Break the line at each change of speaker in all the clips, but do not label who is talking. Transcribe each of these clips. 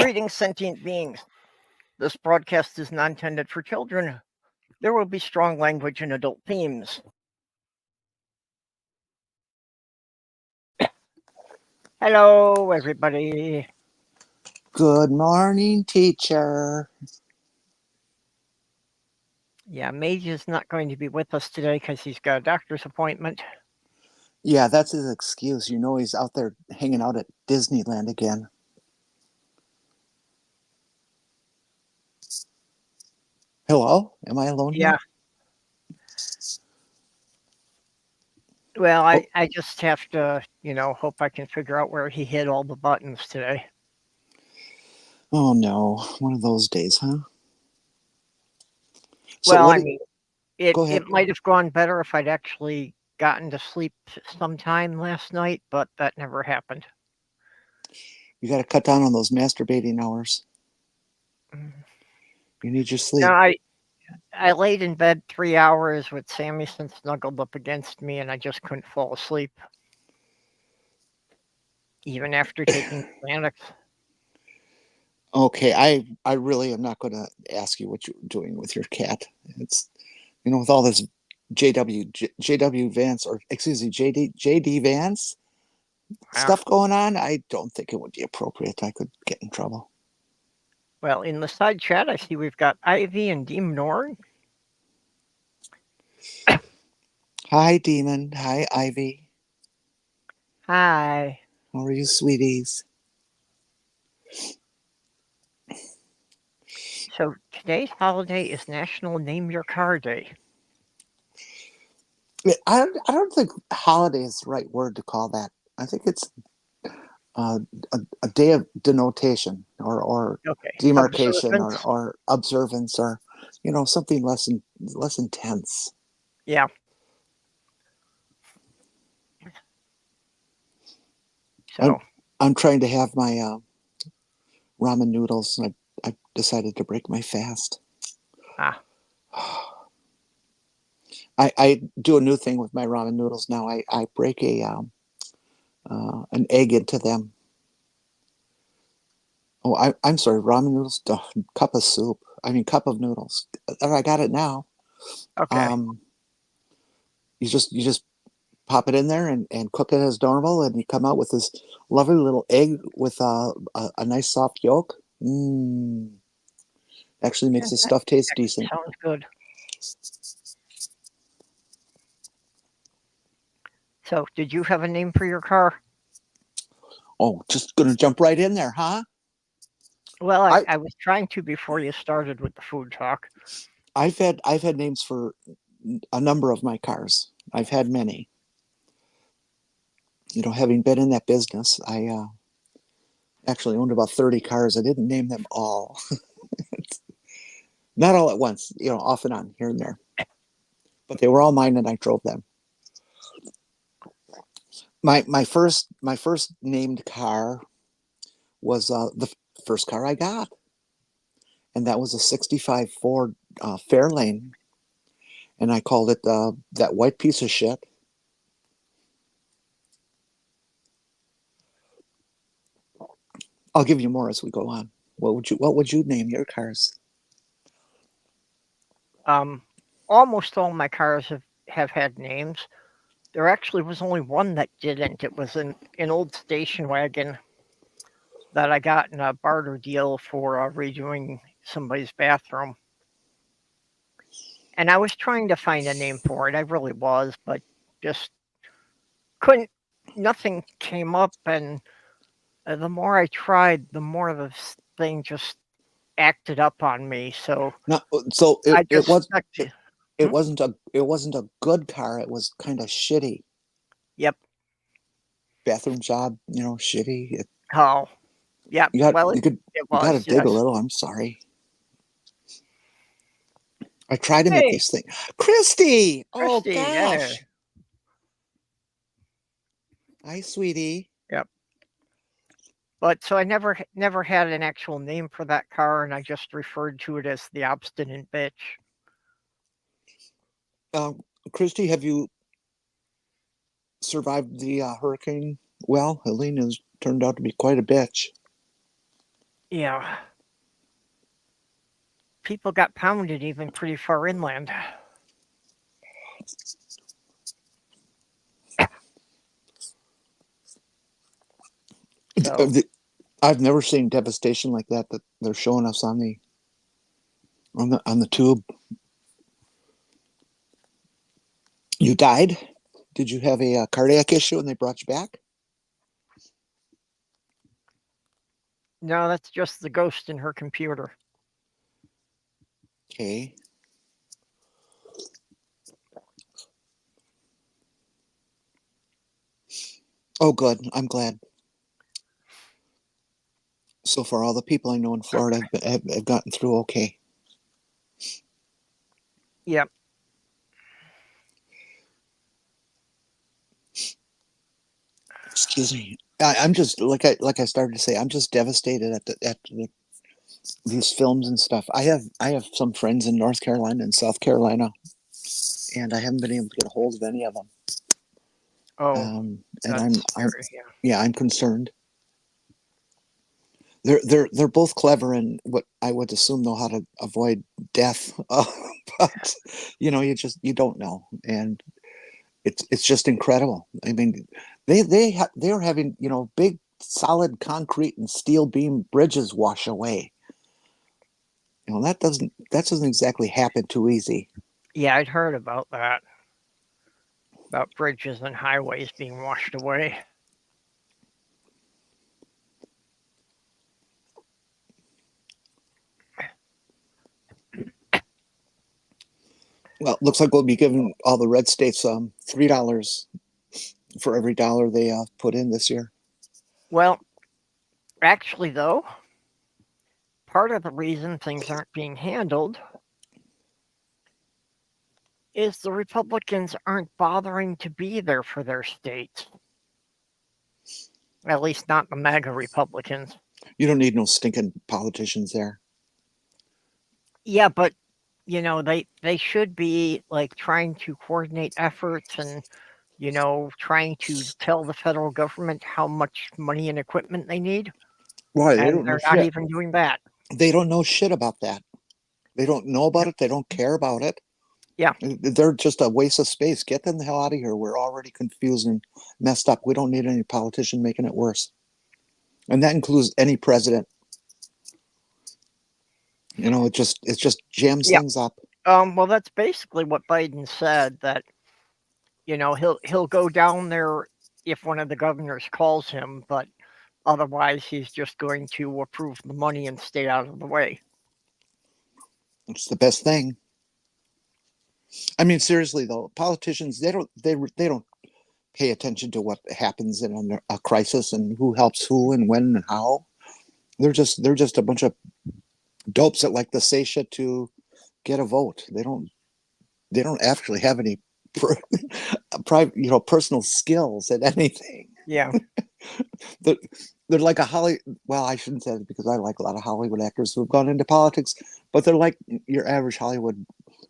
Greetings, sentient beings. This broadcast is not intended for children. There will be strong language and adult themes. Hello, everybody.
Good morning, teacher.
Yeah, Mage is not going to be with us today because he's got a doctor's appointment.
Yeah, that's his excuse. You know he's out there hanging out at Disneyland again. Hello? Am I alone
Yeah. Well, I just have to, hope I can figure out where he hid all the buttons today.
Oh, no. One of those days, huh?
So well, it
go ahead.
It might have gone better if I'd actually gotten to sleep sometime last night, but that never happened.
You got to cut down on those masturbating hours. You need your sleep.
No, I laid in bed 3 hours with Sammyson snuggled up against me, and I just couldn't fall asleep, even after taking Xanax.
Okay, I really am not going to ask you what you're doing with your cat. It's, with all this JW Vance, or excuse me, JD Vance stuff going on, I don't think it would be appropriate. I could get in trouble.
Well, in the side chat, I see we've got Ivy and Demon Norn.
Hi, Demon. Hi, Ivy.
Hi.
How are you, sweeties?
So today's holiday is National Name Your Car Day.
I don't think holiday is the right word to call that. I think it's a day of denotation or demarcation or observance or something less intense.
Yeah. So
I'm trying to have my ramen noodles, and I decided to break my fast. I do a new thing with my ramen noodles now. I break an egg into them. Oh, I'm sorry, ramen noodles, cup of soup. I mean, cup of noodles. I got it now.
Okay.
You just pop it in there and cook it as normal, and you come out with this lovely little egg with a nice soft yolk. Actually makes the stuff taste decent.
Sounds good. So, did you have a name for your car?
Oh, just gonna jump right in there, huh?
Well, I was trying to before you started with the food talk.
I've had names for a number of my cars. I've had many. Having been in that business, I actually owned about 30 cars. I didn't name them all. Not all at once, off and on, here and there. But they were all mine, and I drove them. My first named car was the first car I got, and that was a '65 Ford Fairlane, and I called it that white piece of shit. I'll give you more as we go on. What would you name your cars?
Almost all my cars have had names. There actually was only one that didn't. It was an old station wagon that I got in a barter deal for redoing somebody's bathroom. And I was trying to find a name for it. I really was, but just couldn't. Nothing came up, and the more I tried, the more the thing just acted up on me. So
it wasn't a good car. It was kind of shitty.
Yep.
Bathroom job, shitty.
Yeah.
You got to dig a little. I'm sorry. I try to make these things. Christy! Oh, gosh. Yeah. Hi, sweetie.
Yep. But so I never had an actual name for that car, and I just referred to it as the obstinate bitch.
Christy, have you survived the hurricane? Well, Helene has turned out to be quite a bitch.
Yeah. People got pounded even pretty far inland. So,
I've never seen devastation like that they're showing us on the tube. You died? Did you have a cardiac issue and they brought you back?
no, that's just the ghost in her computer.
Okay. Oh, good. I'm glad. So far, all the people I know in Florida have gotten through okay.
Yep.
Excuse me. I'm just like I started to say. I'm just devastated at these films and stuff. I have some friends in North Carolina and South Carolina, and I haven't been able to get a hold of any of them.
Oh,
And
that's
I'm
scary. Yeah.
yeah, I'm concerned. They're both clever and what I would assume know how to avoid death, but you don't know, and it's just incredible. I mean, they're having big solid concrete and steel beam bridges wash away. That doesn't exactly happen too easy.
Yeah, I'd heard about bridges and highways being washed away.
Well, it looks like we'll be giving all the red states $3 for every dollar they put in this year.
Well, actually, though, part of the reason things aren't being handled is the Republicans aren't bothering to be there for their states. At least not the MAGA Republicans.
You don't need no stinking politicians there.
Yeah, but they should be like trying to coordinate efforts and trying to tell the federal government how much money and equipment they need,
Why? They
and
don't know
they're not
shit.
even doing that.
They don't know shit about that. They don't know about
Yep.
it. They don't care about it.
Yeah.
They're just a waste of space. Get them the hell out of here. We're already confused and messed up. We don't need any politician making it worse. And that includes any president. It just jams
Yeah.
things up.
Well, that's basically what Biden said. That he'll go down there if one of the governors calls him, but otherwise he's just going to approve the money and stay out of the way.
It's the best thing. I mean, seriously though, politicians they don't pay attention to what happens in a crisis and who helps who and when and how. They're just a bunch of dopes that like to say shit to get a vote. They don't actually have any private, personal skills at anything.
Yeah.
they're, they're like a Holly. Well, I shouldn't say it because I like a lot of Hollywood actors who have gone into politics, but they're like your average Hollywood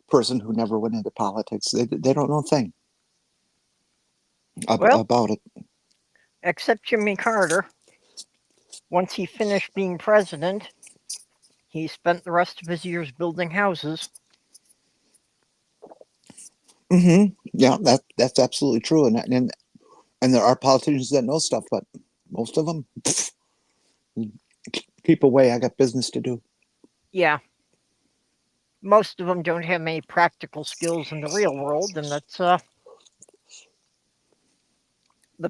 person who never went into politics. They don't know a thing
Well,
about it.
except Jimmy Carter. Once he finished being president, he spent the rest of his years building houses.
Yeah, that's absolutely true, and there are politicians that know stuff, but most of them keep away. I got business to do.
Yeah. Most of them don't have any practical skills in the real world, and that's the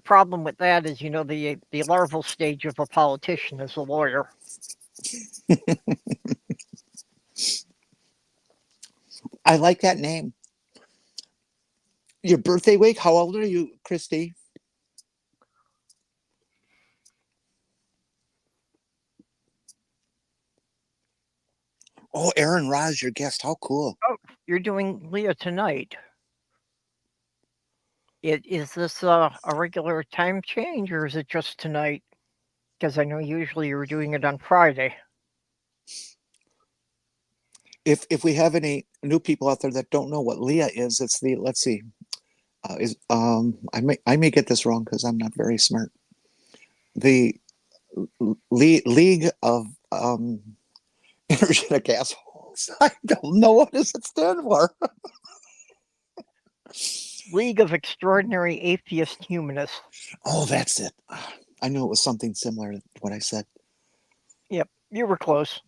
problem with that is the larval stage of a politician is a lawyer.
I like that name. Your birthday week? How old are you, Christy? Oh, Aaron Roz, your guest. How cool.
Oh, you're doing Leah tonight. Is this a regular time change or is it just tonight? Because I know usually you were doing it on Friday.
If we have any new people out there that don't know what Leah is, it's the let's see, is I may get this wrong because I'm not very smart. The League of energetic assholes. I don't know what does it stand for.
League of Extraordinary Atheist Humanists.
Oh, that's it. I knew it was something similar to what I said.
Yep, you were close.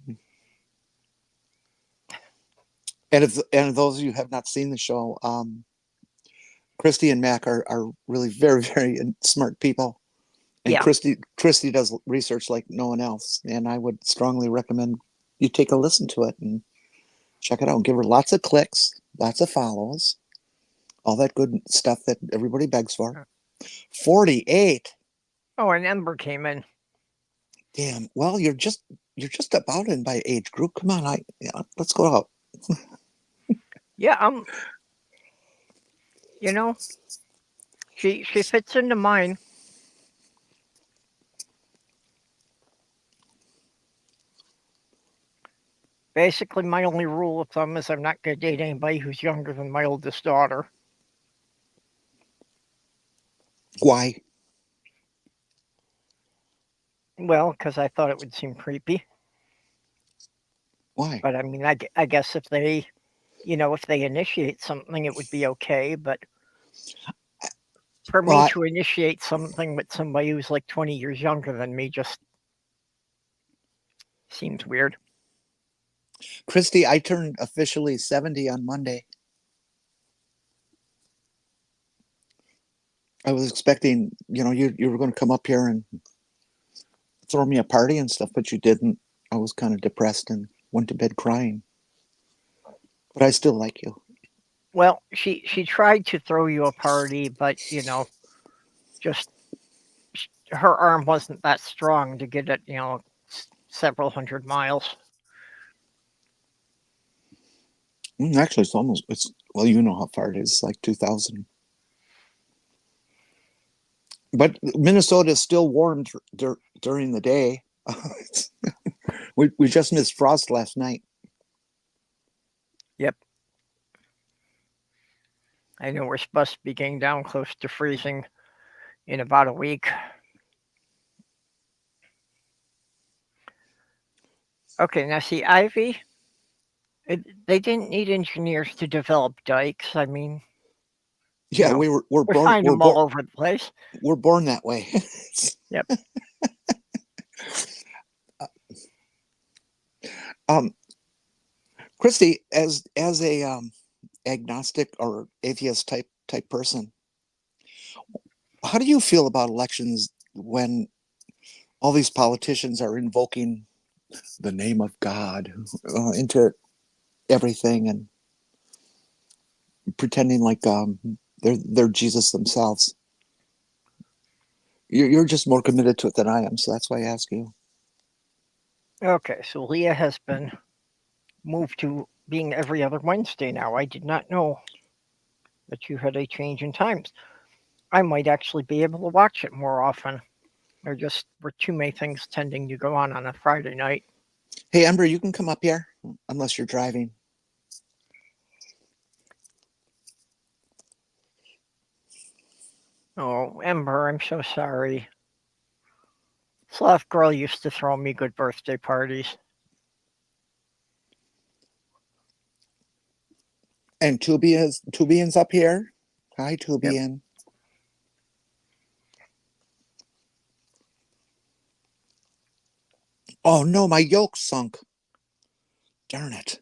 And if those of you who have not seen the show, Christy and Mac are really very, very smart people. And
Yeah.
Christy does research like no one else. And I would strongly recommend you take a listen to it and check it out. Give her lots of clicks, lots of follows, all that good stuff that everybody begs for. 48.
Oh, and Ember came in.
Damn. Well, you're just about in my age group. Come on, let's go out.
Yeah, you know, she fits into mine. Basically, my only rule of thumb is I'm not going to date anybody who's younger than my oldest daughter.
Why?
Well, because I thought it would seem creepy.
Why?
But I mean, I guess if they, if they initiate something, it would be okay. But for me
Well,
to initiate something with somebody who's like 20 years younger than me just seems weird.
Christy, I turned officially 70 on Monday. I was expecting, you were going to come up here and throw me a party and stuff, but you didn't. I was kind of depressed and went to bed crying. But I still like you.
Well, she tried to throw you a party, but just her arm wasn't that strong to get it, several hundred miles.
Actually, well, you know how far it is, like 2,000. But Minnesota is still warm during the day. we just missed frost last night.
Yep. I know we're supposed to be getting down close to freezing in about a week. Okay, now see, Ivy, they didn't need engineers to develop dikes. I mean,
Yeah, we're
we
born
find them all over the place.
we're born that way.
Yep.
Christy, as a agnostic or atheist type person, how do you feel about elections when all these politicians are invoking the name of God into everything and pretending like they're Jesus themselves? You're just more committed to it than I am, so that's why I ask you.
Okay, so Leah has been moved to being every other Wednesday now. I did not know that you had a change in times. I might actually be able to watch it more often. There just were too many things tending to go on a Friday night.
Hey, Ember, you can come up here unless you're driving.
Oh, Ember, I'm so sorry. Sloth Girl used to throw me good birthday parties.
And Tubian's up here. Hi,
Yep.
Tubian. Oh no, my yoke sunk. Darn it.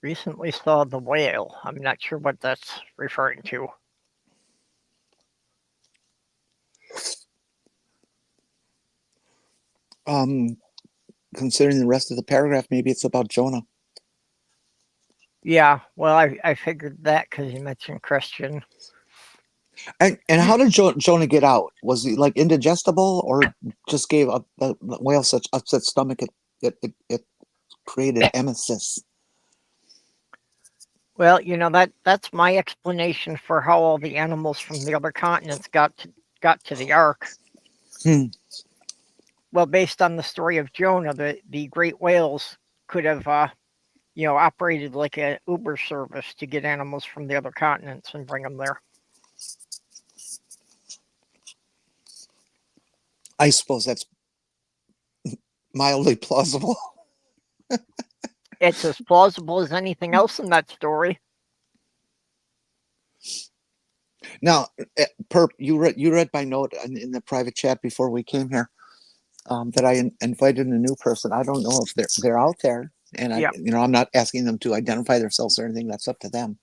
Recently saw The Whale. I'm not sure what that's referring to.
Considering the rest of the paragraph, maybe it's about Jonah.
Yeah, well, I figured that because you mentioned Christian.
And how did Jonah get out? Was he like indigestible, or just gave up the whale such upset stomach it created emesis?
Well, that's my explanation for how all the animals from the other continents got to the Ark. Well, based on the story of Jonah, the great whales could have operated like an Uber service to get animals from the other continents and bring them there.
I suppose that's mildly plausible.
It's as plausible as anything else in that story.
Now, Perp, you read my note in the private chat before we came here, that I invited a new person. I don't know if they're out there, and
Yep.
I'm not asking them to identify themselves or anything. That's up to them.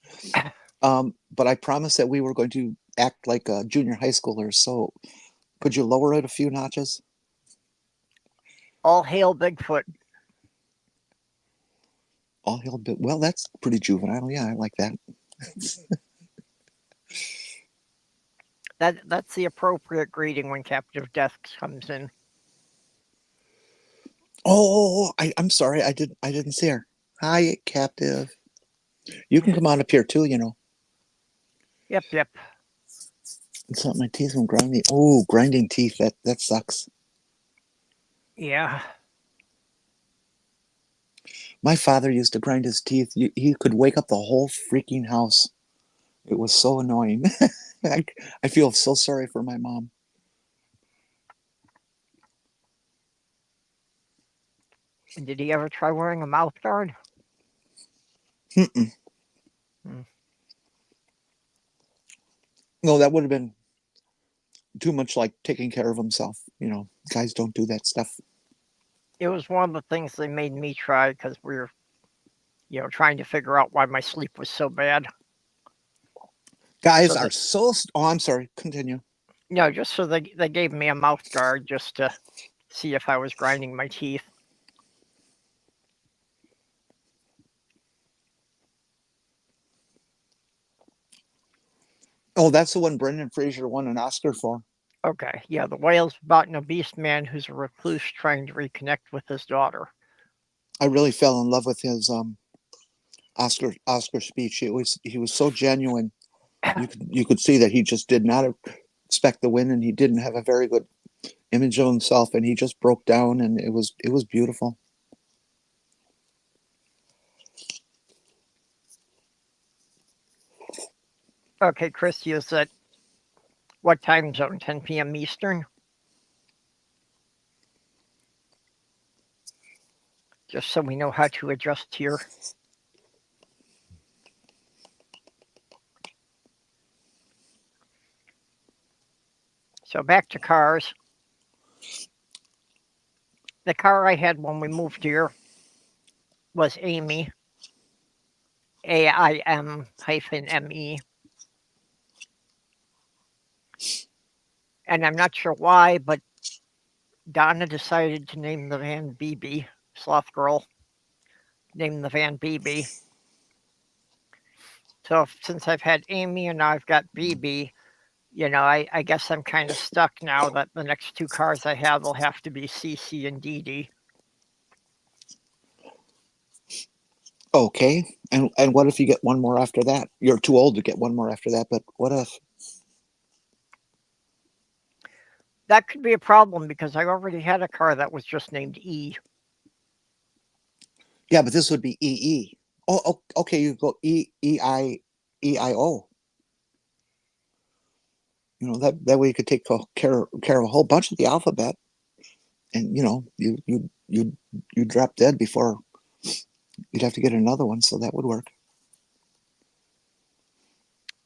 But I promised that we were going to act like junior high schoolers. So could you lower it a few notches?
All hail Bigfoot.
All hail bit. Well, that's pretty juvenile. Yeah, I like that.
That's the appropriate greeting when Captive Death comes in.
I'm sorry. I didn't see her. Hi, captive. You can come on up here too.
Yep, yep.
It's not my teeth from grinding. Oh, grinding teeth. That sucks.
Yeah.
My father used to grind his teeth. He could wake up the whole freaking house. It was so annoying. I feel so sorry for my mom.
Did he ever try wearing a mouth guard?
Mm-mm.
Hmm.
No, that would have been too much like taking care of himself. Guys don't do that stuff.
It was one of the things they made me try because we were, trying to figure out why my sleep was so bad.
Guys
So
are
that,
so. Oh, I'm sorry. Continue.
just so they gave me a mouth guard just to see if I was grinding my teeth.
Oh, that's the one Brendan Fraser won an Oscar for.
Okay, yeah, the whale's about an obese man who's a recluse trying to reconnect with his daughter.
I really fell in love with his Oscar speech. He was so genuine. You could see that he just did not expect the win, and he didn't have a very good image of himself, and he just broke down, and it was beautiful.
Okay, Christy, is that what time zone? 10 p.m. Eastern? Just so we know how to adjust here. So back to cars. The car I had when we moved here was Amy, AIM-ME. And I'm not sure why, but Donna decided to name the van BB. Sloth Girl named the van BB. So since I've had Amy and now I've got BB, I guess I'm kind of stuck now that the next two cars I have will have to be CC and DD.
Okay, and what if you get one more after that? You're too old to get one more after that, but what if?
That could be a problem because I already had a car that was just named E.
Yeah, but this would be EE. Oh, okay. You go EIO. That way you could take care of a whole bunch of the alphabet, and you drop dead before you'd have to get another one. So that would work.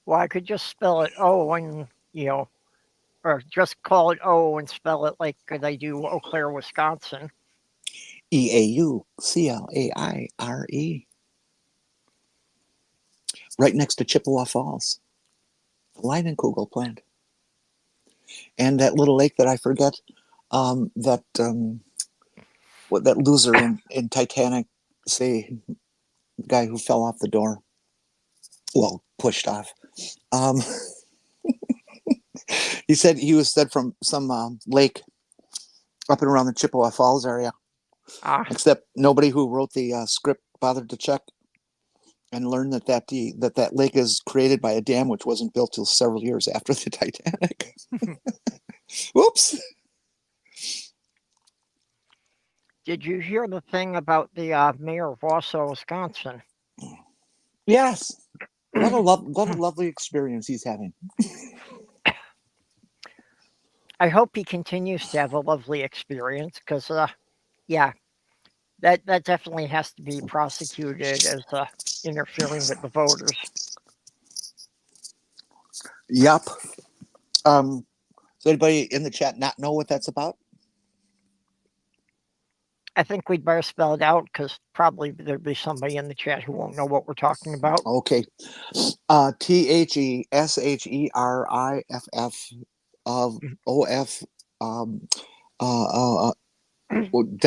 Well, I could just spell it O and, or just call it O and spell it like they do Eau Claire, Wisconsin.
EAUCLAIRE. Right next to Chippewa Falls, the Leinenkugel plant, and that little lake that I forget. What that loser in Titanic, say, the guy who fell off the door. Well, pushed off. Um, he said he was from some lake up and around the Chippewa Falls area. Except nobody who wrote the script bothered to check and learn that lake is created by a dam which wasn't built till several years after the Titanic. Whoops.
Did you hear the thing about the mayor of Wausau, Wisconsin?
Yes. What a lovely experience he's having.
I hope he continues to have a lovely experience because, yeah, that definitely has to be prosecuted as interfering with the voters.
Yep. Does anybody in the chat not know what that's about?
I think we'd better spell it out because probably there'd be somebody in the chat who won't know what we're talking about.
Okay. THESHERIFF OF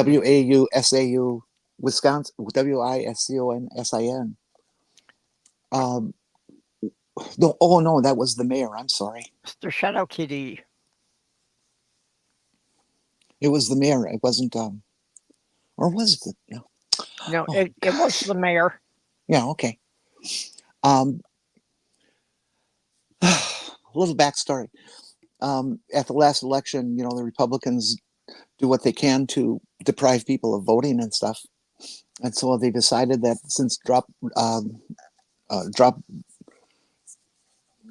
WAUSAU Wisconsin WISCONSIN. No, oh no, that was the mayor. I'm sorry.
Mr. Shadow Kitty.
It was the mayor. It wasn't or was it? No.
No,
Oh,
it was the mayor.
yeah, okay. A little backstory. At the last election, the Republicans do what they can to deprive people of voting and stuff, and so they decided that since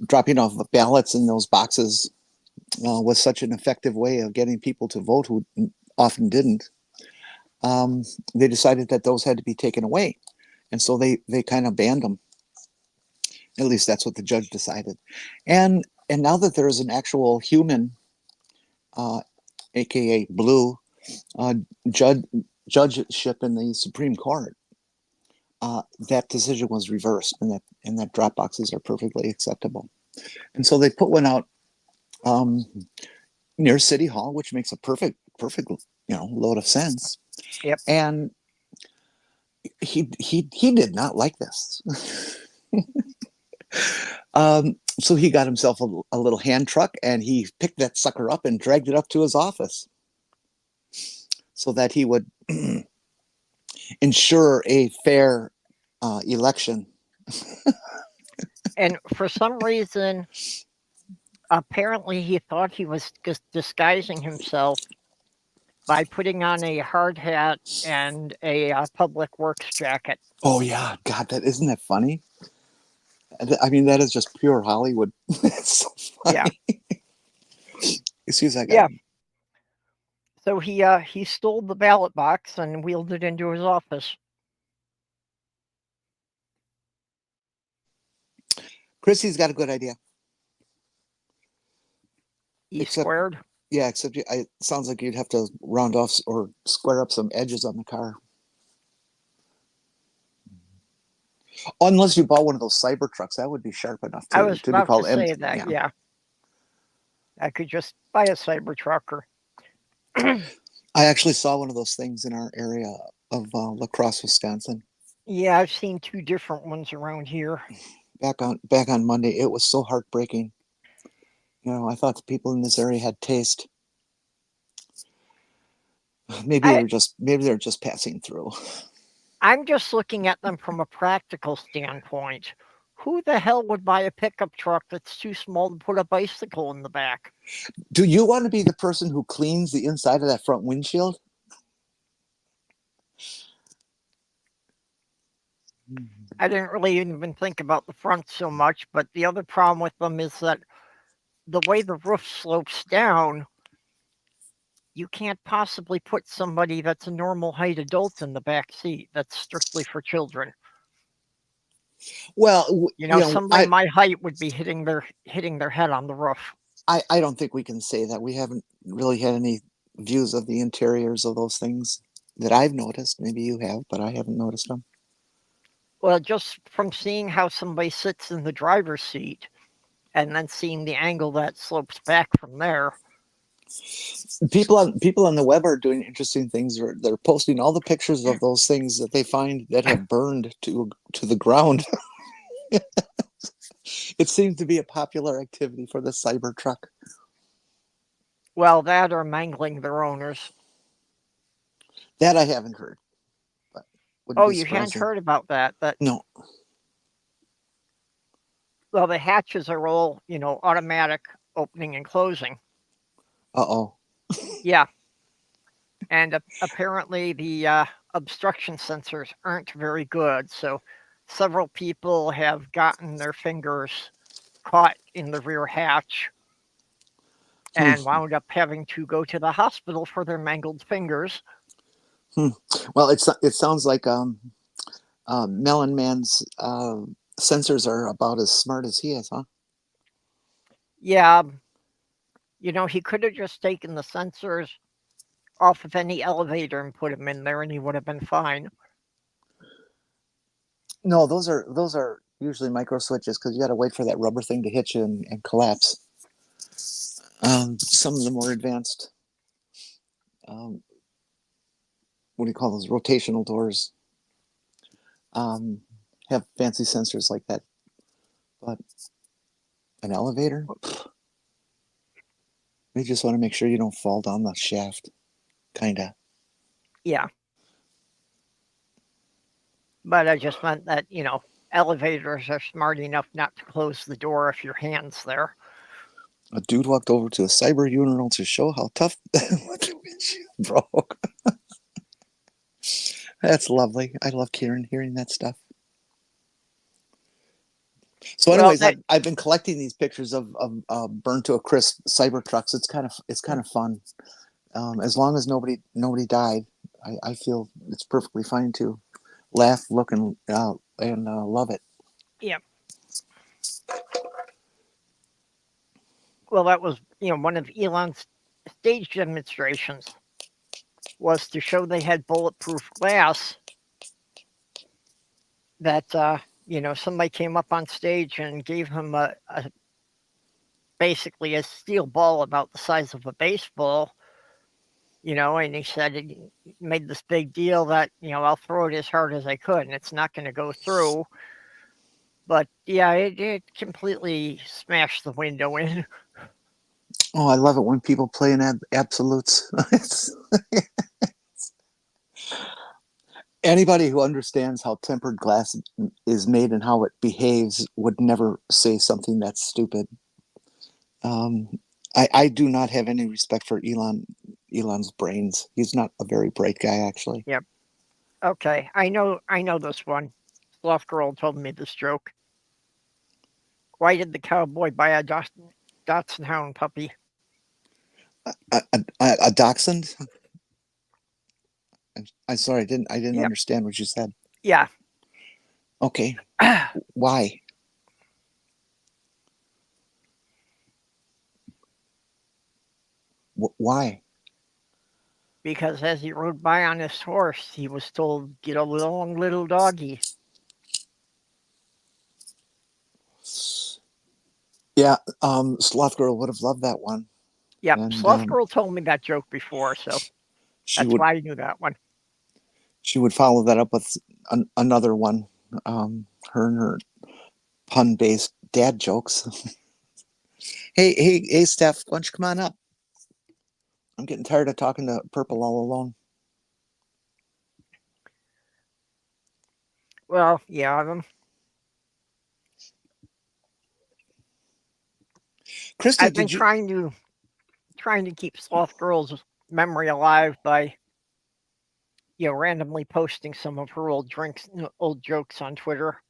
dropping off ballots in those boxes was such an effective way of getting people to vote who often didn't, they decided that those had to be taken away, and so they kind of banned them. At least that's what the judge decided, and now that there is an actual human, aka blue, uh, judge judgeship in the Supreme Court, that decision was reversed, and that drop boxes are perfectly acceptable. And so they put one out um, near City Hall, which makes a perfect load of sense.
Yep.
And he did not like this. So he got himself a little hand truck, and he picked that sucker up and dragged it up to his office so that he would ensure a fair election.
And for some reason, apparently he thought he was just disguising himself by putting on a hard hat and a public works jacket.
Oh yeah, God, that isn't that funny? I mean, that is just pure Hollywood. It's so funny.
Yeah.
Excuse me.
Yeah. So he stole the ballot box and wheeled it into his office.
Chrissy's got a good idea.
E
Except,
squared.
yeah, except it sounds like you'd have to round off or square up some edges on the car. Unless you bought one of those cyber trucks, that would be sharp enough
I was
to be
about to
called
say that. Yeah. I could just buy a Cybertruck or.
I actually saw one of those things in our area of La Crosse, Wisconsin.
Yeah, I've seen two different ones around here.
Back on Monday, it was so heartbreaking. I thought the people in this area had taste. Maybe they're just passing through.
I'm just looking at them from a practical standpoint. Who the hell would buy a pickup truck that's too small to put a bicycle in the back?
Do you want to be the person who cleans the inside of that front windshield?
I didn't really even think about the front so much, but the other problem with them is that the way the roof slopes down, you can't possibly put somebody that's a normal height adult in the back seat. That's strictly for children.
Well,
somebody my height would be hitting their head on the roof.
I don't think we can say that. We haven't really had any views of the interiors of those things that I've noticed. Maybe you have, but I haven't noticed them.
Well, just from seeing how somebody sits in the driver's seat and then seeing the angle that slopes back from there.
People on the web are doing interesting things. They're posting all the pictures of those things that they find that have burned to the ground. It seems to be a popular activity for the Cybertruck.
Well, that or mangling their owners.
That I haven't heard.
But you hadn't heard about that?
No.
Well, the hatches are all, automatic opening and closing.
Uh-oh.
Yeah. And apparently the obstruction sensors aren't very good. So several people have gotten their fingers caught in the rear hatch.
Hmm.
and wound up having to go to the hospital for their mangled fingers.
Hmm. Well, it sounds like Melon Man's sensors are about as smart as he is, huh?
Yeah, he could have just taken the sensors off of any elevator and put them in there, and he would have been fine.
No, those are usually micro switches because you got to wait for that rubber thing to hit you and collapse. Some of the more advanced, um, what do you call those rotational doors, um, have fancy sensors like that. But an elevator, you just want to make sure you don't fall down the shaft, kinda.
Yeah, but I just meant that, elevators are smart enough not to close the door if your hand's there.
A dude walked over to a cyber urinal to show how tough the windshield broke. That's lovely. I love hearing that stuff. So,
Well,
anyways, I've been collecting these pictures of burned to a crisp cyber trucks. It's kind of fun. As long as nobody died, I feel it's perfectly fine to laugh, look, and love it.
yeah. Well, that was, one of Elon's stage demonstrations was to show they had bulletproof glass that, somebody came up on stage and gave him basically a steel ball about the size of a baseball, and he said he made this big deal that, I'll throw it as hard as I could and it's not going to go through. But yeah, it completely smashed the window in.
Oh, I love it when people play in absolutes. Anybody who understands how tempered glass is made and how it behaves would never say something that's stupid. Um, I do not have any respect for Elon's brains. He's not a very bright guy, actually.
Yep. Okay. I know this one. Sloth Girl told me this joke. Why did the cowboy buy a Dotson Hound puppy?
A dachshund? I'm sorry, I didn't
Yep.
understand what you said.
Yeah.
Okay, why? Why?
Because as he rode by on his horse, he was told, "Get along, little doggy."
Yeah, Sloth Girl would have loved that one,
Yep.
and
Sloth Girl told me that joke before, so
she
that's
would
why I knew that one.
she would follow that up with another one. Her and her pun-based dad jokes. Hey, Steph, why don't you come on up? I'm getting tired of talking to Purple all alone.
Well, yeah,
Christy,
I've been
did you
trying to keep Sloth Girl's memory alive by randomly posting some of her old jokes on Twitter.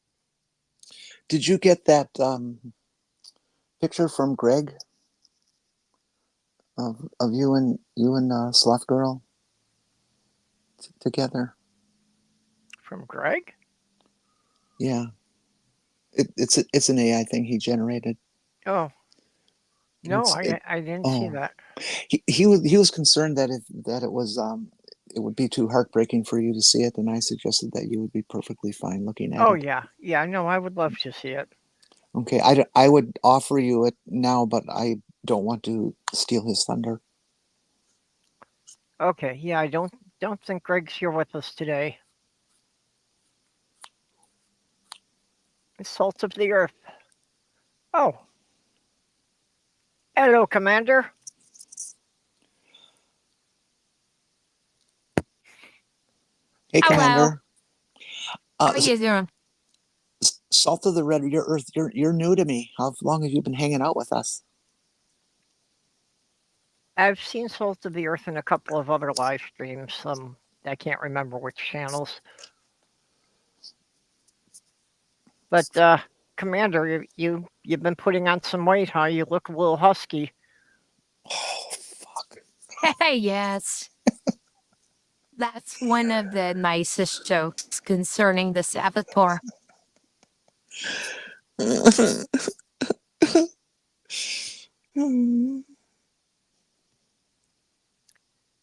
get that picture from Greg of you and Sloth Girl together?
From Greg?
Yeah, it's an AI thing he generated.
Oh no,
It's it.
I didn't see
Oh,
that.
he was concerned that it was it would be too heartbreaking for you to see it, and I suggested that you would be perfectly fine looking at
Oh
it.
yeah, yeah. No, I would love to see it.
Okay, I would offer you it now, but I don't want to steal his thunder.
Okay, yeah. I don't think Greg's here with us today. Salt of the earth. Oh, hello, Commander.
Hey,
Hello.
Commander.
How you doing?
Salt of the Red Your Earth. You're new to me. How long have you been hanging out with us?
I've seen Salt of the Earth in a couple of other live streams. I can't remember which channels. But Commander, you've been putting on some weight, huh? You look a little husky.
Oh, fuck.
Yes. That's one of the nicest jokes concerning the saboteur.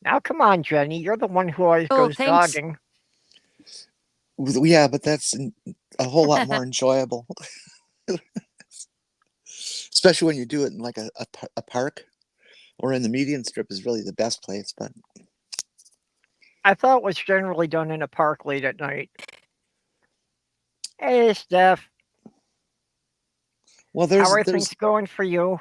Now, come on, Jenny. You're the one who always
Oh,
goes
thanks.
jogging.
Yeah, but that's a whole lot more enjoyable. Especially when you do it in like a park or in the median strip is really the best place. But
I thought it was generally done in a park late at night. Hey, Steph.
well,
How are things going for you?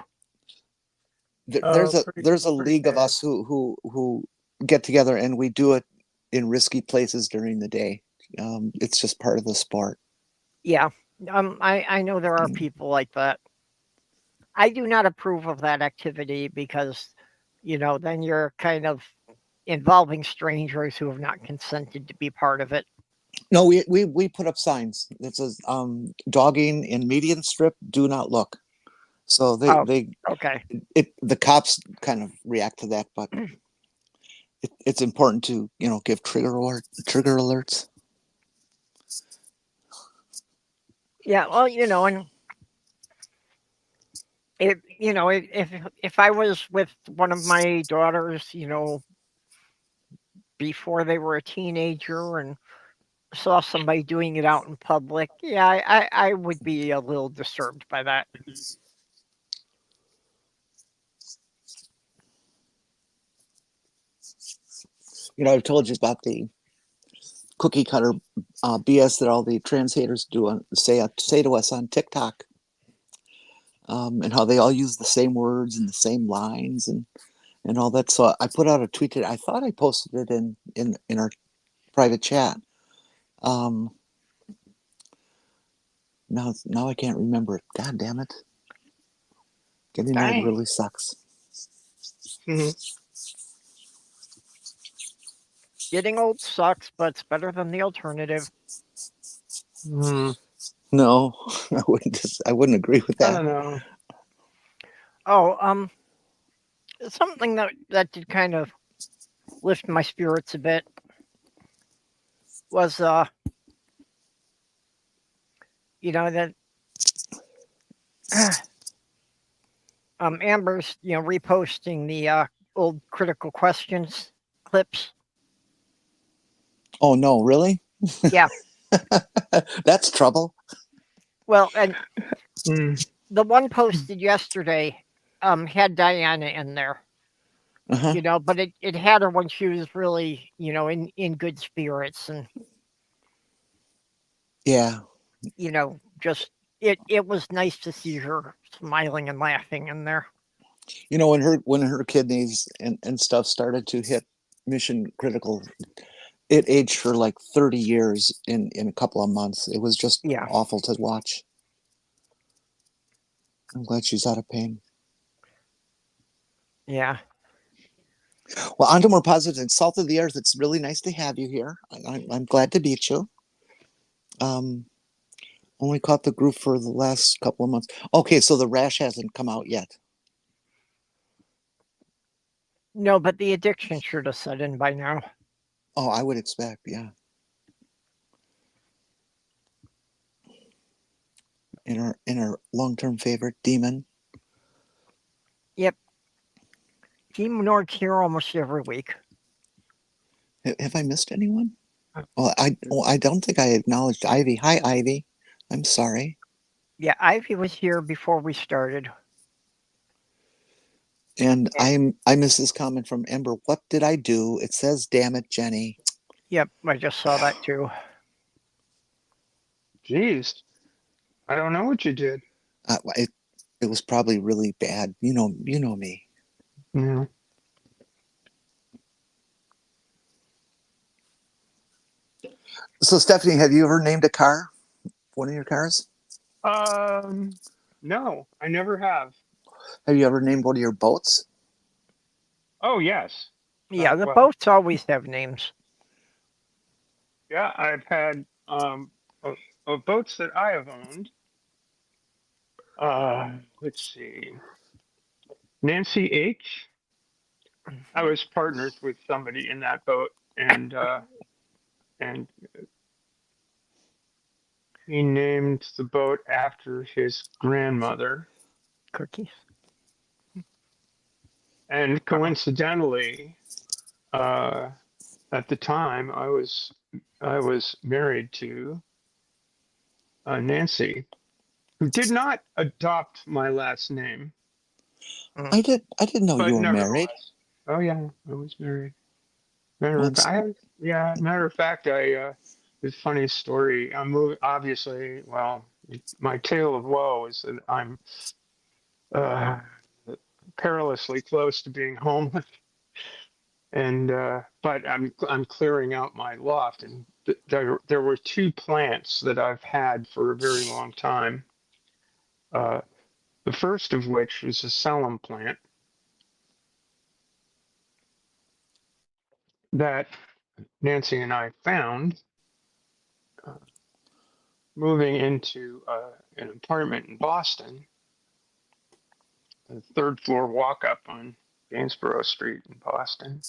there's a
Pretty,
there's a
pretty
league of
bad.
us who get together and we do it in risky places during the day. It's just part of the sport.
Yeah. I know there are people like that. I do not approve of that activity because, then you're kind of involving strangers who have not consented to be part of it.
No, we put up signs that says dogging in median strip, do not look. So
Oh,
they
okay.
the cops kind of react to that, but it's important to give trigger alerts.
Yeah, well, and if I was with one of my daughters, before they were a teenager and saw somebody doing it out in public, yeah, I would be a little disturbed by that.
I've told you about the cookie cutter BS that all the trans haters do say to us on TikTok, and how they all use the same words and the same lines and all that. So I put out a tweet today. I thought I posted it in our private chat. Um, now I can't remember it. God damn it! Getting old
Dang.
really sucks.
Mhm.
Getting old sucks, but it's better than the alternative.
No, I wouldn't agree with
I
that.
don't know.
Oh, something that did kind of lift my spirits a bit was that Amber's reposting the old critical questions clips.
Oh no, really?
Yeah.
That's trouble.
Well, and
Mm.
the one posted yesterday had Diana in there.
Uh-huh.
But it had her when she was really, in good spirits and
Yeah.
just it was nice to see her smiling and laughing in there.
When her kidneys and stuff started to hit mission critical, it aged her like 30 years in a couple of months. It was just
Yeah.
awful to watch. I'm glad she's out of pain.
Yeah.
Well, on to more positive things. Salt of the earth, it's really nice to have you here. I'm glad to meet you. Only caught the groove for the last couple of months. Okay, so the rash hasn't come out yet.
No, but the addiction should have set in by now.
Oh, I would expect, yeah. In our long-term favorite, Demon.
Yep. Team Nord's here almost every week.
Have I missed anyone? Well, I don't think I acknowledged Ivy. Hi, Ivy. I'm sorry.
Yeah, Ivy was here before we started.
And I missed this comment from Ember. What did I do? It says, "Damn it, Jenny."
Yep, I just saw that too.
Jeez. I don't know what you did.
It was probably really bad. You know me.
Yeah.
So, Stephanie, have you ever named a car? One of your cars?
No, I never have.
Have you ever named one of your boats?
Oh, yes.
Yeah, the
Well,
boats always have names.
yeah, I've had boats that I have owned. Let's see. Nancy H. I was partners with somebody in that boat, and he named the boat after his grandmother.
Cookies.
And coincidentally, at the time, I was married to Nancy, who did not adopt my last name,
I didn't know you
but
were married.
nevertheless. Oh yeah, I was married.
Well, I'm s-
Matter of fact, it's a funny story. I'm moving. Obviously, well, my tale of woe is that I'm uh, perilously close to being homeless, and but I'm clearing out my loft, and there were two plants that I've had for a very long time. Uh, the first of which was a Selim plant that Nancy and I found uh, moving into an apartment in Boston, a third floor walk up on Gainsborough Street in Boston.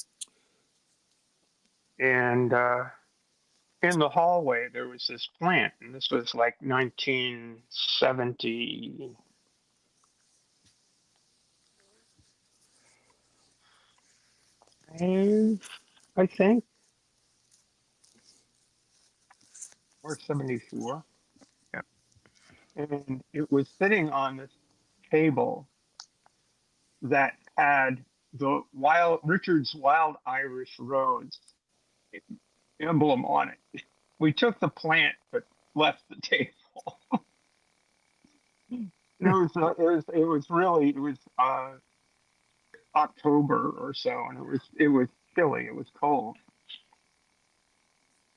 And in the hallway, there was this plant, and this was like 1970, I think, or 74.
Yeah.
And it was sitting on this table that had the Richard's Wild Irish Rose emblem on it. We took the plant but left the table. It was October or so, and it was chilly. It was cold,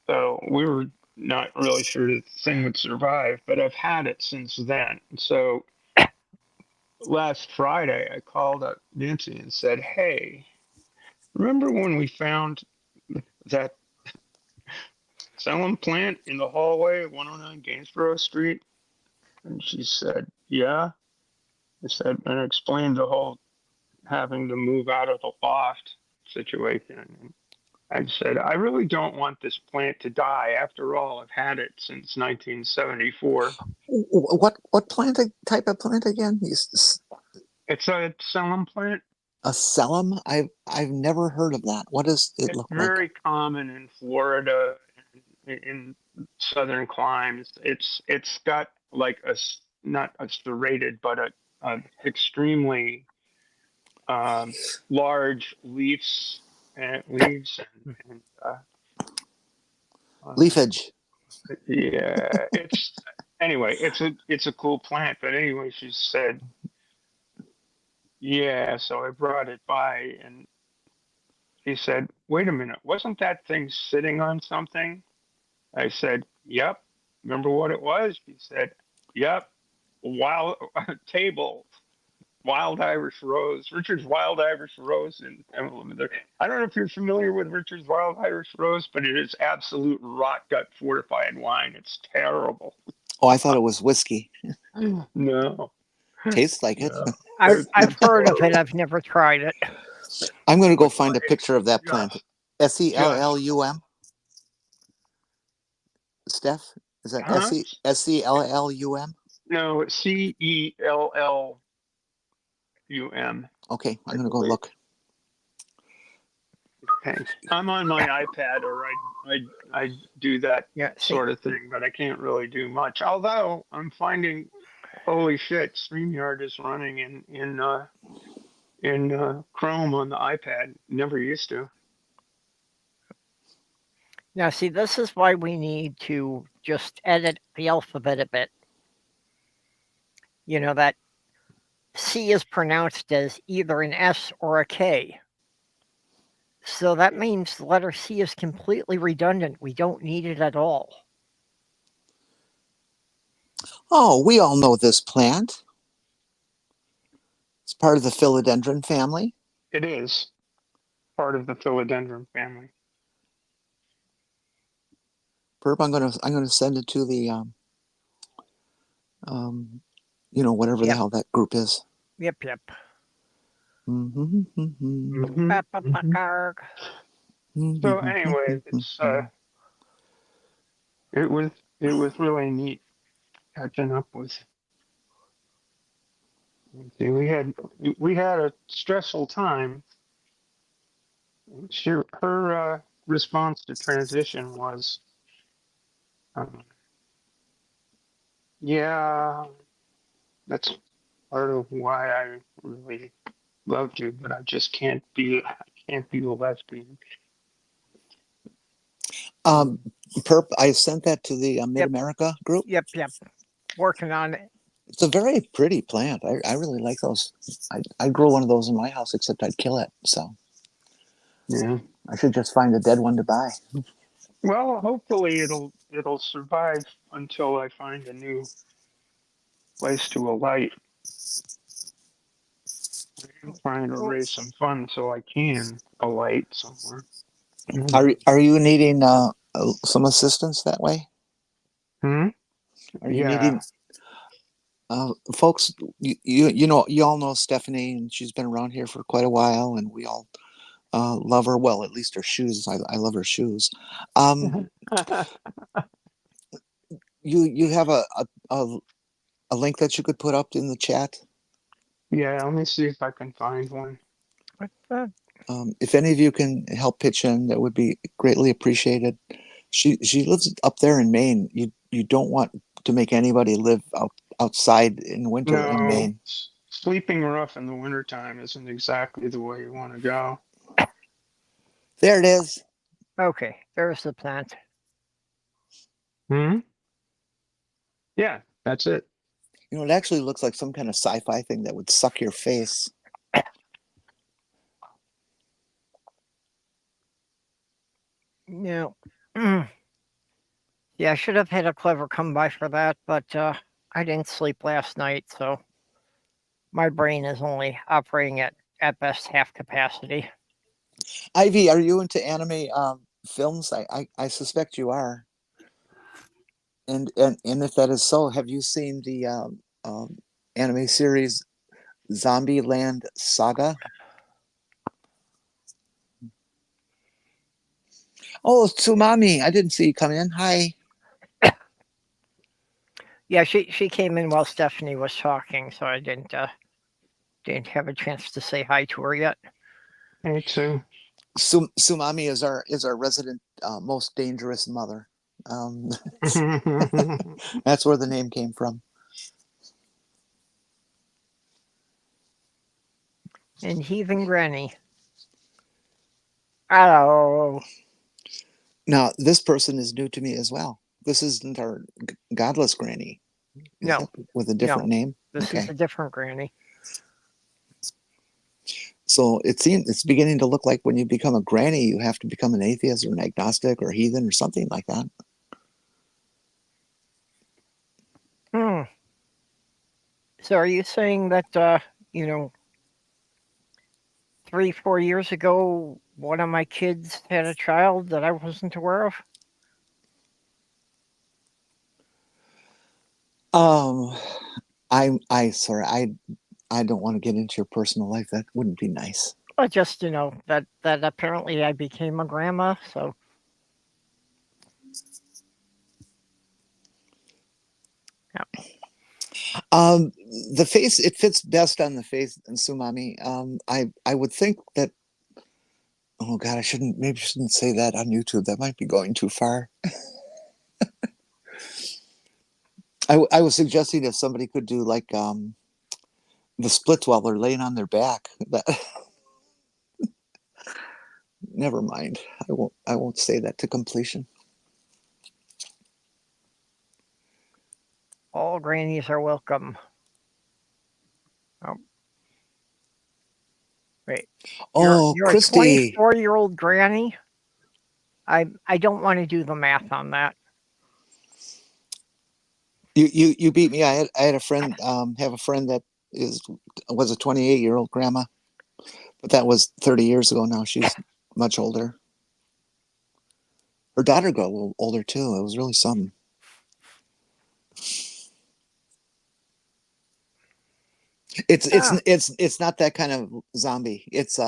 so we were not really sure the thing would survive. But I've had it since then. So last Friday, I called up Nancy and said, "Hey, remember when we found that Salem plant in the hallway at 109 Gainsborough Street?" And she said, "Yeah." I said, and I explained the whole having to move out of the loft situation. And I said, I really don't want this plant to die. After all, I've had it since 1974.
what plant? Type of plant again?
It's a Selim plant.
A Selim? I've never heard of that. What does it
It's
look like?
very common in Florida, in southern climes. It's got like not a serrated, but a extremely large leaves and
Leafage.
yeah, it's a cool plant. But anyway, she said, yeah. So I brought it by, and she said, wait a minute, wasn't that thing sitting on something? I said, yep. Remember what it was? She said, yep. Wild table, Wild Irish Rose, Richard's Wild Irish Rose, and I don't know if you're familiar with Richard's Wild Irish Rose, but it is absolute rot gut fortified wine. It's terrible.
Oh, I thought it was whiskey.
No,
Tastes like it.
no.
I've heard of it. I've never tried it.
I'm going to go
But
find a picture of that plant. Sellum. Steph, is that
huh?
Sellum?
No, Cellum.
Okay, I'm
I
going to go
believe.
look.
Okay, I'm on my iPad, or I do that
Yeah. See,
sort of thing, but I can't really do much. Although I'm finding, holy shit, StreamYard is running in Chrome on the iPad. Never used to.
now, see, this is why we need to just edit the alphabet a bit. You know, that C is pronounced as either an S or a K. So that means the letter C is completely redundant. We don't need it at all.
Oh, we all know this plant. It's part of the philodendron family.
It is part of the philodendron family.
Perp, I'm gonna send it to the whatever the
Yep.
hell that group is.
Yep, yep.
Mhm, mhm.
Arg.
So anyway, it was it was really neat catching up with. See, we had a stressful time. Her response to transition was, um, yeah, that's part of why I really loved you, but I can't be a lesbian.
Perp, I sent that to the
Yep.
MidAmerica group.
Yep. Working on it.
It's a very pretty plant. I really like those. I'd grow one of those in my house, except I'd kill it. So
Yeah.
I should just find a dead one to buy.
Well, hopefully it'll survive until I find a new place to alight. I'm trying to
Oh,
raise some funds so I can alight somewhere.
Are you needing some assistance that way?
Hmm?
Are you
Yeah.
needing folks? You know, you all know Stephanie, and she's been around here for quite a while, and we all love her. Well, at least her shoes. I love her shoes. Um, you have a link that you could put up in the chat.
Yeah, let me see if I can find one.
what the?
If any of you can help pitch in, that would be greatly appreciated. She lives up there in Maine. You don't want to make anybody live outside in winter in
No,
Maine.
sleeping rough in the wintertime isn't exactly the way you want to go.
There it is.
Okay, there's the plant.
Hmm? Yeah, that's it.
You know, it actually looks like some kind of sci-fi thing that would suck your face.
Yeah. Yeah, I should have had a clever come by for that, but I didn't sleep last night, so my brain is only operating at best half capacity.
Ivy, are you into anime films? I suspect you are. And if that is so, have you seen the anime series Zombie Land Saga? Oh, Tsumami, I didn't see you come in. Hi.
Yeah, she came in while Stephanie was talking, so I didn't have a chance to say hi to her yet.
Hey, Sue.
Tsumami is our resident most dangerous mother. Um, that's where the name came from.
And heaving granny. Hello.
Now, this person is new to me as well. This isn't our godless granny. Is
No,
that with a
no,
different name?
this is
Okay.
a different granny.
So it's beginning to look like when you become a granny, you have to become an atheist or an agnostic or heathen or something like that.
Hmm. So are you saying that you know, 3, 4 years ago, one of my kids had a child that I wasn't aware of?
Um, sorry, I don't want to get into your personal life. That wouldn't be nice.
Well, just that apparently I became a grandma. So yeah.
Um, the face, it fits best on the face and Sumami. I would think that. Oh God, maybe I shouldn't say that on YouTube. That might be going too far. I was suggesting if somebody could do like the splits while they're laying on their back. That never mind. I won't say that to completion.
All grannies are welcome. Oh, wait.
Oh,
You're a
Christy,
24-year-old granny? I don't want to do the math on that.
you beat me. I had a friend have a friend that was a 28-year-old grandma, but that was 30 years ago. Now she's much older. Her daughter got a little older too. It was really something. It's not that kind of zombie. It's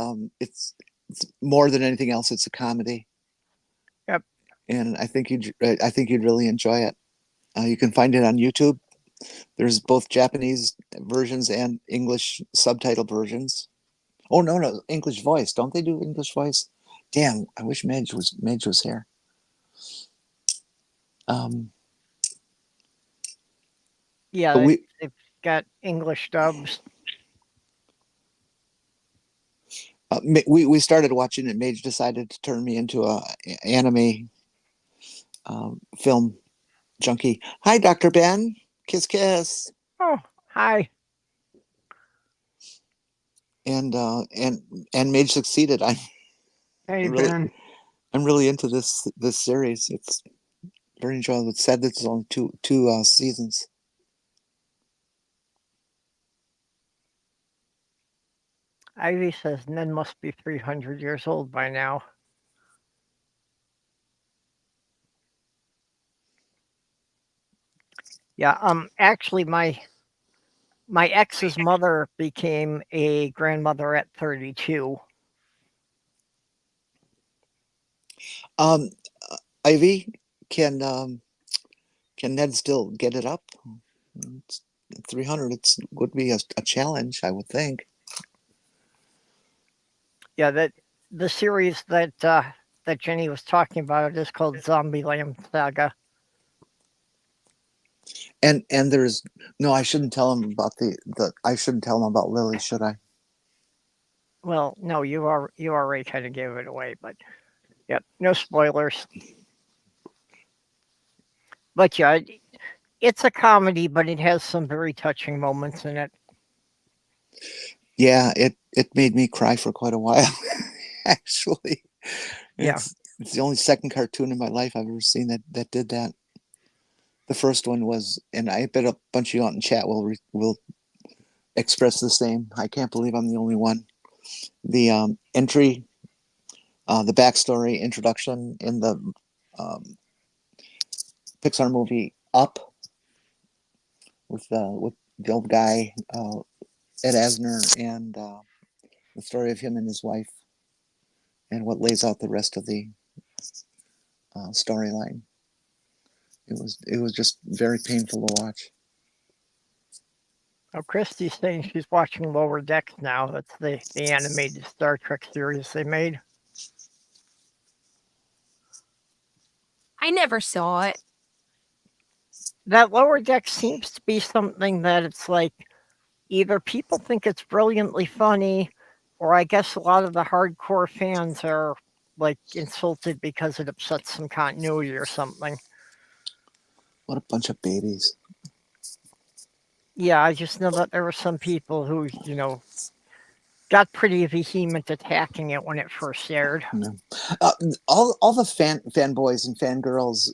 more than anything else. It's a comedy,
Yep.
and I think you'd really enjoy it. You can find it on YouTube. There's both Japanese versions and English subtitle versions. Oh no, English voice. Don't they do English voice? Damn, I wish Midge was here.
Yeah,
But
they've got English dubs.
we started watching it. Midge decided to turn me into a anime film junkie. Hi, Dr. Ben. Kiss, kiss.
Oh, hi.
And Midge succeeded.
Hey,
really,
Ben.
I'm really into this series. It's very enjoyable. It's sad that it's only two seasons.
Ivy says Ned must be 300 years old by now. Yeah, actually my ex's mother became a grandmother at 32.
Ivy, can Ned still get it up? It's 300. It's would be a challenge, I would think.
Yeah, the series that Jenny was talking about is called Zombieland Saga.
And there's no. I shouldn't tell him about I shouldn't tell him about Lily, should I?
Well, no, you already kind of gave it away, but yep, no spoilers. But yeah, it's a comedy, but it has some very touching moments in it.
Yeah, it made me cry for quite a while. Actually,
Yeah.
it's the only second cartoon in my life I've ever seen that did that. The first one was, and I bet a bunch of you out in chat will express the same. I can't believe I'm the only one. The entry, the backstory, introduction in the um, Pixar movie Up with the old guy Ed Asner and the story of him and his wife and what lays out the rest of the storyline. It was just very painful to watch.
Oh, Christy's saying she's watching Lower Decks now. That's the animated Star Trek series they made.
I never saw it.
That Lower Decks seems to be something that it's like either people think it's brilliantly funny, or I guess a lot of the hardcore fans are like insulted because it upsets some continuity or something.
What a bunch of babies.
Yeah, I just know that there were some people who, got pretty vehement attacking it when it first aired.
Yeah. All the fanboys and fangirls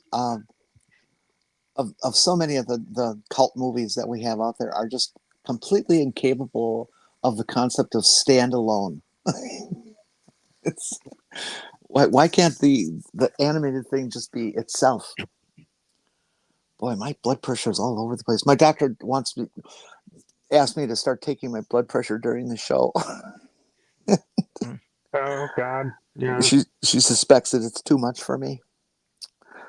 of so many of the cult movies that we have out there are just completely incapable of the concept of standalone. It's why can't the animated thing just be itself? Boy, my blood pressure is all over the place. My doctor asked me to start taking my blood pressure during the show.
Oh, God. Yeah.
She suspects that it's too much for me.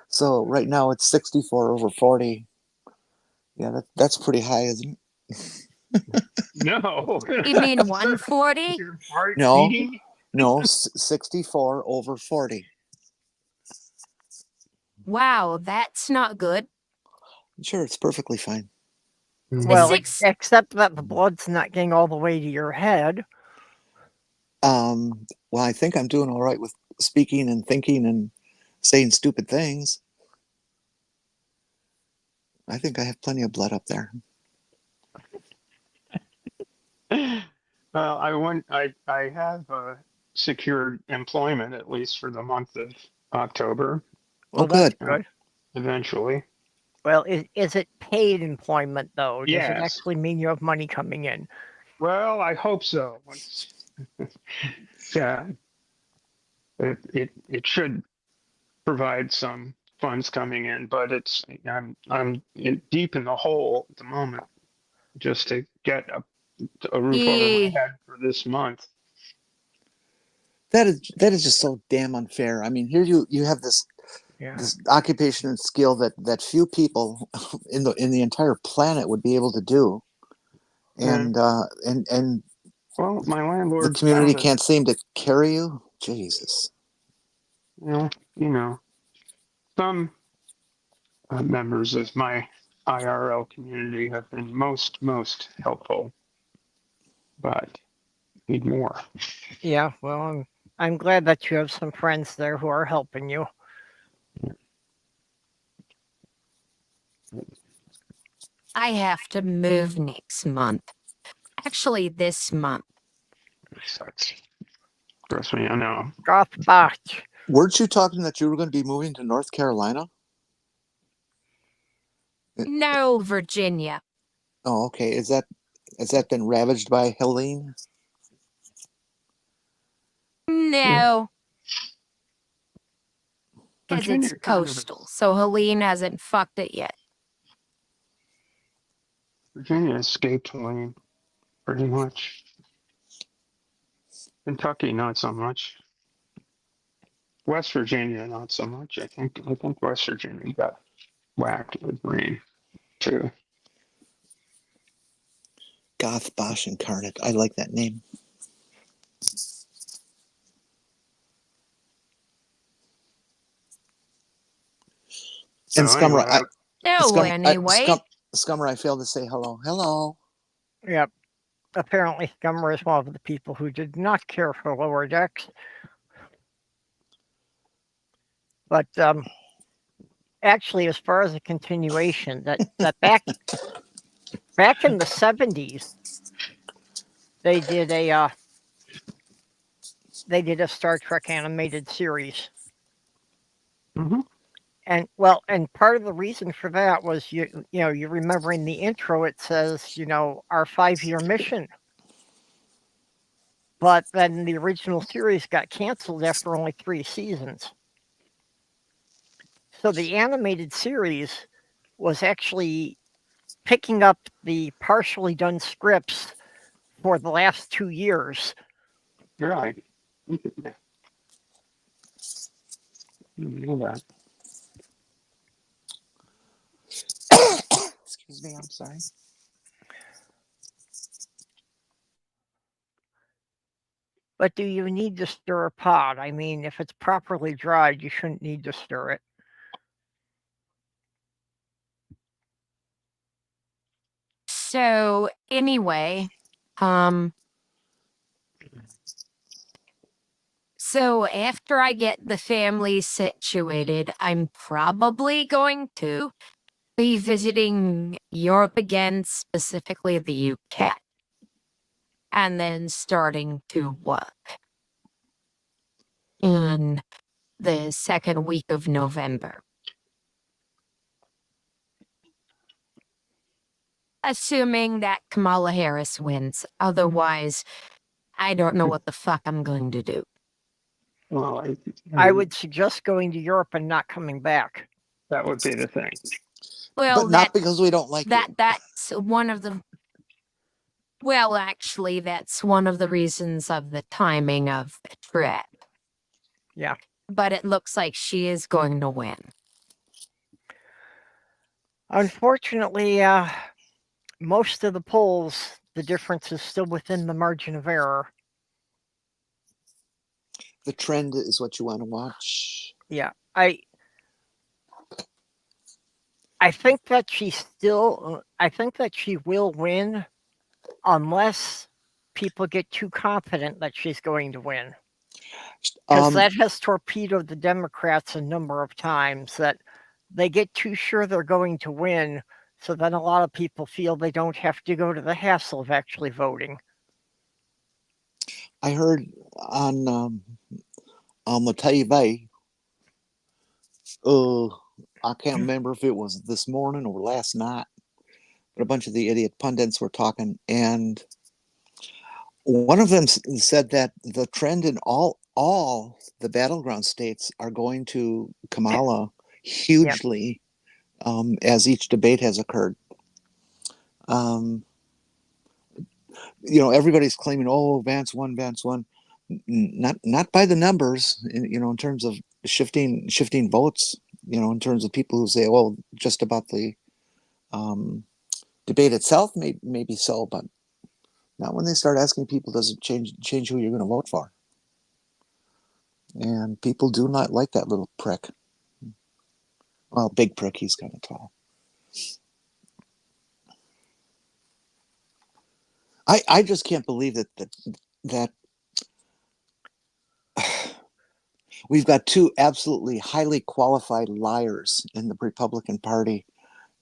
So right now it's 64/40. Yeah, that's pretty high, isn't it?
No.
You mean 140?
Your heart
No,
beating?
no, 64/40.
Wow, that's not good.
Sure, it's perfectly fine.
The
Well,
six
except that the blood's not getting all the way to your head.
Well, I think I'm doing all right with speaking and thinking and saying stupid things. I think I have plenty of blood up there.
Well, I have secured employment at least for the month of October.
Oh,
Well, that's
good.
good.
Eventually.
Well, is it paid employment though? Does it
Yes.
actually mean you have money coming in?
Well, I hope so. Yeah, it should provide some funds coming in, but I'm deep in the hole at the moment just to get a roof over my
Yeah.
head for this month.
That is just so damn unfair. I mean, here you have this
Yeah.
occupation and skill that few people in the entire planet would be able to do,
Yeah.
and
Well, my
the
landlord's
community
found it.
can't seem to carry you. Jesus.
Well, some members of my IRL community have been most helpful, but need more.
Yeah. Well, I'm glad that you have some friends there who are helping you.
I have to move next month. Actually, this month.
It sucks. Trust me, I know.
Gothbach.
Weren't you talking that you were going to be moving to North Carolina?
No, Virginia.
Oh, okay. Has that been ravaged by Helene?
Yeah,
No, because it's
Virginia kind of
coastal, so Helene hasn't fucked it yet.
Virginia escaped Helene pretty much. Kentucky, not so much. West Virginia, not so much. I think West Virginia got whacked with rain too.
Goth Bosch Incarnate. I like that name.
So
And Scummer,
anyway,
No, anyway.
Scummer, I failed to say hello. Hello.
Yep. Apparently, Scummer is one of the people who did not care for lower decks. But actually, as far as a continuation, that back in the 70s, they did a Star Trek animated series.
mhm.
And part of the reason for that was you remember in the intro it says, our 5-year mission. But then the original series got canceled after only 3 seasons. So the animated series was actually picking up the partially done scripts for the last 2 years.
You're right. You know that.
Excuse me, I'm sorry.
But do you need to stir a pot? I mean, if it's properly dried, you shouldn't need to stir it.
So, anyway, so after I get the family situated, I'm probably going to be visiting Europe again, specifically the UK, and then starting to work in the second week of November. Assuming that Kamala Harris wins. Otherwise, I don't know what the fuck I'm going to do.
Well,
I would suggest going to Europe and not coming back.
that would be the thing.
Well,
But not because we don't like you.
that's one of the. Well, actually, that's one of the reasons of the timing of the trip.
Yeah.
But it looks like she is going to win.
Unfortunately, most of the polls, the difference is still within the margin of error.
The trend is what you want to watch.
Yeah, I think that I think that she will win unless people get too confident that she's going to win. Because that has torpedoed the Democrats a number of times, that they get too sure they're going to win, so then a lot of people feel they don't have to go to the hassle of actually voting.
I heard on the TV, I can't remember if it was this morning or last night, but a bunch of the idiot pundits were talking, and one of them said that the trend in all the battleground states are going to Kamala hugely, as each debate has occurred. everybody's claiming, oh, Vance won, Vance won. Not by the numbers, in terms of shifting votes, in terms of people who say, well, just about the debate itself, maybe so, but not when they start asking people, does it change who you're going to vote for? And people do not like that little prick. Well, big prick, he's kind of tall. I just can't believe that we've got two absolutely highly qualified liars in the Republican Party.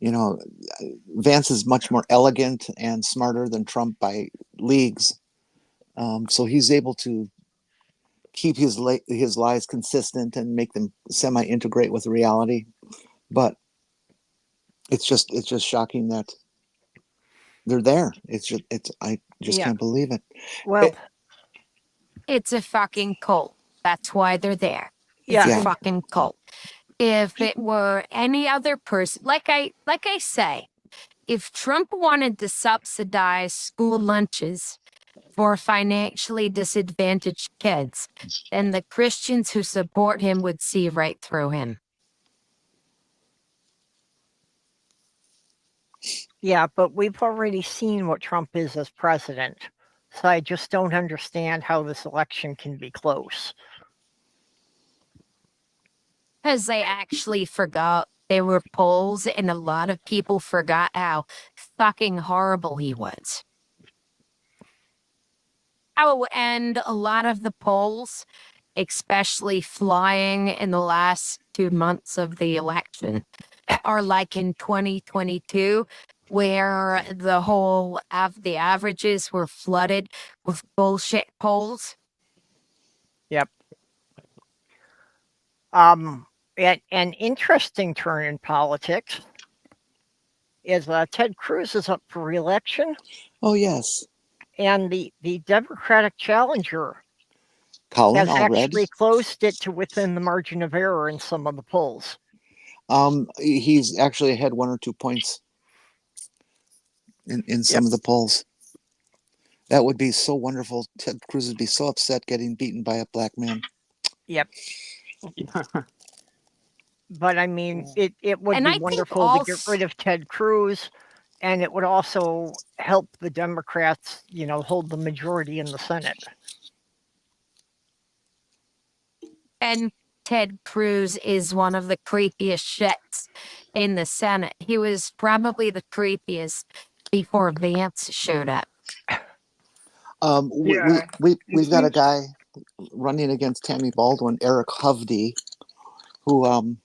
Vance is much more elegant and smarter than Trump by leagues. So he's able to keep his lies consistent and make them semi-integrate with reality. But it's just shocking that they're there. I just can't believe it.
Well,
It's a fucking cult. That's why they're there. It's
yeah.
a fucking cult. If it were any other person, like I say, if Trump wanted to subsidize school lunches for financially disadvantaged kids, then the Christians who support him would see right through him.
Yeah, but we've already seen what Trump is as president. So I just don't understand how this election can be close.
Because they actually forgot there were polls, and a lot of people forgot how fucking horrible he was. Oh, and a lot of the polls, especially flying in the last 2 months of the election, are like in 2022, where the whole of the averages were flooded with bullshit polls.
Yep. An interesting turn in politics is Ted Cruz is up for re-election.
Oh, yes.
And the Democratic challenger
Colin
has
Allred
actually closed it to within the margin of error in some of the polls.
He's actually ahead 1 or 2 points in some of the polls. That would be so wonderful. Ted Cruz would be so upset getting beaten by a black man.
Yep. But I mean, it would be wonderful to get rid of Ted Cruz, and it would also help the Democrats, hold the majority in the Senate.
And Ted Cruz is one of the creepiest shits in the Senate. He was probably the creepiest before Vance showed up.
We've got a guy running against Tammy Baldwin, Eric Hovde, who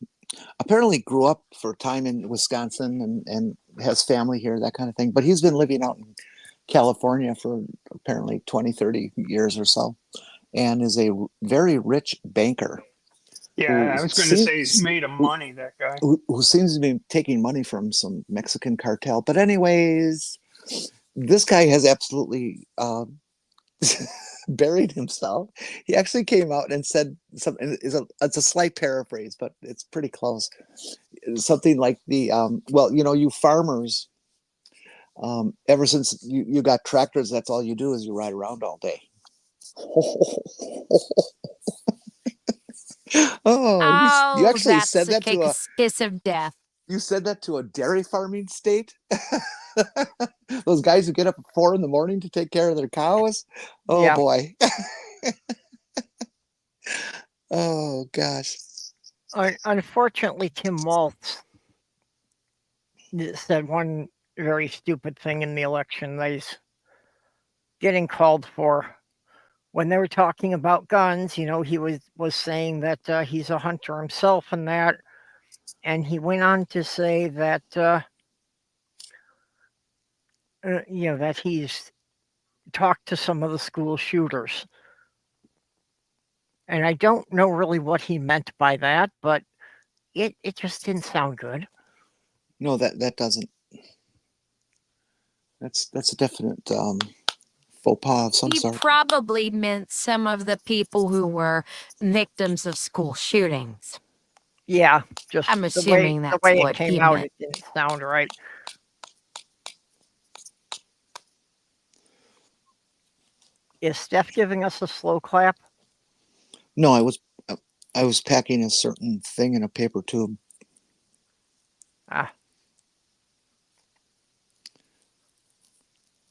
apparently grew up for a time in Wisconsin and has family here, that kind of thing. But he's been living out in California for apparently 20, 30 years or so, and is a very rich banker.
Yeah, I was going to say he's made of money, that guy.
Who seems to be taking money from some Mexican cartel. But anyways, this guy has absolutely buried himself. He actually came out and said something. It's a slight paraphrase, but it's pretty close. Something like you farmers, ever since you got tractors, that's all you do is you ride around all day. You actually said that to a
kiss of death.
You said that to a dairy farming state? Those guys who get up at 4 a.m. to take care of their cows? Oh, yeah. Boy. Oh, gosh.
Unfortunately, Tim Walz said one very stupid thing in the election that he's getting called for. When they were talking about guns, he was saying that he's a hunter himself and that. And he went on to say that, that he's talked to some of the school shooters. And I don't know really what he meant by that, but it just didn't sound good.
No, that doesn't. That's a definite faux pas of some sort.
He probably meant some of the people who were victims of school shootings.
Yeah, just
I'm assuming
the way
what
it came out, it didn't sound right. Is Steph giving us a slow clap?
No, I was packing a certain thing in a paper tube.
Ah,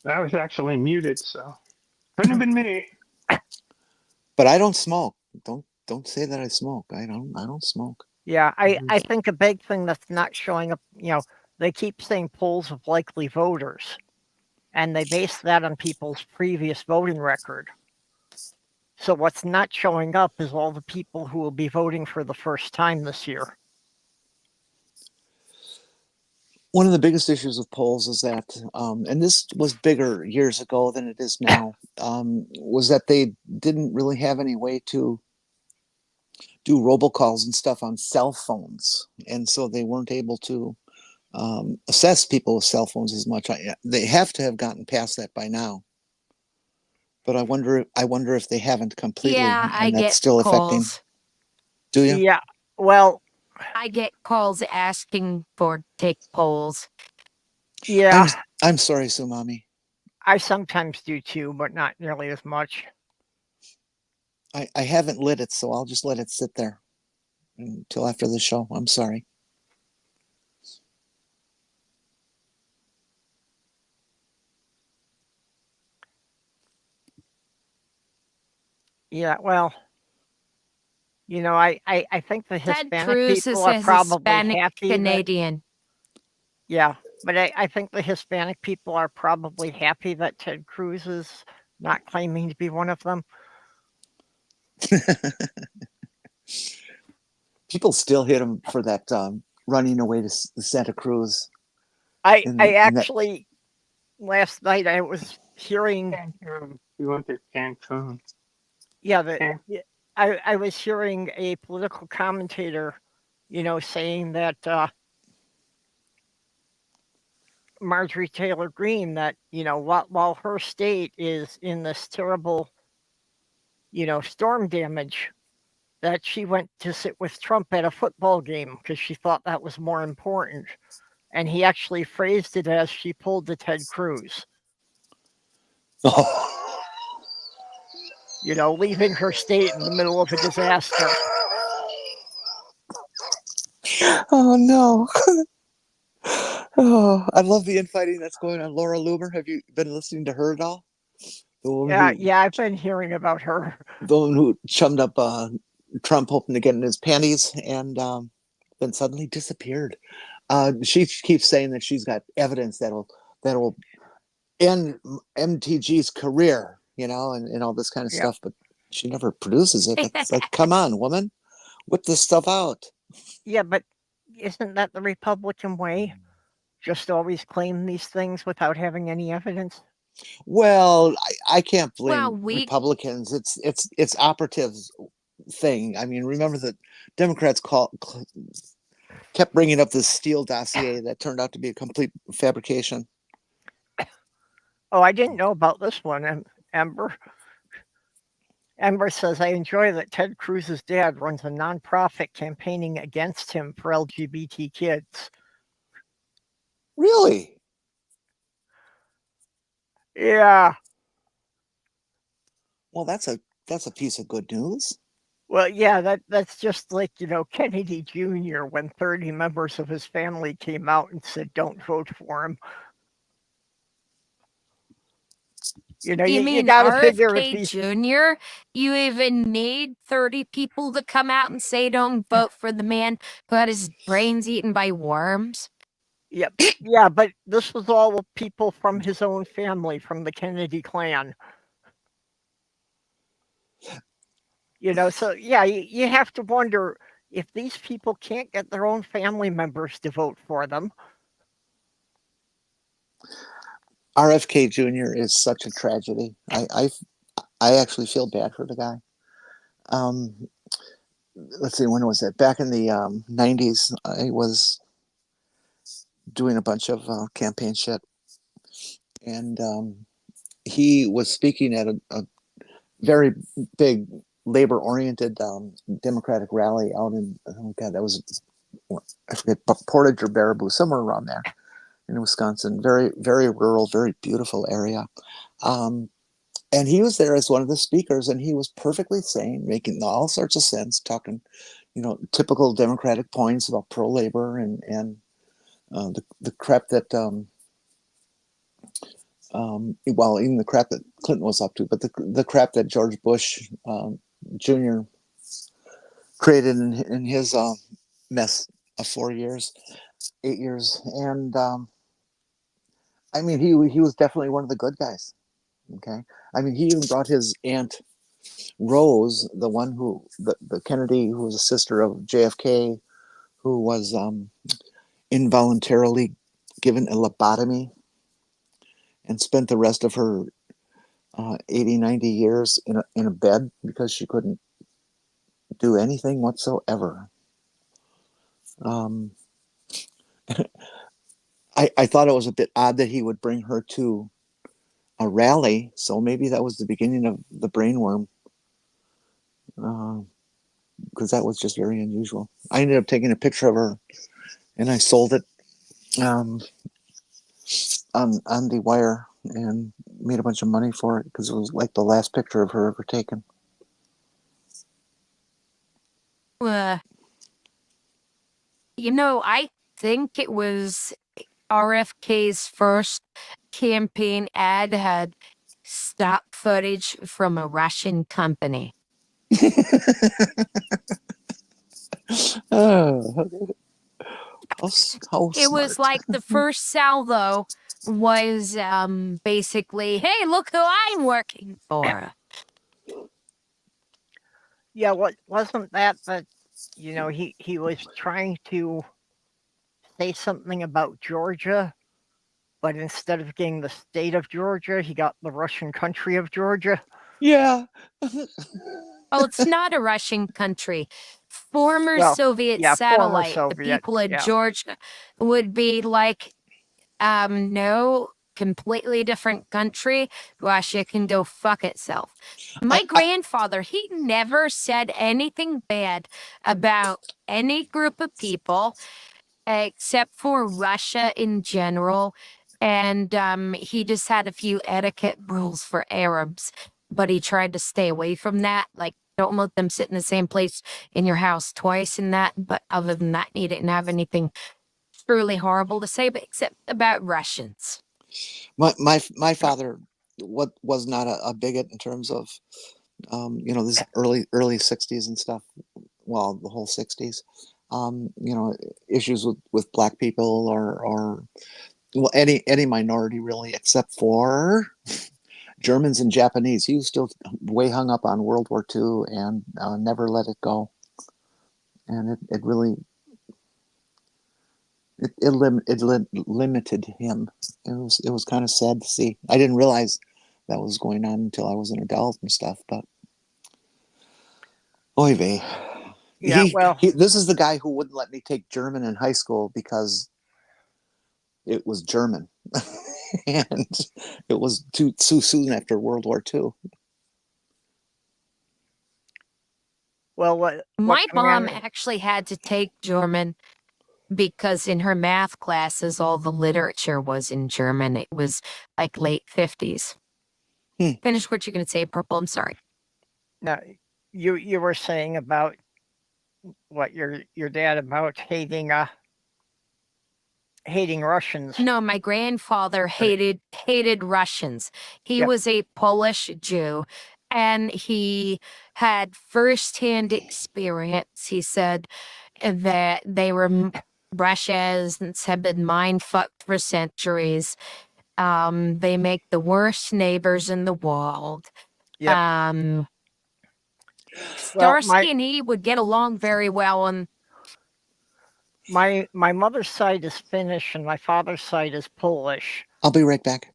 I was actually muted, so couldn't have been me.
But I don't smoke. Don't say that I smoke. I don't smoke.
yeah.
Mhm.
I think a big thing that's not showing up. They keep saying polls of likely voters, and they base that on people's previous voting record. So what's not showing up is all the people who will be voting for the first time this year.
One of the biggest issues with polls is that, and this was bigger years ago than it is now, was that they didn't really have any way to do robocalls and stuff on cell phones, and so they weren't able to assess people with cell phones as much. They have to have gotten past that by now, but I wonder if they haven't completely,
Yeah, I
and that's
get
still affecting.
calls.
Do you?
Yeah. Well,
I get calls asking for take polls.
yeah.
I'm sorry, Sumami.
I sometimes do too, but not nearly as much.
I haven't lit it, so I'll just let it sit there until after the show. I'm sorry.
Yeah. Well, I think the
Ted
Hispanic
Cruz
people are
says
probably
Hispanic
happy that.
Canadian.
Yeah, but I think the Hispanic people are probably happy that Ted Cruz is not claiming to be one of them.
People still hit him for that running away to Santa Cruz.
I
And that
actually last night I was hearing.
Cancun. We went to Cancun.
Yeah,
Can-
I was hearing a political commentator, saying that Marjorie Taylor Greene, that while her state is in this terrible storm damage, that she went to sit with Trump at a football game because she thought that was more important. And he actually phrased it as she pulled the Ted Cruz, leaving her state in the middle of a disaster.
Oh no. Oh, I love the infighting that's going on. Laura Loomer, have you been listening to her at all?
Yeah, I've been hearing about her.
The one who chummed up Trump hoping to get in his panties and then suddenly disappeared. She keeps saying that she's got evidence that'll end MTG's career, and all this kind of
Yeah,
stuff, but she never produces it. It's like, come on, woman, whip this stuff out.
yeah, but isn't that the Republican way? Just always claim these things without having any evidence?
Well, I can't
Well,
blame Republicans. It's operatives thing. I mean, remember that Democrats kept bringing up this Steele dossier that turned out to be a complete fabrication.
Oh, I didn't know about this one, Ember. Ember says, I enjoy that Ted Cruz's dad runs a nonprofit campaigning against him for LGBT kids.
Really?
Yeah.
Well, that's a piece of good news.
Well, yeah, that's just like, Kennedy Jr. when 30 members of his family came out and said, don't vote for him.
you
You
mean
got to figure if
RFK
these.
Jr.? You even need 30 people to come out and say don't vote for the man who had his brains eaten by worms?
Yeah, but this was all people from his own family, from the Kennedy clan. So yeah, you have to wonder if these people can't get their own family members to vote for them.
RFK Jr. is such a tragedy. I actually feel bad for the guy. Let's see, when was it? Back in the 90s, I was doing a bunch of campaign shit, and he was speaking at a very big labor-oriented Democratic rally out in, oh god, that was, I forget, Portage or Baraboo, somewhere around there in Wisconsin. Very, very rural, very beautiful area. And he was there as one of the speakers, and he was perfectly sane, making all sorts of sense, talking, typical Democratic points about pro-labor and the crap that, well, even the crap that Clinton was up to, but the crap that George Bush Jr. created in his mess of 8 years. And I mean, he was definitely one of the good guys. Okay. I mean, he even brought his aunt Rose, the one the Kennedy, who was a sister of JFK, who was involuntarily given a lobotomy and spent the rest of her 80, 90 years in a bed because she couldn't do anything whatsoever. I thought it was a bit odd that he would bring her to a rally, so maybe that was the beginning of the brainworm, because that was just very unusual. I ended up taking a picture of her, and I sold it on the wire and made a bunch of money for it because it was like the last picture of her ever taken.
I think it was RFK's first campaign ad had stock footage from a Russian company.
Oh, how
It was
smart.
like the first salvo was basically, hey, look who I'm working for.
Yeah, wasn't that he was trying to say something about Georgia, but instead of getting the state of Georgia, he got the Russian country of Georgia.
Yeah.
Oh, it's not a Russian country. Former
Well,
Soviet
yeah, former
satellite. The
Soviet.
people of
Yeah.
Georgia would be like, no, completely different country. Russia can go fuck itself. My grandfather, he never said anything bad about any group of people except for Russia in general. And he just had a few etiquette rules for Arabs, but he tried to stay away from that. Like, don't let them sit in the same place in your house twice and that. But other than that, he didn't have anything truly horrible to say, but except about Russians.
My father was not a bigot in terms of this early 60s and stuff. Well, the whole 60s. Issues with black people or well, any minority really, except for Germans and Japanese. He was still way hung up on World War II and never let it go. And it really limited him. It was kind of sad to see. I didn't realize that was going on until I was an adult and stuff. But oy vey.
Yeah, well,
This is the guy who wouldn't let me take German in high school because it was German, and it was too soon after World War II.
well, what
My mom
command?
actually had to take German because in her math classes, all the literature was in German. It was like late 50s. Finish what you're going to say, Purple. I'm sorry.
No, you were saying about what your dad about hating Russians.
No, my grandfather hated Russians. He
Yep.
was a Polish Jew, and he had firsthand experience. He said that Russians have been mind fucked for centuries. They make the worst neighbors in the world.
Yep. Well,
Starsky and he would get along very well, and
my mother's side is Finnish and my father's side is Polish.
I'll be right back.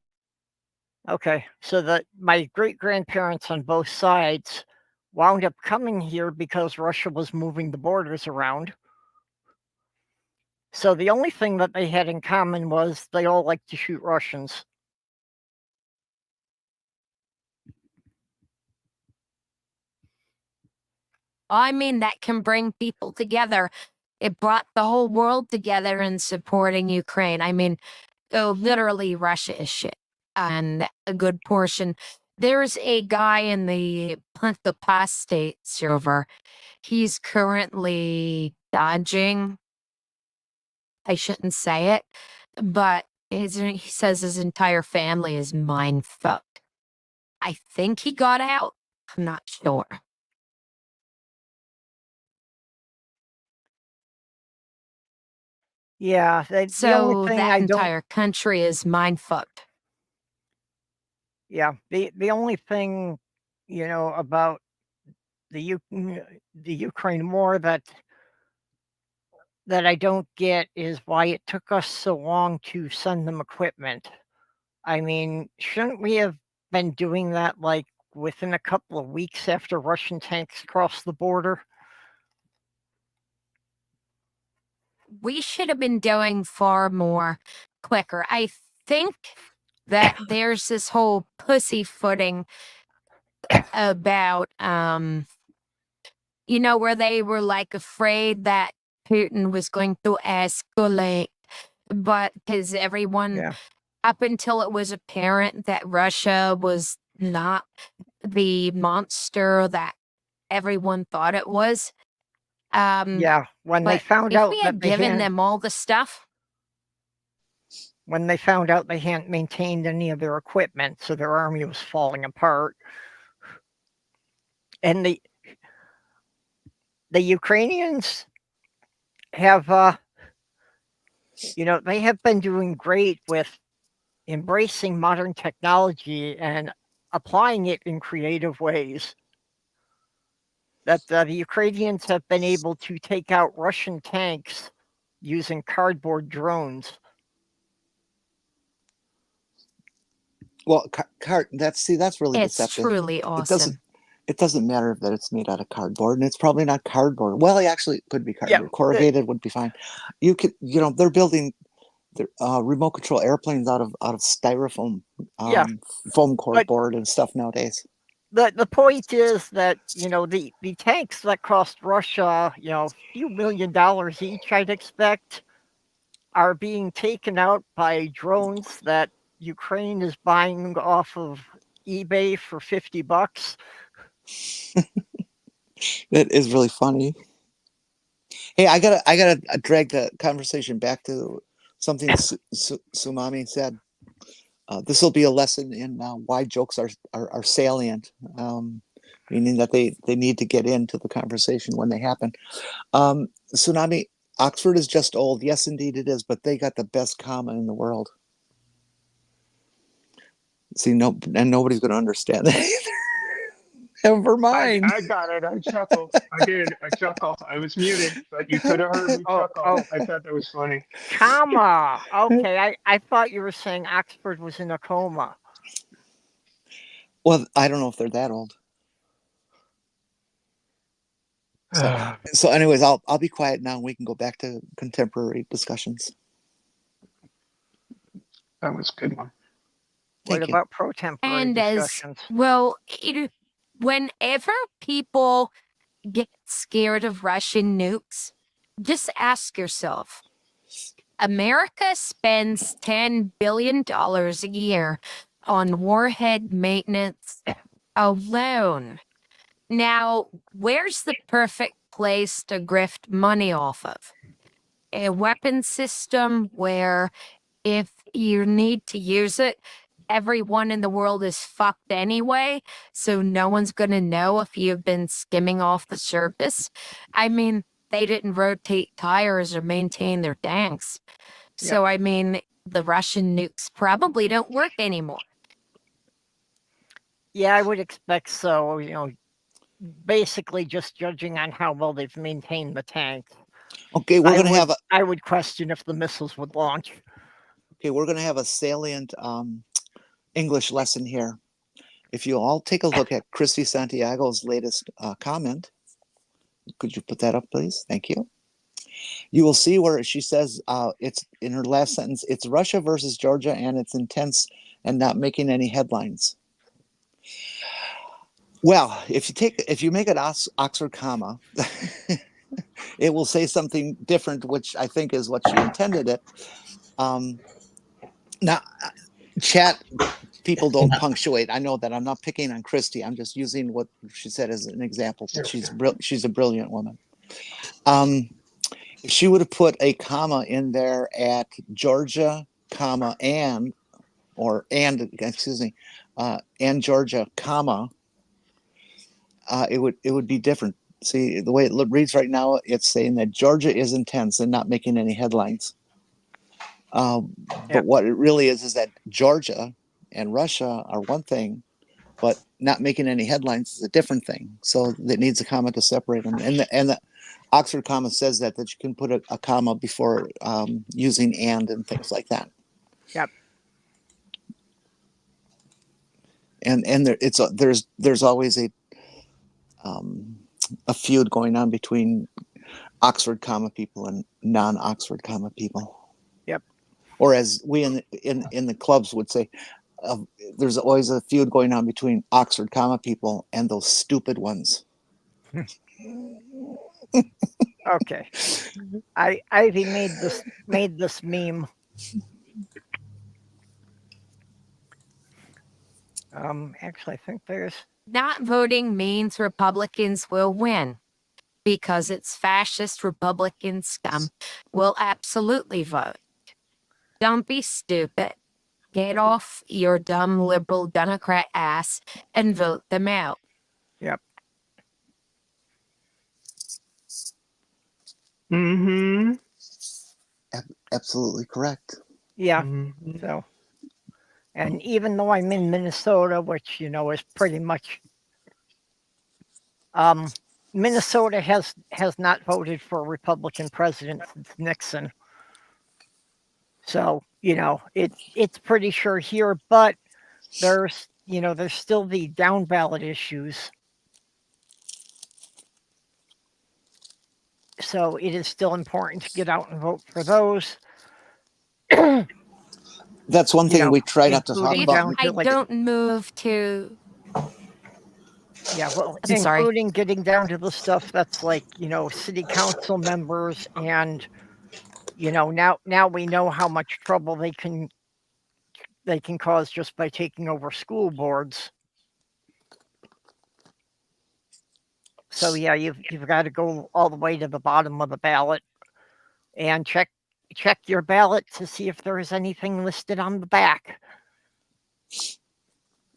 Okay, so that my great grandparents on both sides wound up coming here because Russia was moving the borders around. So the only thing that they had in common was they all liked to shoot Russians.
I mean, that can bring people together. It brought the whole world together in supporting Ukraine. I mean, literally, Russia is shit. And a good portion There's a guy in the Punta Pass State server. He's currently dodging. I shouldn't say it, but he says his entire family is mind fucked. I think he got out. I'm not sure.
Yeah, the only
So
thing
that
I don't.
entire country is mind fucked.
Yeah, the only thing, about the Ukraine war that I don't get is why it took us so long to send them equipment. I mean, shouldn't we have been doing that like within a couple of weeks after Russian tanks crossed the border?
We should have been doing far more quicker. I think that there's this whole pussyfooting about where they were like afraid that Putin was going to escalate, but because everyone
Yeah.
up until it was apparent that Russia was not the monster that everyone thought it was.
Yeah, when they
But
found
if
out
we
that
had
they
given
hadn't
them all the stuff,
maintained any of their equipment, so their army was falling apart. And the Ukrainians have they have been doing great with embracing modern technology and applying it in creative ways. That the Ukrainians have been able to take out Russian tanks using cardboard drones.
Well, that's really
it's
deceptive.
truly
It
awesome.
doesn't matter that it's made out of cardboard, and it's probably not cardboard. Well, actually, it could be cardboard.
Yeah,
Corrugated would be fine. You could, they're building their remote control airplanes out of styrofoam,
yeah.
foam
But
cardboard and stuff nowadays.
the point is that the tanks that cost Russia a few $1 million each, I'd expect, are being taken out by drones that Ukraine is buying off of eBay for $50.
It is really funny. Hey, I gotta drag the conversation back to something Sumami said. This will be a lesson in why jokes are salient, meaning that they need to get into the conversation when they happen. Tsunami, Oxford is just old. Yes, indeed it is, but they got the best comma in the world. See, and nobody's going to understand that either. Never mind.
I got it. I chuckled. I did. I chuckled. I was muted, but you could have heard me chuckle. I thought that was funny.
Comma. Okay, I thought you were saying Oxford was in a coma.
Well, I don't know if they're that old. So anyways, I'll be quiet now and we can go back to contemporary discussions.
That was a good one.
What about pro-temporary
And
discussions?
whenever people get scared of Russian nukes, just ask yourself, America spends $10 billion a year on warhead maintenance alone. Now, where's the perfect place to grift money off of? A weapon system where if you need to use it, everyone in the world is fucked anyway, so no one's going to know if you've been skimming off the surface. I mean, they didn't rotate tires or maintain their tanks. So, I mean, the Russian nukes probably don't work anymore.
Yeah, I would expect so. Basically just judging on how well they've maintained the tanks.
Okay,
I would question if the missiles would launch.
Okay, we're going to have a salient English lesson here. If you all take a look at Christy Santiago's latest comment, could you put that up, please? Thank you. You will see where she says, it's in her last sentence, it's Russia versus Georgia and it's intense and not making any headlines. Well, if you make an Oxford comma, it will say something different, which I think is what she intended it. Now, chat, people don't punctuate. I know that. I'm not picking on Christy. I'm just using what she said as an example. But she's a brilliant woman. If she would have put a comma in there at Georgia, comma, and Georgia, comma, it would be different. See, the way it reads right now, it's saying that Georgia is intense and not making any headlines. But what it really is that Georgia and Russia are one thing, but not making any headlines is a different thing. So it needs a comma to separate them. And the Oxford comma says that you can put a comma before using and things like that.
Yep.
And there's always a feud going on between Oxford comma people and non-Oxford comma people.
Yep.
Or as we in the clubs would say, there's always a feud going on between Oxford comma people and those stupid ones.
Okay. Ivy made this meme. Actually, I think there's
Not voting means Republicans will win because it's fascist Republican scum will absolutely vote. Don't be stupid. Get off your dumb liberal Democrat ass and vote them out.
Yep.
Mm-hmm.
Absolutely correct.
Yeah.
Mm-hmm.
So, and even though I'm in Minnesota, which is pretty much, Minnesota has not voted for a Republican president since Nixon. So it's pretty sure here, but there's still the down ballot issues. So it is still important to get out and vote for those.
That's one thing we try not to talk
If
about.
I don't move to...
Yeah, well,
I'm sorry.
including getting down to the stuff that's like, city council members and, now we know how much trouble they can cause just by taking over school boards. So yeah, you've got to go all the way to the bottom of the ballot and check your ballot to see if there is anything listed on the back.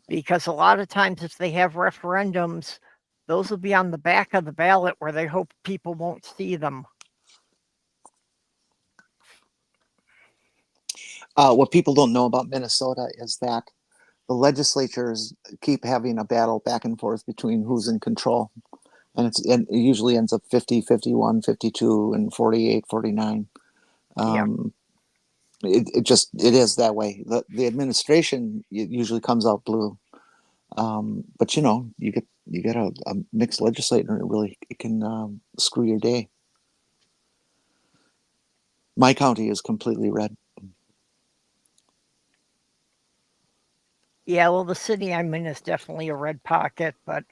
Because a lot of times if they have referendums, those will be on the back of the ballot where they hope people won't see them.
What people don't know about Minnesota is that the legislatures keep having a battle back and forth between who's in control. And it usually ends up 50, 51, 52, and 48, 49. It is that way. The administration usually comes out blue. But you get a mixed legislator, and it can screw your day. My county is completely red.
Yeah, well, the city I'm in is definitely a red pocket, but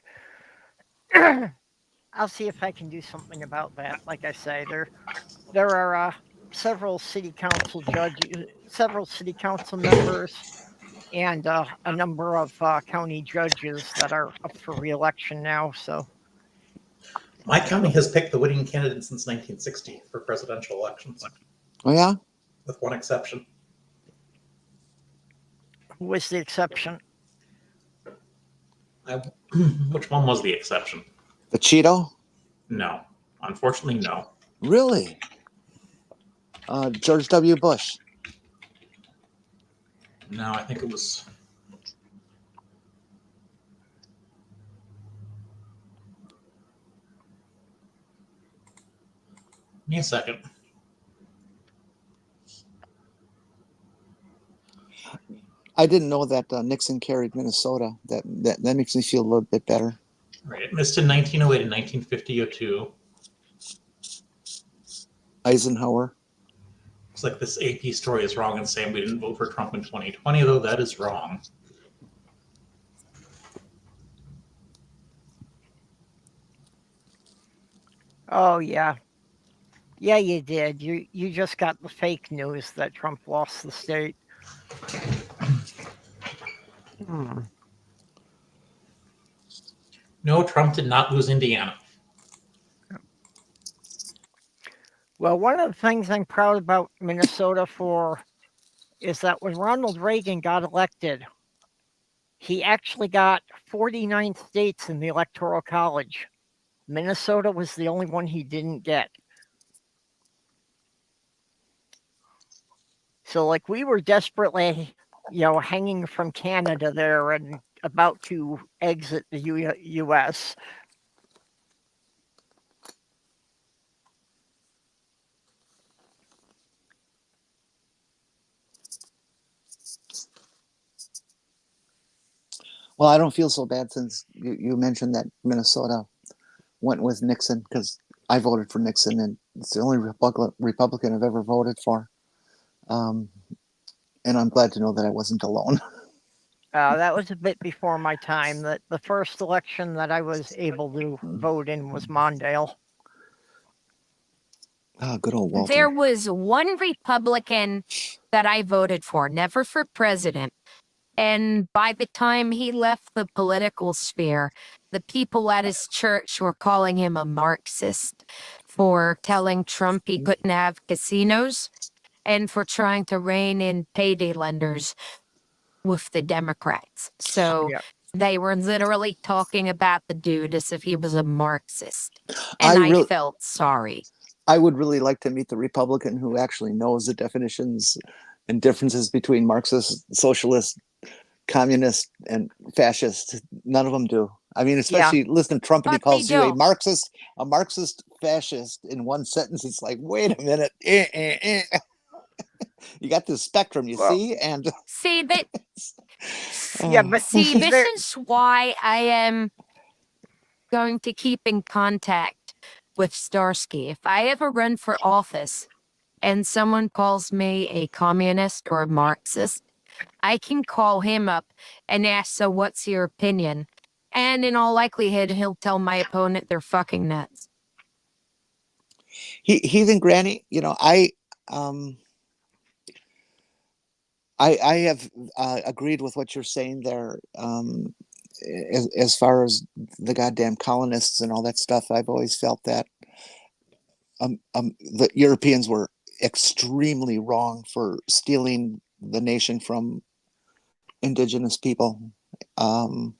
I'll see if I can do something about that. Like I say, there are several city council judges, several city council members, and a number of county judges that are up for re-election now. So
my county has picked the winning candidate since 1960 for presidential elections.
Oh yeah,
with one exception.
who was the exception?
Which one was the exception?
The Cheeto?
No, unfortunately, no.
Really? George W. Bush.
No, I think it was. Give me a second.
I didn't know that Nixon carried Minnesota. That makes me feel a little bit better.
Right, it missed in 1908 and 1950-02.
Eisenhower.
Looks like this AP story is wrong in saying we didn't vote for Trump in 2020, though that is wrong.
Oh yeah. Yeah, you did. You just got the fake news that Trump lost the state.
No, Trump did not lose Indiana.
Well, one of the things I'm proud about Minnesota for is that when Ronald Reagan got elected, he actually got 49 states in the Electoral College. Minnesota was the only one he didn't get. So, like, we were desperately, hanging from Canada there and about to exit the U.S.
Well, I don't feel so bad since you mentioned that Minnesota went with Nixon, because I voted for Nixon, and it's the only Republican I've ever voted for. And I'm glad to know that I wasn't alone.
That was a bit before my time. The first election that I was able to vote in was Mondale.
Good old Walter.
There was one Republican that I voted for, never for president. And by the time he left the political sphere, the people at his church were calling him a Marxist for telling Trump he couldn't have casinos and for trying to rein in payday lenders with the Democrats. So
Yeah.
they were literally talking about the dude as if he was a Marxist. And I felt sorry.
I would really like to meet the Republican who actually knows the definitions and differences between Marxist, socialist, communist, and fascist. None of them do. I mean, especially listen to Trump and he calls you a Marxist fascist in one sentence. It's like, wait a minute. You got this spectrum, you see? And
see that.
But
see, this is why I am going to keep in contact with Starsky. If I ever run for office and someone calls me a communist or a Marxist, I can call him up and ask, so what's your opinion? And in all likelihood, he'll tell my opponent they're fucking nuts.
Heathen Granny, I have agreed with what you're saying there. As far as the goddamn colonists and all that stuff, I've always felt that the Europeans were extremely wrong for stealing the nation from indigenous people. And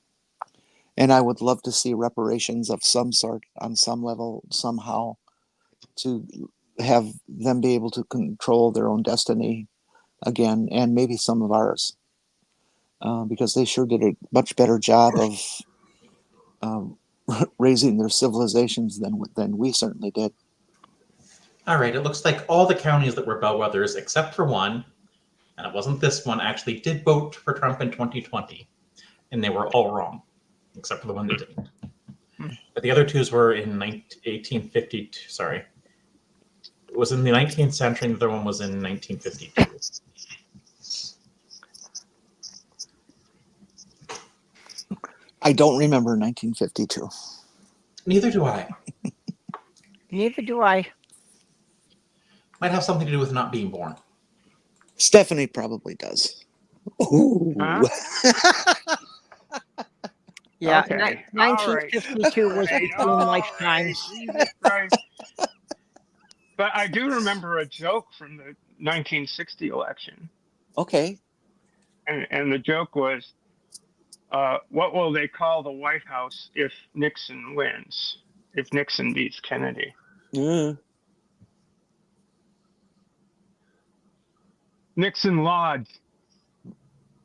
I would love to see reparations of some sort on some level, somehow, to have them be able to control their own destiny again, and maybe some of ours. Because they sure did a much better job of raising their civilizations than we certainly did.
All right, it looks like all the counties that were bellwethers, except for one, and it wasn't this one, actually did vote for Trump in 2020. And they were all wrong, except for the one that didn't. But the other twos were in 1852, sorry. It was in the 19th century, and the other one was in 1952.
I don't remember 1952.
Neither do I.
Neither do I.
Might have something to do with not being born.
Stephanie probably does. Ooh.
Huh?
Yeah,
Okay.
1952 was between lifetimes.
Jesus Christ. But I do remember a joke from the 1960 election.
Okay.
And the joke was, what will they call the White House if Nixon wins? If Nixon beats Kennedy? Nixon Lodge.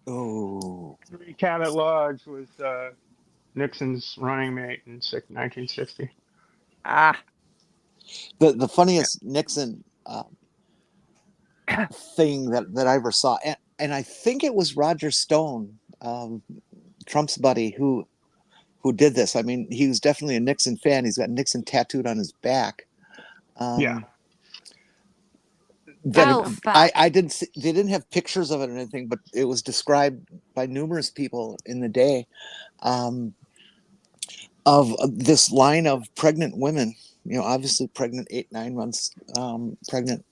Oh.
Three Cabot Lodge was Nixon's running mate in 1960.
The funniest Nixon thing that I ever saw, and I think it was Roger Stone, Trump's buddy, who did this. I mean, he was definitely a Nixon fan. He's got Nixon tattooed on his back.
Yeah.
I didn't see, they didn't have pictures of it or anything, but it was described by numerous people in the day of this line of pregnant women, obviously pregnant, 8-9 months pregnant,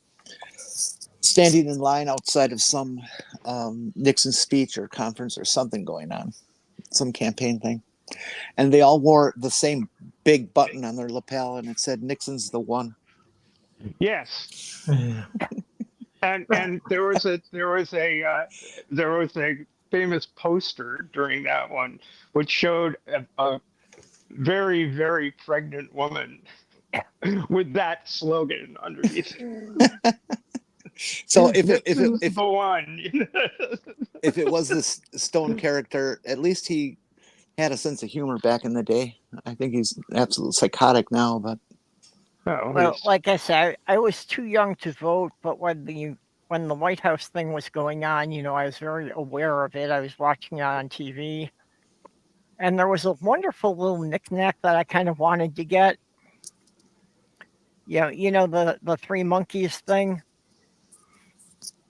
standing in line outside of some Nixon speech or conference or something going on, some campaign thing. And they all wore the same big button on their lapel, and it said Nixon's the one.
Yes. And there was a famous poster during that one which showed a very, very pregnant woman with that slogan underneath.
So if
the one.
if it was this Stone character, at least he had a sense of humor back in the day. I think he's absolutely psychotic now, but
Oh,
Well, like I said, I was too young to vote, but when the White House thing was going on, I was very aware of it. I was watching it on TV, and there was a wonderful little knickknack that I kind of wanted to get. The three monkeys thing.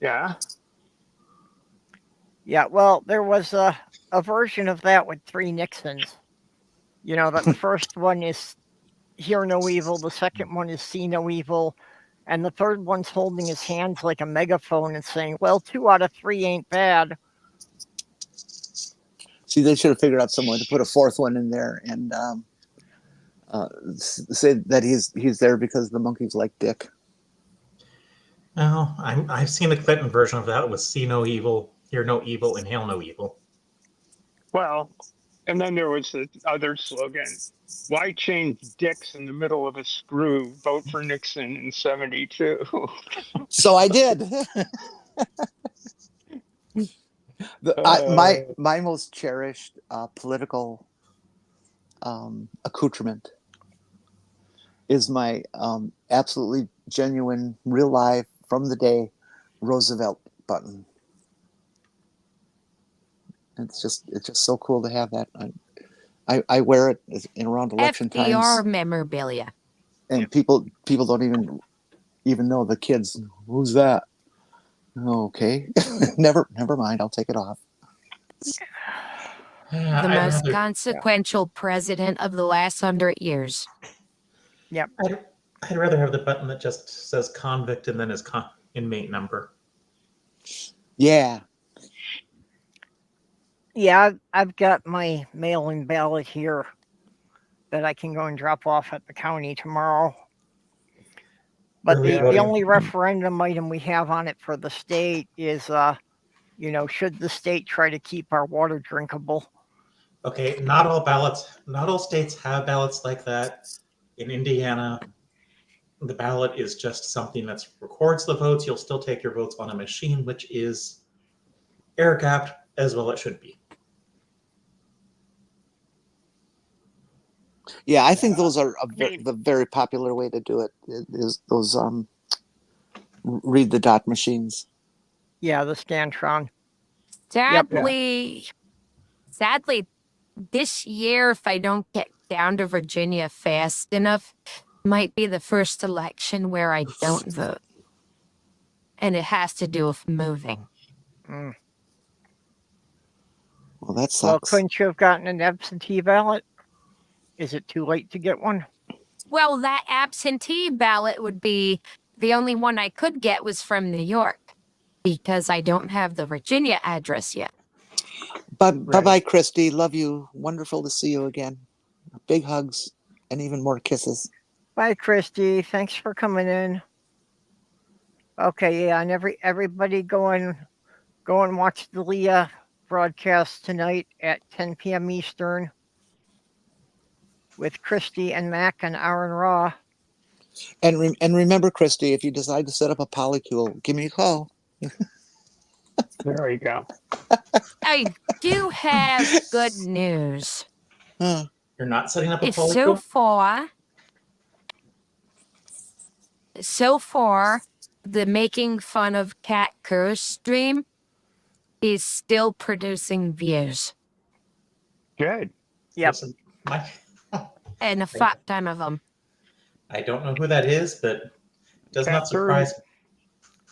yeah.
Yeah, well, there was a version of that with three Nixons. That the first one is hear no evil, the second one is see no evil, and the third one's holding his hands like a megaphone and saying, well, 2 out of 3 ain't bad.
see, they should have figured out some way to put a fourth one in there and say that he's there because the monkeys like dick.
Well, I've seen the Clinton version of that with see no evil, hear no evil, inhale no evil.
Well, and then there was the other slogan: "Why change dicks in the middle of a screw? Vote for Nixon in '72."
So I did. My most cherished political accoutrement is my absolutely genuine, real life, from the day Roosevelt button. It's just so cool to have that. I wear it in around election
FDR
times,
memorabilia.
and people don't even know, the kids. Who's that? Okay, never mind. I'll take it off.
The most consequential president of the last 100 years.
Yep.
I'd rather have the button that just says convict and then his inmate number.
Yeah.
Yeah, I've got my mail-in ballot here that I can go and drop off at the county tomorrow. But
Early
the
voting.
only referendum item we have on it for the state is, should the state try to keep our water drinkable?
Okay, not all states have ballots like that. In Indiana, the ballot is just something that records the votes. You'll still take your votes on a machine, which is air gapped as well it should be.
Yeah, I think those are the very popular way to do it. Is those read the dot machines.
Yeah, the Scantron.
Sadly, this year, if I don't get down to Virginia fast enough, might be the first election where I don't vote. And it has to do with moving.
Mm.
Well, that sucks.
Well, couldn't you have gotten an absentee ballot? Is it too late to get one?
Well, that absentee ballot would be the only one I could get was from New York because I don't have the Virginia address yet.
Bye-bye, Christy. Love you. Wonderful to see you again. Big hugs and even more kisses.
Bye, Christy. Thanks for coming in. Okay, yeah, and everybody go and watch the Leah broadcast tonight at 10 p.m. Eastern with Christy and Mac and Aaron Raw.
And remember, Christy, if you decide to set up a polycule, give me a call.
There you go.
I do have good news.
Huh.
You're not setting up a
It's
polycule?
so far, the Making Fun of Cat Curse stream is still producing views.
Good.
Yep.
Listen,
And a fuck ton of them.
I don't know who that is, but it does not surprise me.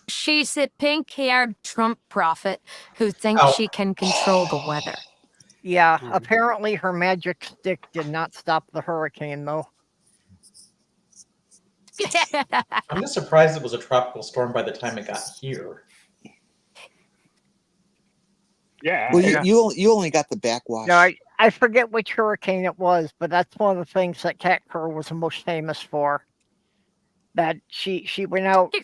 She's a pink-haired Trump prophet who thinks she can control the weather.
Yeah, apparently her magic stick did not stop the hurricane, though.
I'm just surprised it was a tropical storm by the time it got here.
Yeah.
Well,
yeah.
you only got the backwash.
No, I forget which hurricane it was, but that's one of the things that Cat Kerr was the most famous for. That she went out.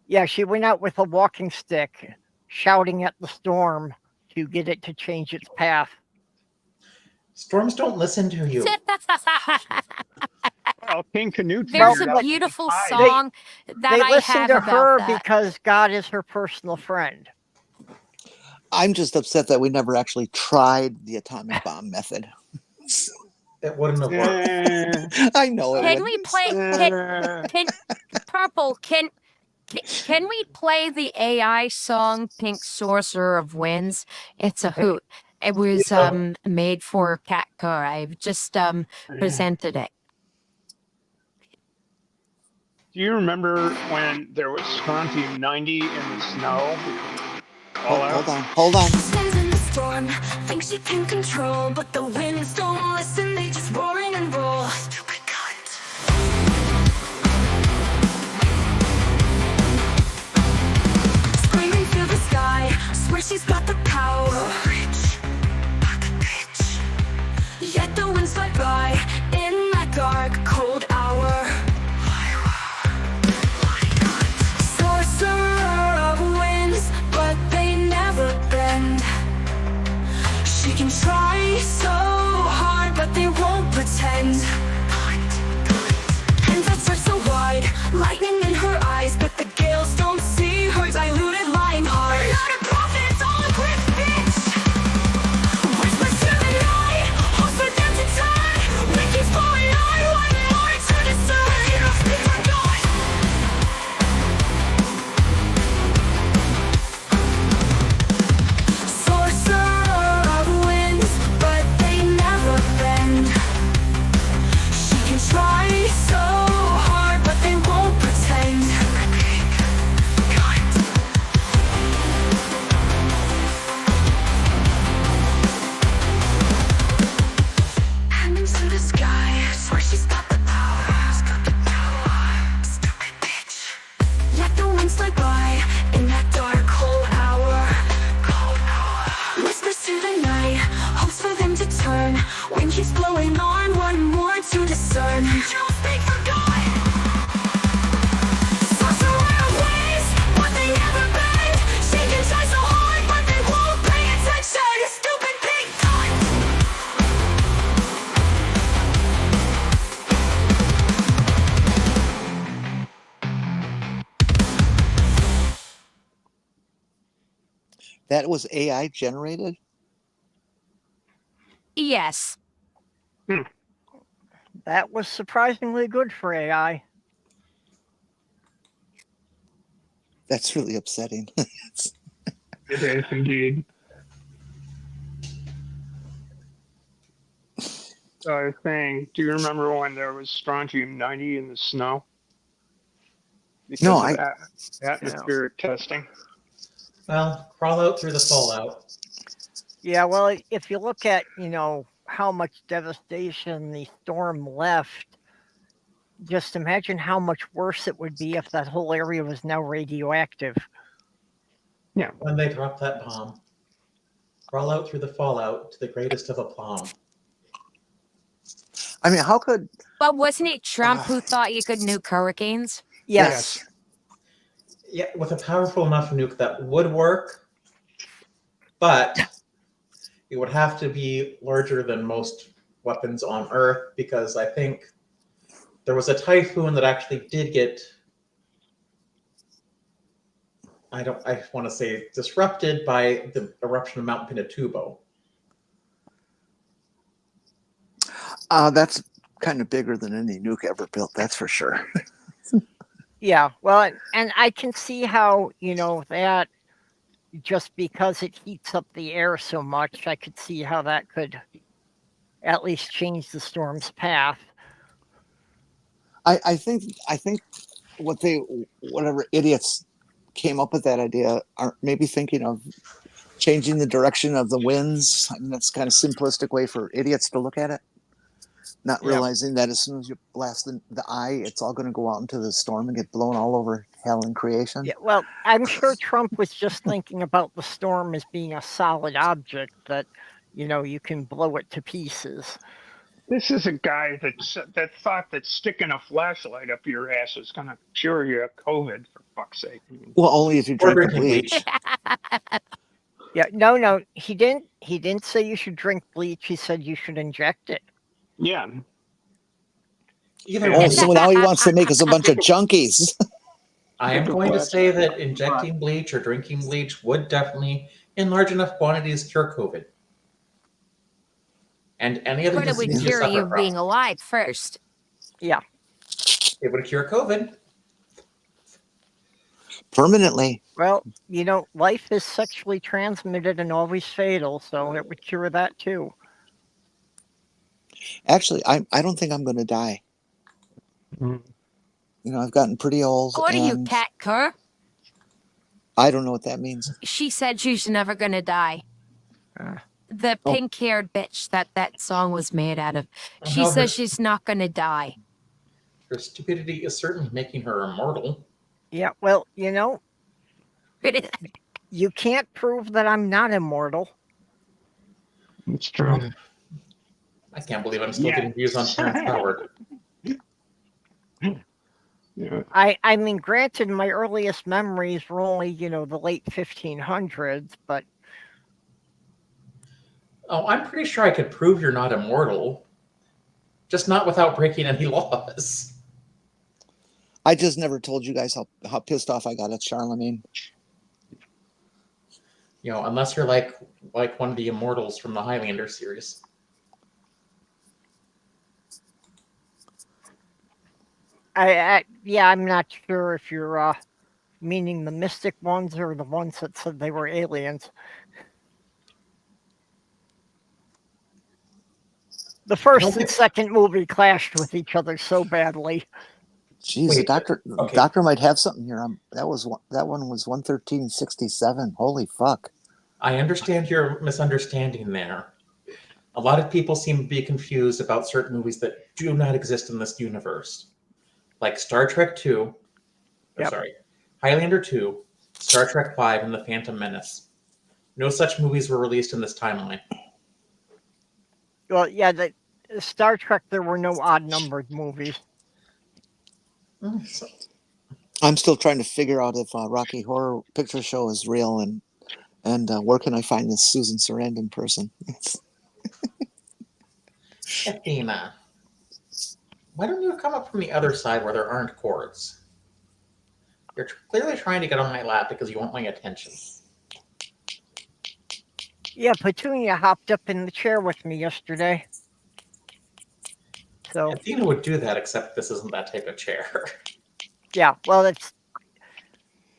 Yeah, she went out with a walking stick, shouting at the storm to get it to change its path.
Storms don't listen to you.
Well, King Canute
There's
figured
a
out
beautiful
the tide.
song that
They
I
listen
have
to
about
her
that.
because God is her personal friend.
I'm just upset that we never actually tried the atomic bomb method.
It wouldn't have worked.
Eh,
I know it
Can
wouldn't.
we play?
eh.
Can Purple? Can we play the AI song "Pink Sorcerer of Winds"? It's a hoot. It was made for Cat Kerr. I've just presented it.
Do you remember when there was strontium 90 in the snow?
Hold on.
Stays in the storm, thinks she can control, but the winds don't listen, they just roaring and roll. Stupid cunt. Screaming through the sky, swear she's got the power. Rich, pocket bitch. Yet the winds fly by in that dark, cold hour. Sorcerer of winds, but they never bend. She can try so hard, but they won't pretend. And that starts so wide, lightning in her eyes, but the gales don't see her diluted lying heart. Not a prophet, it's all a quick bitch. Whispers to the night, hopes for them to turn. Wind keeps blowing on, one more to discern. Heroes speak for God. Sorcerer of winds, but they never bend. She can try so hard, but they won't pretend. Handing to the sky, swear she's got the power. Stupid bitch. Let the winds slide by in that dark, cold hour. Whispers to the night, hopes for them to turn. Wind keeps blowing on, one more to discern. Don't speak for God. Sorcerer of winds, but they never bend. She can try so hard, but they won't pay attention. Stupid pig cunt.
That was AI generated?
Yes.
That was surprisingly good for AI.
That's really upsetting.
It is indeed. So I was saying, do you remember when there was strontium 90 in the snow? Because
No,
of atmospheric testing.
Well, crawl out through the fallout.
Yeah, well, if you look at, how much devastation the storm left, just imagine how much worse it would be if that whole area was now radioactive.
When they drop that bomb, crawl out through the fallout to the greatest of aplomb.
I mean, how could...
But wasn't it Trump who thought you could nuke hurricanes?
Yes.
Yeah, with a powerful enough nuke that would work, but it would have to be larger than most weapons on Earth, because I think there was a typhoon that actually did get, I want to say, disrupted by the eruption of Mount Pinatubo.
That's kind of bigger than any nuke ever built, that's for sure.
Yeah, well, and I can see how, that just because it heats up the air so much, I could see how that could at least change the storm's path.
I think whatever idiots came up with that idea are maybe thinking of changing the direction of the winds. I mean, that's kind of simplistic way for idiots to look at it. not
Yeah.
realizing that as soon as you blast the eye, it's all going to go out into the storm and get blown all over hell and creation.
Yeah, well, I'm sure Trump was just thinking about the storm as being a solid object that, you can blow it to pieces.
This is a guy that thought that sticking a flashlight up your ass is going to cure you of COVID, for fuck's sake.
Well, only if you
Or
drink the
drinking
bleach.
Yeah, no, he didn't. He didn't say you should drink bleach. He said you should inject it.
Yeah.
Either
Oh,
way,
so now he wants to make us a bunch of junkies.
I am going to say that injecting bleach or drinking bleach would definitely, in large enough quantities, cure COVID. And any other
But it would
disease you
cure you
suffer
being
from.
alive first.
Yeah.
It would cure COVID.
Permanently.
Well, life is sexually transmitted and always fatal, so it would cure that too.
Actually, I don't think I'm going to die. I've gotten pretty old.
What are you,
and
Cat Kerr?
I don't know what that means.
She said she's never gonna die. The
Oh.
pink-haired bitch that song was made out of. She
Well,
says she's not gonna die.
Her stupidity is certainly making her immortal.
Yeah, well, you can't prove that I'm not immortal.
It's true.
I can't believe I'm still
Yeah.
getting views on Terrence Howard.
Yeah.
I mean, granted, my earliest memories were only, the late 1500s, but
Oh, I'm pretty sure I could prove you're not immortal. Just not without breaking any laws.
I just never told you guys how pissed off I got at Charlemagne.
Unless you're like one of the immortals from the Highlander series.
I'm not sure if you're meaning the mystic ones or the ones that said they were aliens. The first and second movie clashed with each other so badly.
Jeez,
Wait,
the doctor
okay.
doctor might have something here. That one was 113.67. Holy fuck.
I understand your misunderstanding there. A lot of people seem to be confused about certain movies that do not exist in this universe. Like Star Trek 2,
Yep.
Highlander 2, Star Trek 5, and The Phantom Menace. No such movies were released in this timeline.
Well, yeah, the Star Trek, there were no odd-numbered movies.
I'm still trying to figure out if Rocky Horror Picture Show is real and where can I find this Susan Sarandon person?
Athena, why don't you come up from the other side where there aren't cords? You're clearly trying to get on my lap because you want my attention.
Yeah, Petunia hopped up in the chair with me yesterday. So,
Athena would do that, except this isn't that type of chair.
yeah, well,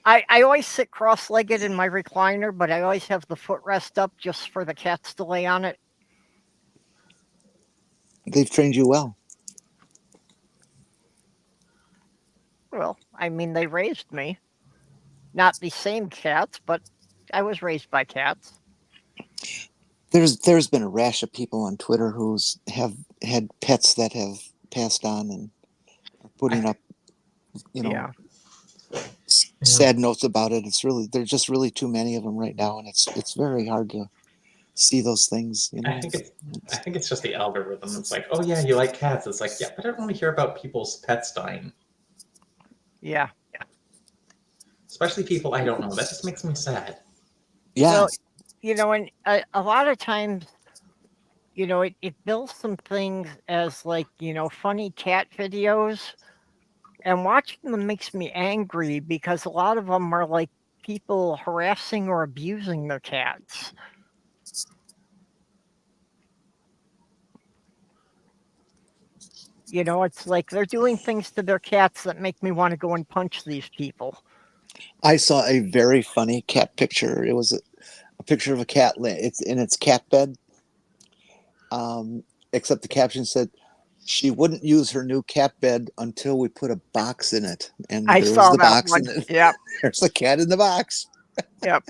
I always sit cross-legged in my recliner, but I always have the footrest up just for the cats to lay on it.
They've trained you well.
Well, I mean, they raised me. Not the same cats, but I was raised by cats.
There's been a rash of people on Twitter who's have had pets that have passed on and are putting up,
Yeah.
sad notes about it. There's just really too many of them right now, and it's very hard to see those things.
I think it's just the algorithm. It's like, oh yeah, you like cats. It's like, yeah, but I don't want to hear about people's pets dying.
Yeah.
Especially people I don't know. That just makes me sad.
Yeah.
Well, and a lot of times, it builds some things as like, funny cat videos. And watching them makes me angry because a lot of them are like people harassing or abusing their cats. It's like they're doing things to their cats that make me want to go and punch these people.
I saw a very funny cat picture. It was a picture of a cat. It's in its cat bed. Except the caption said, "She wouldn't use her new cat bed until we put a box in it." And
I
there's
saw
the
that
box
one.
in it.
Yep.
There's the cat in the box.
Yep.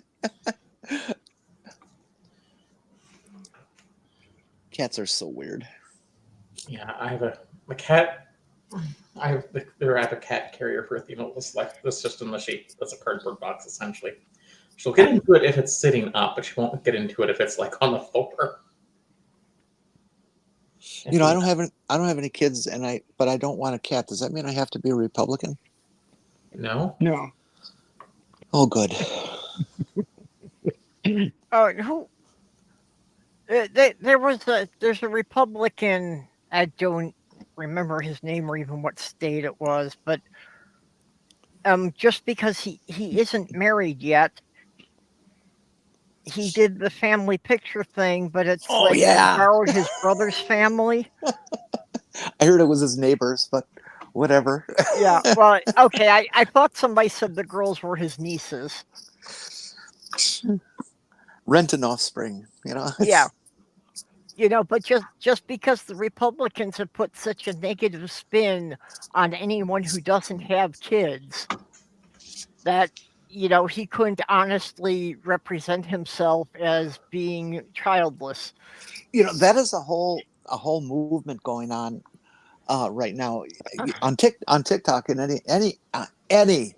Cats are so weird.
Yeah, I have a cat. They're at a cat carrier for Athena. That's just in the shape. That's a cardboard box essentially. She'll get into it if it's sitting up, but she won't get into it if it's like on the floor.
You know, I don't have any kids, but I don't want a cat. Does that mean I have to be a Republican?
No.
No.
Oh, good.
Oh, who? There's a Republican. I don't remember his name or even what state it was, but just because he isn't married yet, he did the family picture thing, but it's
Oh,
like he
yeah.
borrowed his brother's family.
I heard it was his neighbors, but whatever.
Yeah, well, okay, I thought somebody said the girls were his nieces.
Rent an offspring, you know?
Yeah. You know, but just because the Republicans have put such a negative spin on anyone who doesn't have kids, that, you know, he couldn't honestly represent himself as being childless.
You know, that is a whole movement going on right now on TikTok and any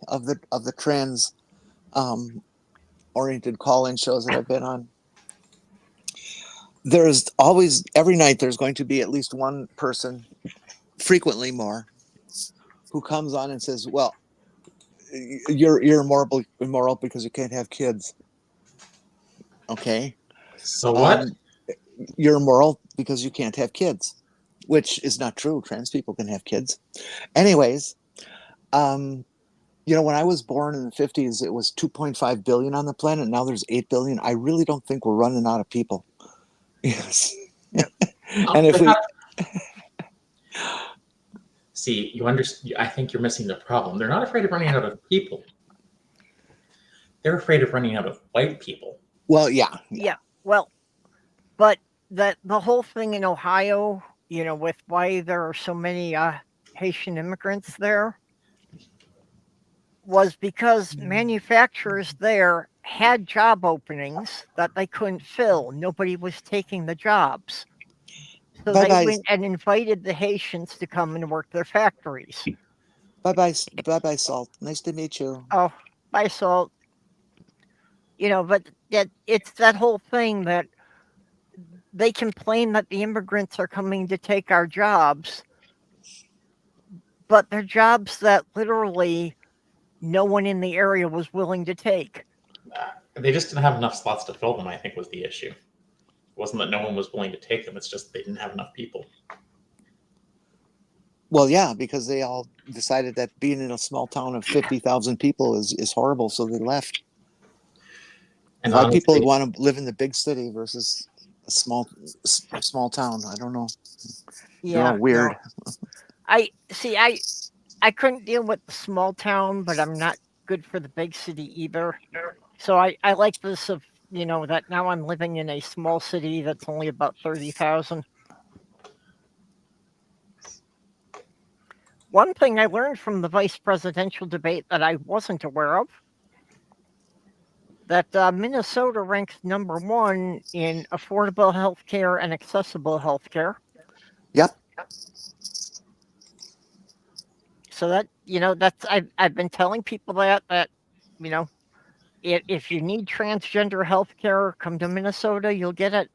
of the trans oriented call-in shows that I've been on. There's always, every night there's going to be at least one person, frequently more, who comes on and says, well, you're immoral because you can't have kids. Okay.
So what?
You're immoral because you can't have kids, which is not true. Trans people can have kids. Anyways, you know, when I was born in the 50s, it was 2.5 billion on the planet. Now there's 8 billion. I really don't think we're running out of people. Yes. And if we
see, you understand. I think you're missing the problem. They're not afraid of running out of people. They're afraid of running out of white people.
well, yeah.
Well, but the whole thing in Ohio, you know, with why there are so many Haitian immigrants there, was because manufacturers there had job openings that they couldn't fill. Nobody was taking the jobs. So they
Bye-bye.
went and invited the Haitians to come and work their factories.
Bye bye, Salt. Nice to meet you.
Oh, bye, Salt. You know, but it's that whole thing that they complain that the immigrants are coming to take our jobs, but they're jobs that literally no one in the area was willing to take.
They just didn't have enough slots to fill them, I think, was the issue. It wasn't that no one was willing to take them. It's just they didn't have enough people.
Well, yeah, because they all decided that being in a small town of 50,000 people is horrible, so they left.
And
Why
honestly,
people would want to live in the big city versus a small town? I don't know. They're all weird.
No. I couldn't deal with the small town, but I'm not good for the big city either. So I like this of, you know, that now I'm living in a small city that's only about 30,000. One thing I learned from the vice presidential debate that I wasn't aware of, that Minnesota ranks number 1 in affordable health care and accessible health care.
Yep.
So that, you know, that's I've been telling people that, you know, if you need transgender health care, come to Minnesota, you'll get it.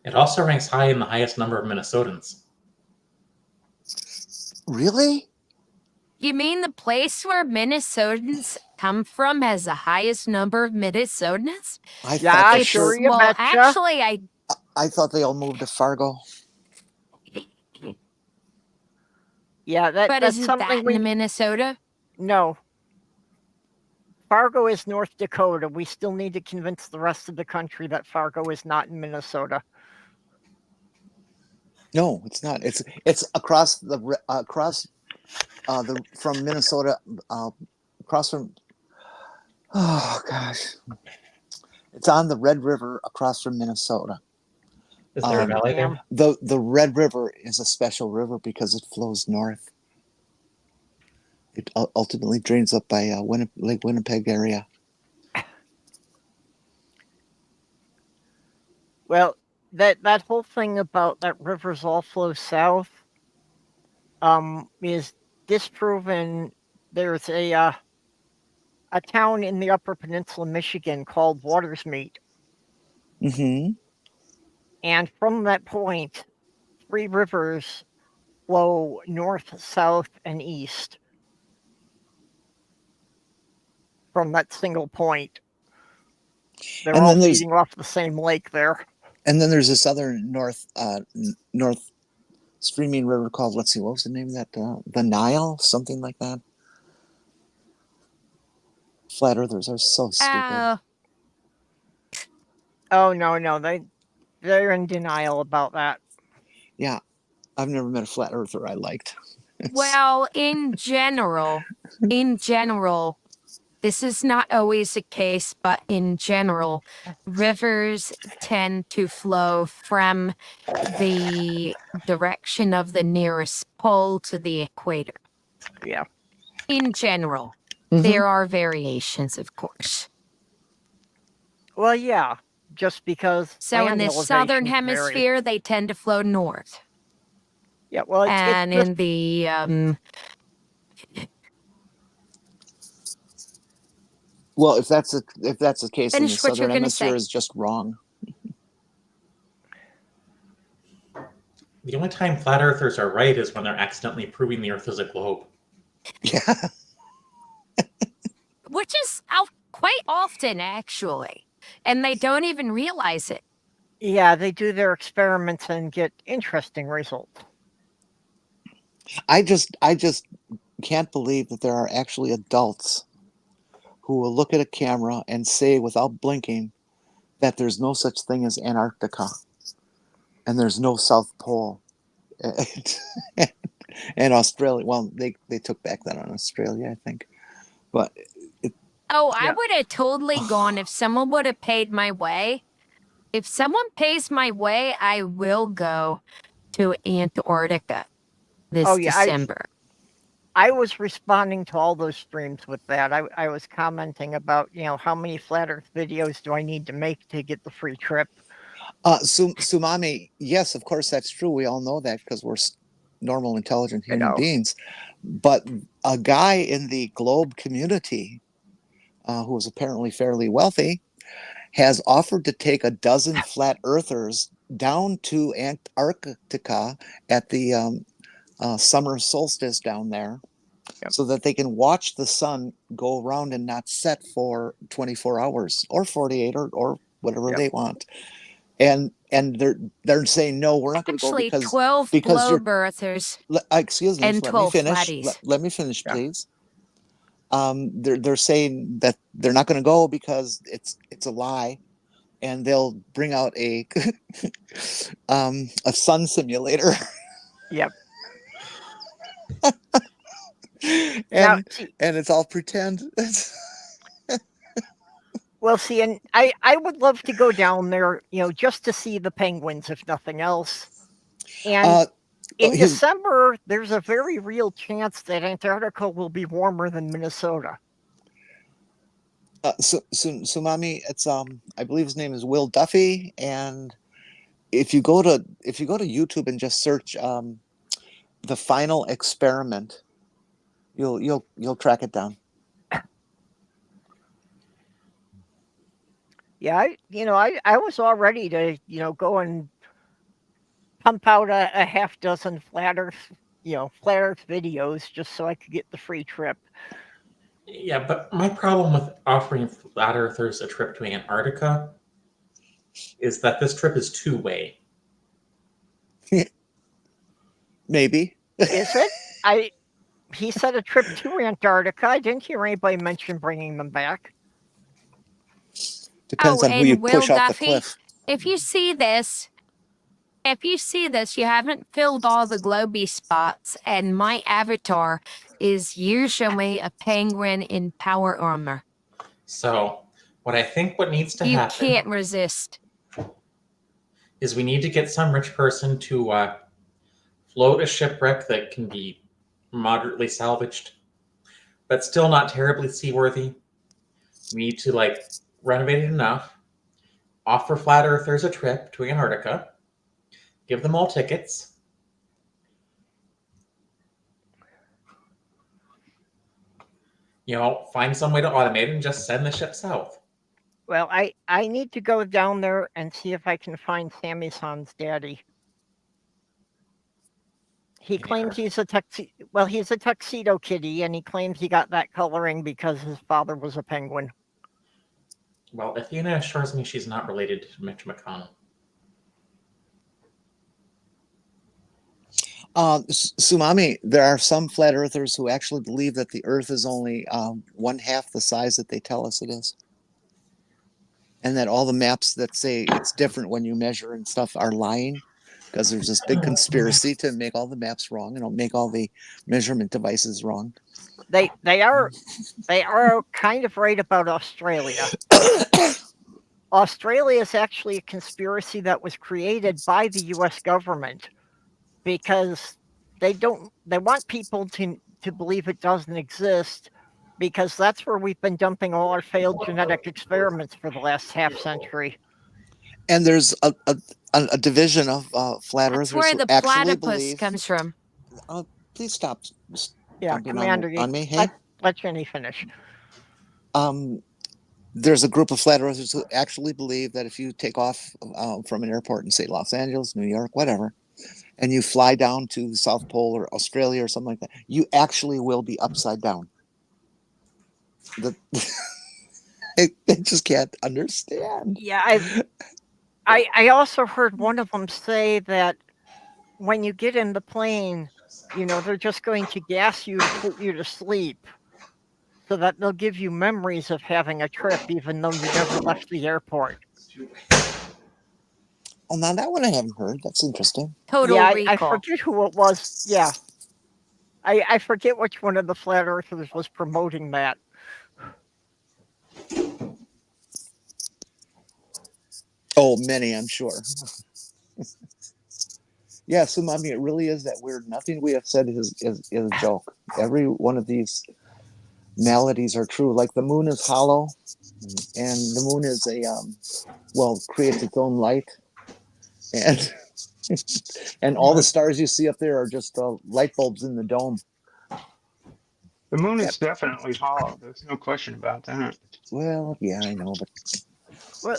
it also ranks high in the highest number of Minnesotans.
Really?
You mean the place where Minnesotans come from has the highest number of Minnesotans?
I
Yeah,
thought
I sure you
well,
betcha.
actually,
I thought they all moved to Fargo.
Yeah,
but
that's
isn't
something
that in Minnesota?
No. Fargo is North Dakota. We still need to convince the rest of the country that Fargo is not in Minnesota.
No, it's not. It's across the from Minnesota, across from. Oh gosh, it's on the Red River across from Minnesota.
Is there a valley there?
The Red River is a special river because it flows north. It ultimately drains up by Lake Winnipeg area.
Well, that whole thing about that rivers all flow south is disproven. There's a town in the Upper Peninsula, Michigan, called Watersmeet,
Mm-hmm.
and from that point, 3 rivers flow north, south, and east from that single point. They're
And
all
then there's
feeding off the same lake there.
this other north streaming river called, let's see, what was the name of that? The Nile, something like that. Flat earthers are so stupid.
Oh no, they're in denial about that.
Yeah, I've never met a flat earther I liked.
Well, in general, this is not always the case, but in general, rivers tend to flow from the direction of the nearest pole to the equator.
Yeah.
In general,
Mhm.
there are variations, of course.
Well, yeah, just because
So in
land
the southern
elevations vary.
hemisphere, they tend to flow north.
Yeah, well,
And
it's
in the
Well, if that's the case, then the
Finish what you're
southern
gonna
hemisphere
say.
is just wrong.
The only time flat earthers are right is when they're accidentally proving the Earth is a globe.
Yeah.
which is quite often, actually. And they don't even realize it.
yeah, they do their experiments and get interesting results.
I just can't believe that there are actually adults who will look at a camera and say without blinking that there's no such thing as Antarctica and there's no South Pole. And Australia, well, they took back that on Australia, I think. But
Oh, I
Yeah.
would have totally gone if someone would have paid my way. If someone pays my way, I will go to Antarctica this
Oh, yeah,
December.
I was responding to all those streams with that. I was commenting about, how many flat Earth videos do I need to make to get the free trip?
Sumami, yes, of course that's true. We all know that because we're normal, intelligent
I
human
know.
beings. But a guy in the globe community, who is apparently fairly wealthy, has offered to take a dozen flat earthers down to Antarctica at the summer solstice down there.
Yep.
So that they can watch the sun go around and not set for 24 hours or 48 or whatever
Yep.
they want. And they're saying, no, we're not going to go
Actually,
because
12
you're
globe earthers
excuse me,
and
let me
12
finish.
flatties.
Let me finish,
Yeah.
please. They're saying that they're not going to go because it's a lie, and they'll bring out a sun simulator.
Yep. Now,
and
see,
it's all pretend.
well, see, and I would love to go down there, just to see the penguins, if nothing else. And in
his-
December, there's a very real chance that Antarctica will be warmer than Minnesota.
Sumami, it's I believe his name is Will Duffy, and if you go to YouTube and just search the final experiment, you'll track it down.
Yeah, I was all ready to, go and pump out a half dozen flat Earth videos just so I could get the free trip.
Yeah, but my problem with offering flat earthers a trip to Antarctica is that this trip is two-way.
Maybe.
Is it? He said a trip to Antarctica. I didn't hear anybody mention bringing them back.
Depends on who
and
you
Will
push off the
Duffy,
cliff.
if you see this, you haven't filled all the globy spots, and my avatar is usually a penguin in power armor.
So what I think what needs to
You
happen
can't resist.
is we need to get some rich person to float a shipwreck that can be moderately salvaged, but still not terribly seaworthy. We need to renovate it enough, offer flat earthers a trip to Antarctica, give them all tickets. Find some way to automate it and just send the ship south.
Well, I need to go down there and see if I can find Sammy-san's daddy. He claims he's a tuxedo kitty, and he claims he got that coloring because his father was a penguin.
Well, Athena assures me she's not related to Mitch McConnell.
Sumami, there are some flat earthers who actually believe that the Earth is only 1/2 the size that they tell us it is. And that all the maps that say it's different when you measure and stuff are lying, because there's this big conspiracy to make all the maps wrong and make all the measurement devices wrong.
They are kind of right about Australia. Australia is actually a conspiracy that was created by the U.S. government because they want people to believe it doesn't exist, because that's where we've been dumping all our failed genetic experiments for the last half century.
And there's a division of flat
That's
earthers
where
who
the
actually
platypus
believe.
comes from.
Please stop.
Yeah,
dumping
Commander,
on me. Hey,
let Jenny finish.
There's a group of flat earthers who actually believe that if you take off from an airport in, say, Los Angeles, New York, whatever, and you fly down to the South Pole or Australia or something like that, you actually will be upside down. They just can't understand.
Yeah, I also heard one of them say that when you get in the plane, they're just going to gas you to put you to sleep, so that they'll give you memories of having a trip, even though you never left the airport.
Oh, now that one I haven't heard. That's interesting.
Total
Yeah, I
recall.
forget who it was. Yeah. I forget which one of the flat earthers was promoting that.
Oh, many, I'm sure. Yeah, so I mean, it really is that weird. Nothing we have said is a joke. Every one of these maladies are true. Like the moon is hollow, and the moon is creates its own light, and and all the stars you see up there are just light bulbs in the dome.
The moon is definitely hollow. There's no question about that.
Well, yeah, I know, but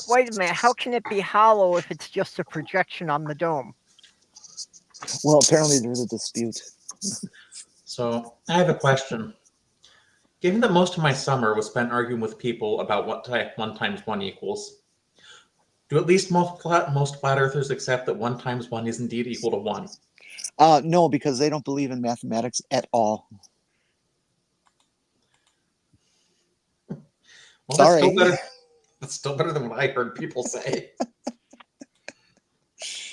Wait a minute. How can it be hollow if it's just a projection on the dome?
well, apparently there's a dispute.
So I have a question. Given that most of my summer was spent arguing with people about what 1 times 1 equals, do at least most flat earthers accept that 1 times 1 is indeed equal to 1?
No, because they don't believe in mathematics at all.
Well,
Sorry.
That's still better than what I heard people say.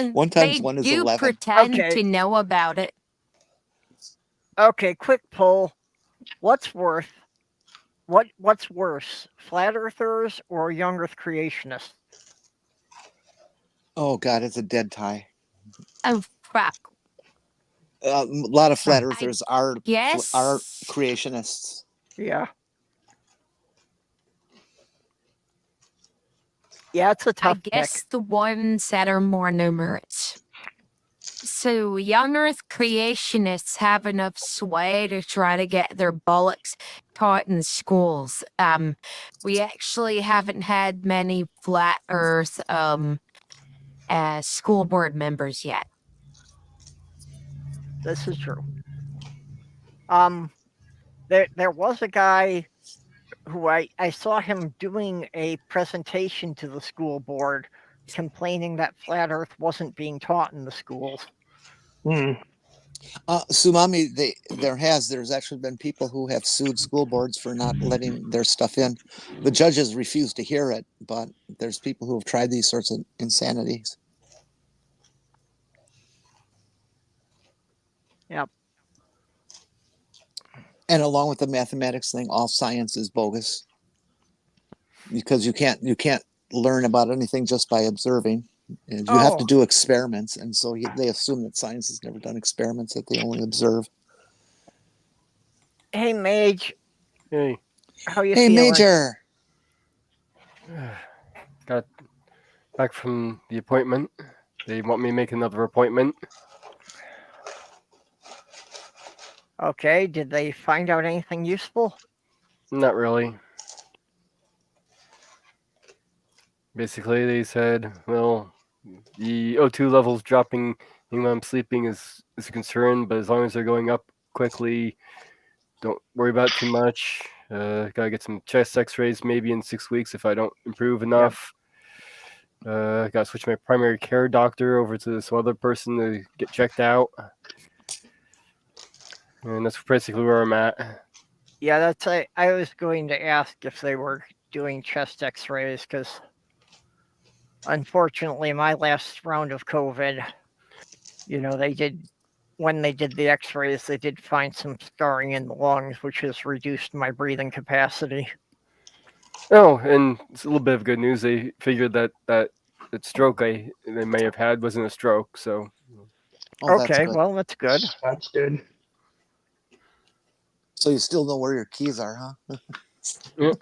1 times 1 is
They do
11.
pretend
Okay.
to know about it.
Okay, quick poll. What's worse, flat earthers or young Earth creationists?
Oh God, it's a dead tie.
Oh, crap.
A lot of flat earthers are
Yes.
creationists.
Yeah. Yeah, it's a
I
tough
guess
pick.
the ones that are more numerous. So young Earth creationists have enough sway to try to get their bollocks taught in schools. We actually haven't had many flat Earth school board members yet.
This is true. There was a guy who I saw him doing a presentation to the school board complaining that flat Earth wasn't being taught in the schools.
Sumami, there's actually been people who have sued school boards for not letting their stuff in. The judges refuse to hear it, but there's people who have tried these sorts of insanities.
Yep.
And along with the mathematics thing, all science is bogus, because you can't learn about anything just by observing. And you have to do experiments, and so they assume that science has never done experiments, that they only observe.
Hey, Mage.
Hey,
How you
Hey,
feeling?
Major.
got back from the appointment. They want me to make another appointment.
Okay, did they find out anything useful?
Not really. Basically, they said, well, the O2 levels dropping when I'm sleeping is a concern, but as long as they're going up quickly, don't worry about it too much. Gotta get some chest x-rays maybe in 6 weeks if I don't improve enough. Gotta switch my primary care doctor over to some other person to get checked out. And that's basically where I'm at.
Yeah, that's I was going to ask if they were doing chest x-rays because unfortunately my last round of COVID, when they did the x-rays, they did find some scarring in the lungs, which has reduced my breathing capacity.
Oh, and it's a little bit of good news. They figured that stroke they may have had wasn't a stroke, so.
Oh, that's
Okay,
good.
well, that's good.
That's good.
So you still know where your keys are, huh?
Yeah.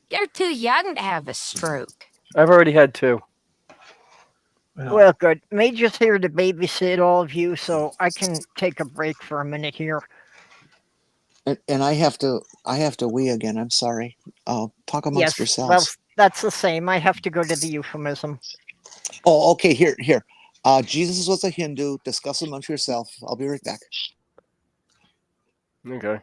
You're too young to have a stroke.
I've already had 2.
Well, good. Major's here to babysit all of you, so I can take a break for a minute here.
And I have to wee again. I'm sorry. Talk amongst
Yes, well,
yourselves.
that's the same. I have to go to the euphemism.
Oh, okay. Here. Jesus was a Hindu. Discuss amongst yourself. I'll be right back.
Okay.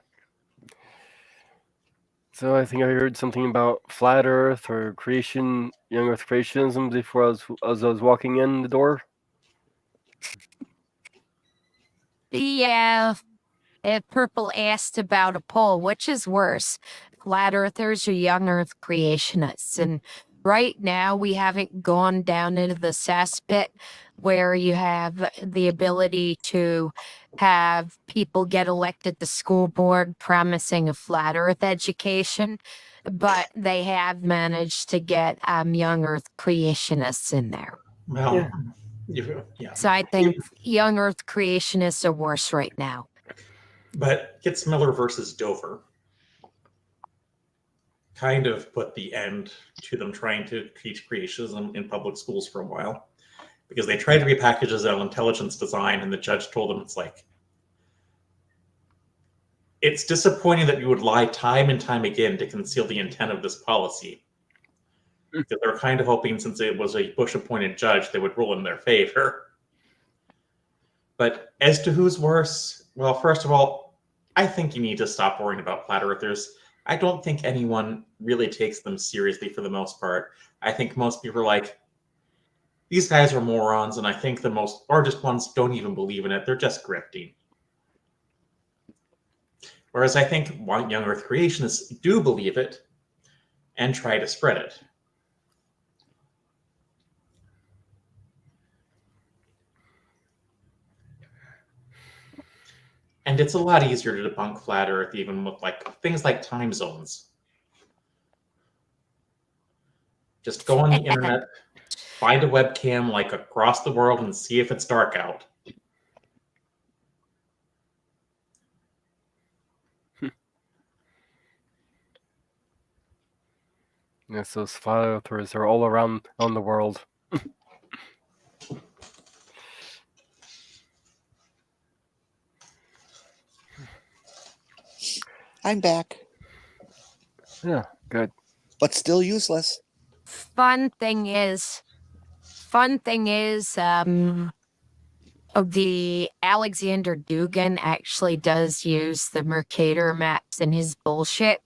So I think I heard something about flat Earth or creation, young Earth creationism before as I was walking in the door.
Yeah. Purple asked about a poll. Which is worse, flat earthers or young earth creationists? And right now, we haven't gone down into the cesspit where you have the ability to have people get elected to school board promising a flat earth education, but they have managed to get young earth creationists in there.
Well,
Yeah.
So I think young earth creationists are worse right now.
But Gitzmiller versus Dover kind of put the end to them trying to teach creationism in public schools for a while, because they tried to repackage as an intelligence design, and the judge told them it's disappointing that you would lie time and time again to conceal the intent of this policy. Because they were kind of hoping, since it was a Bush-appointed judge, they would rule in their favor. But as to who's worse, well, first of all, I think you need to stop worrying about flat earthers. I don't think anyone really takes them seriously for the most part. I think most people are like, these guys are morons, and I think the most largest ones don't even believe in it. They're just grifting. Whereas I think young earth creationists do believe it and try to spread it. And it's a lot easier to debunk flat Earth, even with things like time zones. Just go on the internet, find a webcam across the world, and see if it's dark out.
Yes, those flat earthers are all around on the world.
I'm back,
Yeah, good.
but still useless.
Fun thing is, the Alexander Dugin actually does use the Mercator maps in his bullshit,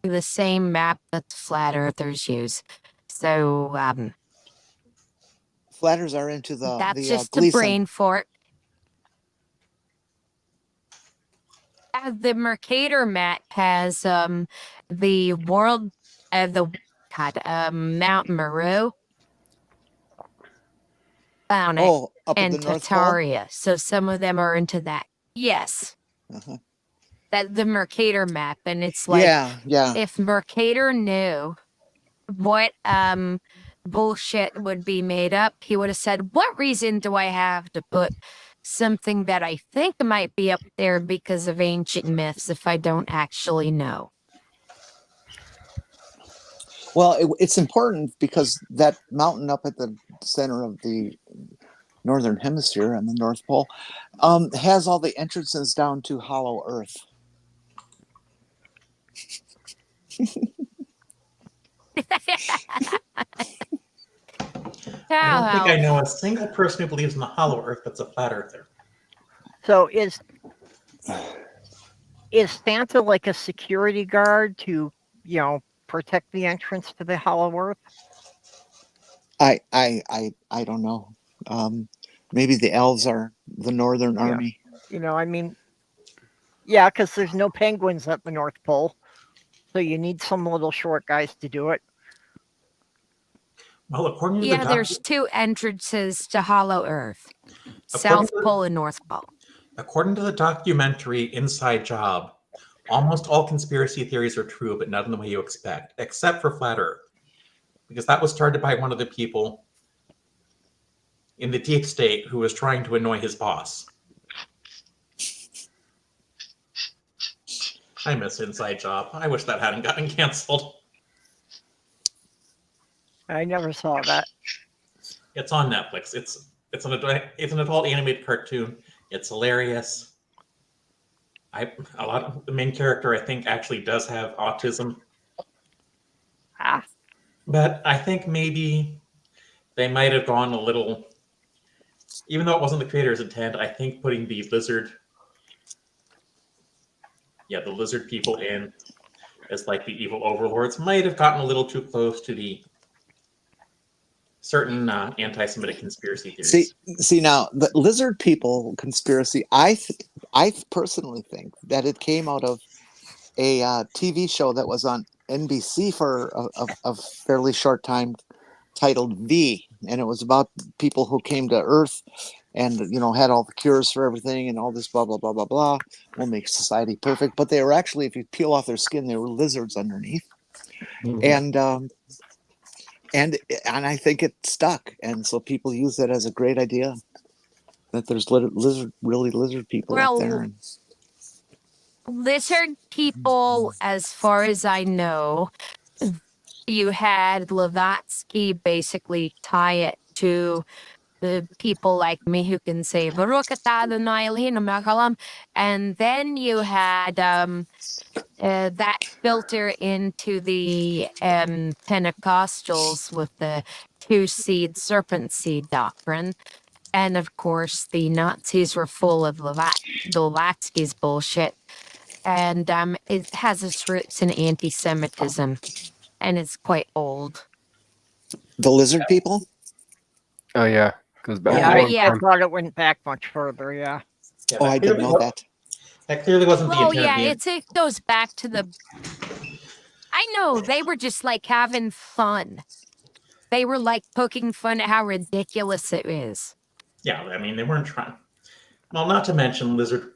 the same map that the flat earthers use. So
Flatters are into
that's
the
just a
Gleason.
brain fort. The Mercator map has the world Mount Meru on it.
Oh, up at
And
the North Pole.
Tartaria. So some of them are into that. Yes.
Uh-huh.
That the Mercator map. And it's like,
Yeah.
if Mercator knew what bullshit would be made up, he would have said, what reason do I have to put something that I think might be up there because of ancient myths if I don't actually know?
Well, it's important because that mountain up at the center of the northern hemisphere and the North Pole has all the entrances down to Hollow Earth.
I don't think I
Well,
know a single person who believes in the hollow earth that's a flat earther.
So is Santa like a security guard to, protect the entrance to the Hollow Earth?
I don't know. Maybe the elves are the Northern
Yeah.
Army.
I mean, yeah, because there's no penguins at the North Pole, so you need some little short guys to do it.
Well, according to
yeah,
the
there's two entrances to Hollow Earth,
According
South
to-
Pole and North Pole.
according to the documentary Inside Job, almost all conspiracy theories are true, but not in the way you expect, except for flat Earth, because that was started by one of the people in the deep state who was trying to annoy his boss. I miss Inside Job. I wish that hadn't gotten canceled.
I never saw that.
It's on Netflix. It's an adult animated cartoon. It's hilarious. The main character I think actually does have autism,
Ah,
but I think maybe they might have gone a little. Even though it wasn't the creator's intent, I think putting the lizard people in as like the evil overlords might have gotten a little too close to the certain anti-Semitic conspiracy theories.
See now the lizard people conspiracy. I personally think that it came out of a TV show that was on NBC for a fairly short time, titled V, and it was about people who came to Earth and had all the cures for everything and all this blah blah blah blah blah. Will make society perfect, but they were actually, if you peel off their skin, they were lizards underneath, and I think it stuck, and so people use that as a great idea that there's lizard people out there.
Well, lizard people, as far as I know, you had Blavatsky basically tie it to the people like me who can say Baruch atah Adonai Eloheinu melech haolam, and then you had that filter into the Pentecostals with the two-seed serpent seed doctrine. And of course, the Nazis were full of Blavatsky's bullshit. And it has its roots in anti-Semitism, and it's quite old.
The lizard people.
Oh yeah, goes back.
yeah,
a long
yeah.
I
time.
thought it went back much further. Yeah.
Yeah,
Oh, I didn't know that.
That clearly wasn't the
Oh
intent.
yeah, it goes back to the. I know they were just like having fun. They were like poking fun at how ridiculous it is.
Yeah, I mean they weren't trying. Well, not to mention lizard.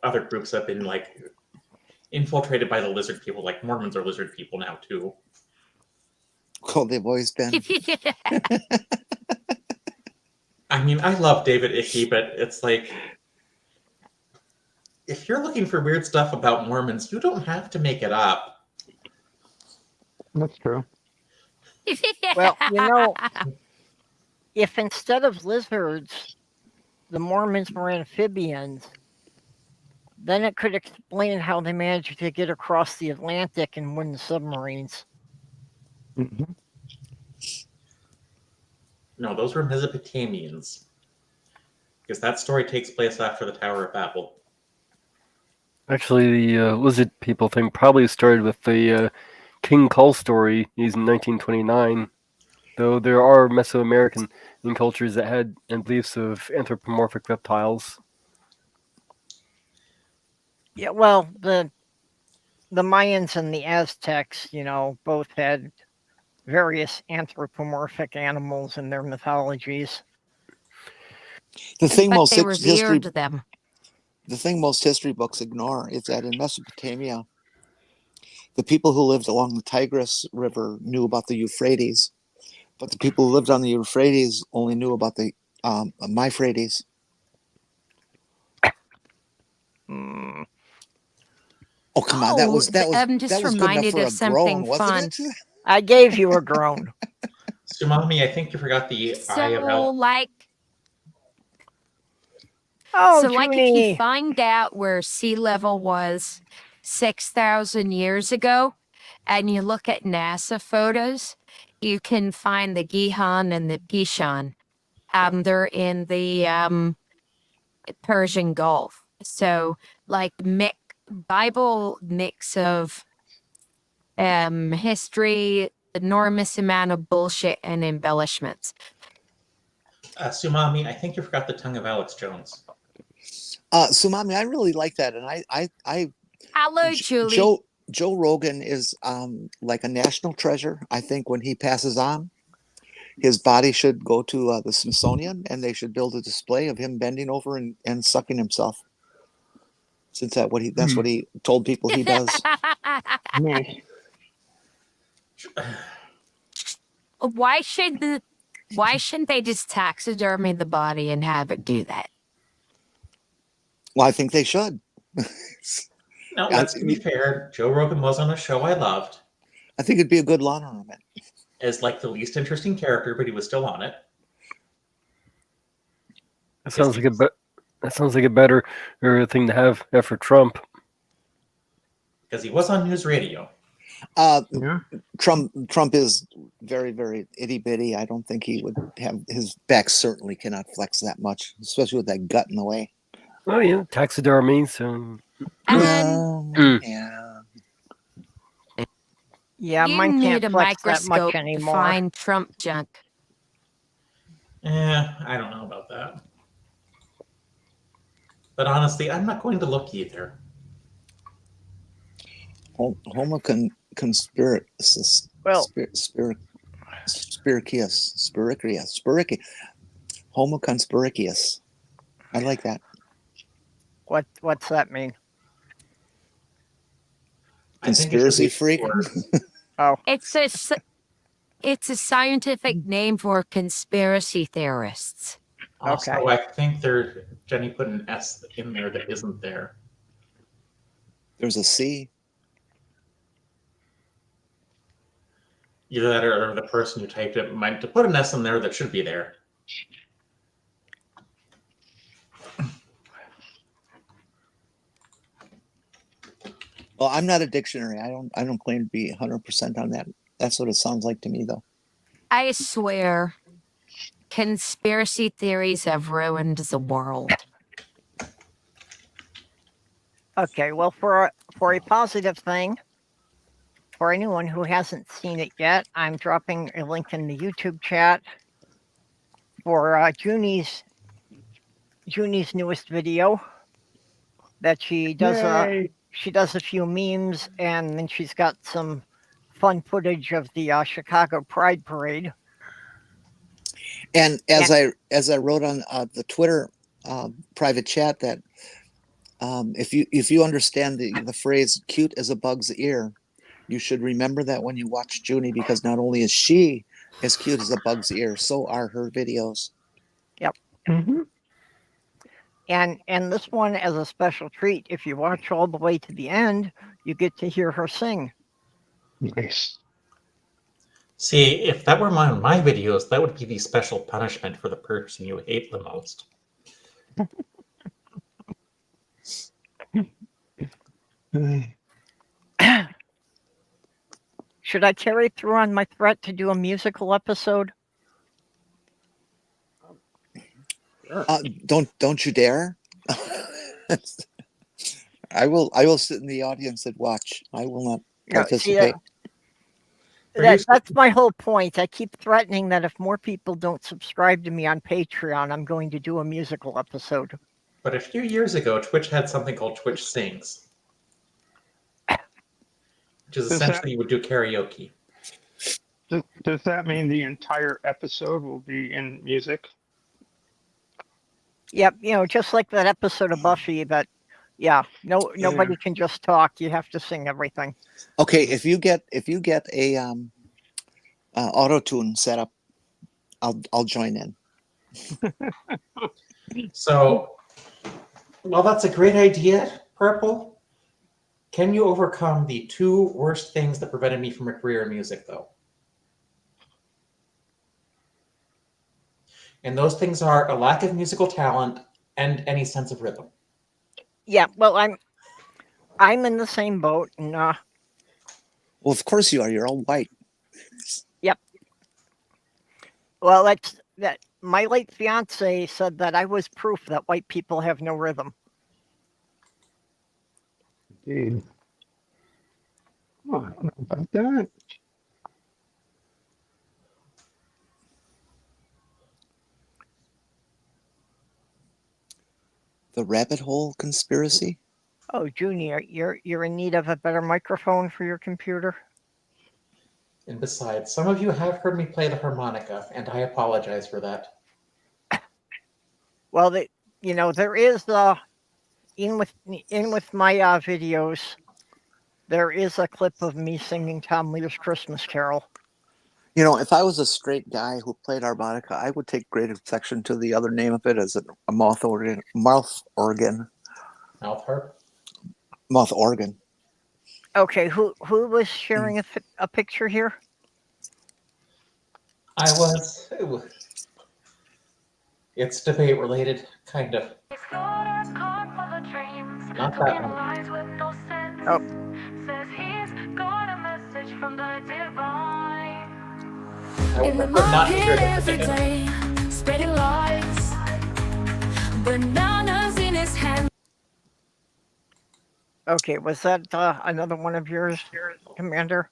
Other groups have been like infiltrated by the lizard people. Like Mormons are lizard people now too.
Oh, they've always been.
I mean, I love David Icke, but it's like, if you're looking for weird stuff about Mormons, you don't have to make it up.
That's true.
Well, if instead of lizards, the Mormons were amphibians, then it could explain how they managed to get across the Atlantic and win the submarines.
Mm-hmm.
No, those were Mesopotamians. Because that story takes place after the Tower of Babel.
Actually, the lizard people thing probably started with the King Cole story used in 1929. Though there are Mesoamerican cultures that had beliefs of anthropomorphic reptiles.
Yeah, well, the Mayans and the Aztecs, both had various anthropomorphic animals in their mythologies.
The thing
But
most
they
history
revered them.
the thing most history books ignore is that in Mesopotamia, the people who lived along the Tigris River knew about the Euphrates, but the people who lived on the Euphrates only knew about the Euphrates.
Mm,
Oh come on, that was
I'm just
good enough
reminded
for
of
a
something
groan, wasn't
fun.
it?
I gave you a groan.
Sumami, I think you forgot the Eye of
So,
Hell.
like,
Oh,
so like, if you
Junie.
find out where sea level was 6,000 years ago, and you look at NASA photos, you can find the Gihon and the Pishon. They're in the Persian Gulf. So, like, Bible mix of history, enormous amount of bullshit and embellishments.
Sumami, I think you forgot the Tongue of Alex Jones.
Sumami, I really like that, and I
Hello,
J-
Julie.
Joe Rogan is like a national treasure. I think when he passes on, his body should go to the Smithsonian, and they should build a display of him bending over and sucking himself. Since that's what he told people he does.
Nice.
Why shouldn't they just taxidermy the body and have it do that?
Well, I think they should.
No, let's be fair. Joe Rogan was on a show I loved
I think it'd be a good lawn ornament.
as like the least interesting character, but he was still on it.
That sounds like a better thing to have after Trump.
Because he was on news radio.
Yeah.
Trump is very, very itty bitty. I don't think he would have his back. Certainly cannot flex that much, especially with that gut in the way.
Oh yeah, taxidermy. So
And
Yeah.
Yeah,
you
mine
need
can't
a
flex that
microscope
much
to
anymore.
find Trump junk.
I don't know about that. But honestly, I'm not going to look either.
Homo conspiratus.
Well-
Spiricius. Homo conspiricius. I like that.
What's that mean?
I think it should
Conspiracy
be
freak.
for-
It's a scientific name for conspiracy theorists.
Also,
Okay.
I think Jenny put an S in there that isn't there.
There's a C.
Either that or the person who typed it meant to put an S in there that should be there.
Well, I'm not a dictionary. I don't claim to be 100% on that. That's what it sounds like to me, though.
I swear, conspiracy theories have ruined the world.
Okay, well, for a positive thing, for anyone who hasn't seen it yet, I'm dropping a link in the YouTube chat for Junie's newest video that she does.
Yay.
She does a few memes, and then she's got some fun footage of the Chicago Pride Parade.
And as I wrote on the Twitter private chat that if you understand the phrase "cute as a bug's ear," you should remember that when you watch Junie, because not only is she as cute as a bug's ear, so are her videos.
Mm-hmm.
And this one, as a special treat, if you watch all the way to the end, you get to hear her sing.
Nice.
See, if that were my videos, that would be the special punishment for the person you hate the most.
Should I carry through on my threat to do a musical episode?
Don't you dare! I will sit in the audience and watch. I will not
No, see,
participate.
that's my whole point. I keep threatening that if more people don't subscribe to me on Patreon, I'm going to do a musical episode.
But a few years ago, Twitch had something called Twitch Sings, which is essentially you would do karaoke.
Does that mean the entire episode will be in music?
Yep, just like that episode of Buffy. But yeah, nobody can just talk. You have to sing everything.
Okay, if you get a auto tune set up, I'll join in.
So, well, that's a great idea, Purple. Can you overcome the two worst things that prevented me from a career in music, though? And those things are a lack of musical talent and any sense of rhythm.
Yeah, well, I'm in the same boat, and
Well, of course you are. You're all white.
yep. Well, that. My late fiance said that I was proof that white people have no rhythm.
Indeed. Oh, I don't know about that.
The rabbit hole conspiracy.
Oh, Junior, you're in need of a better microphone for your computer.
And besides, some of you have heard me play the harmonica, and I apologize for that.
Well, there is in with my videos, there is a clip of me singing Tom Lear's Christmas Carol.
You know, if I was a straight guy who played harmonica, I would take great exception to the other name of it as a mouth organ. Mouth organ.
Mouth harp?
Mouth organ.
Okay, who was sharing a picture here?
I was. It's debate related, kind of. Not that one.
Oh.
Says he's got a message from the divine.
I
In the
would not hear
market
this
every
again.
day, spreading lies. Bananas in his hand.
Okay, was that another one of yours, Commander?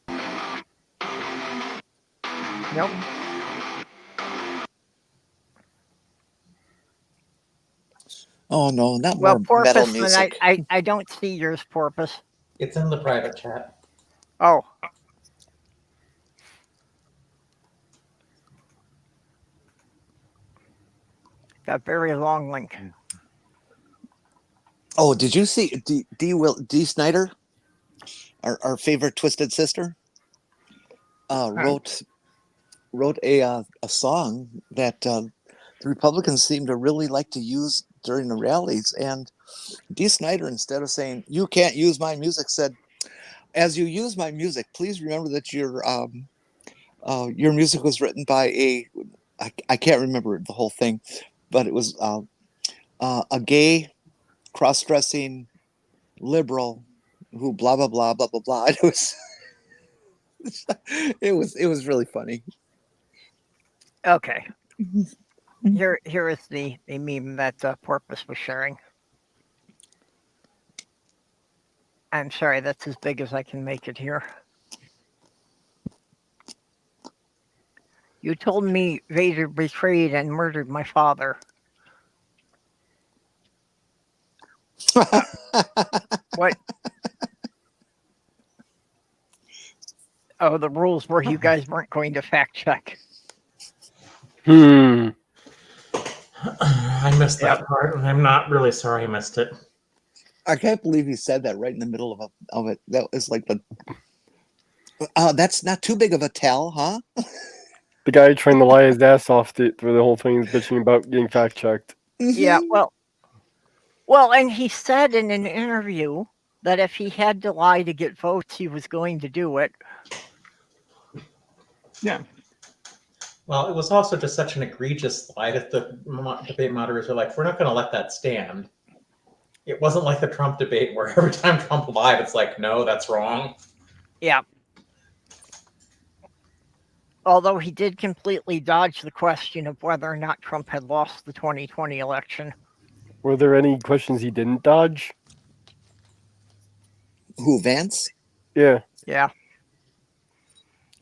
Nope.
Oh no, not
Well,
more metal
Porpoise,
music.
I don't see yours, Porpoise.
It's in the private chat.
Oh. That very long link.
Oh, did you see D. Snyder, our favorite Twisted Sister, wrote a song that the Republicans seem to really like to use during the rallies, and D. Snyder, instead of saying "you can't use my music," said, "As you use my music, please remember that your music was written by I can't remember the whole thing, but it was a gay, cross-dressing liberal who blah blah blah blah blah blah." It was really funny.
Okay. Here is the meme that Porpoise was sharing. I'm sorry, that's as big as I can make it here. You told me Vader betrayed and murdered my father. What? Oh, the rules were you guys weren't going to fact check.
I missed that part, and I'm not really sorry I missed it.
I can't believe he said that right in the middle of it. That was like that's not too big of a tell, huh?
The guy trying to lie his ass off through the whole thing is bitching about getting fact checked.
Yeah, well, and he said in an interview that if he had to lie to get votes, he was going to do it.
Yeah.
Well, it was also just such an egregious lie that the debate moderators were like, we're not going to let that stand. It wasn't like the Trump debate where every time Trump lied, it's like, no, that's wrong.
Yeah. Although he did completely dodge the question of whether or not Trump had lost the 2020 election.
Were there any questions he didn't dodge?
Who, Vance?
Yeah.
Yeah.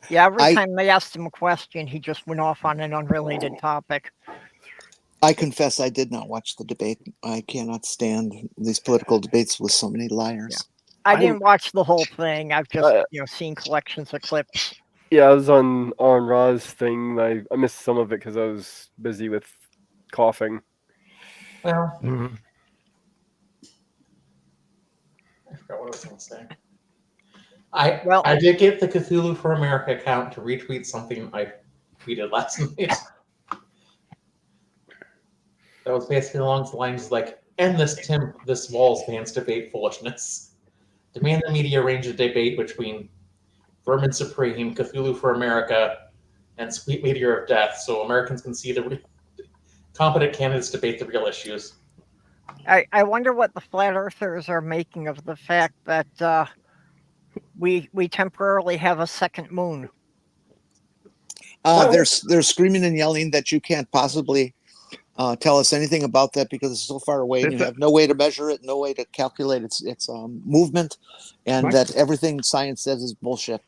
Yeah, every time they asked him a question, he just went off on an unrelated topic.
I confess I did not watch the debate. I cannot stand these political debates with so many liars.
Yeah. I didn't watch the whole thing. I've just seen collections of clips.
Yeah, I was on Ra's thing. I missed some of it because I was busy with coughing.
Well, I forgot what I was going to say. I did get the Cthulhu for America account to retweet something I tweeted last night. That was basically along the lines like, end this Walls Vance debate foolishness. Demand the media arrange a debate between Vermin Supreme, Cthulhu for America, and sweet meteor of death, so Americans can see the competent candidates debate the real issues.
I wonder what the flat earthers are making of the fact that we temporarily have a second moon.
They're screaming and yelling that you can't possibly tell us anything about that because it's so far away and you have no way to measure it, no way to calculate its movement, and that everything science says is bullshit.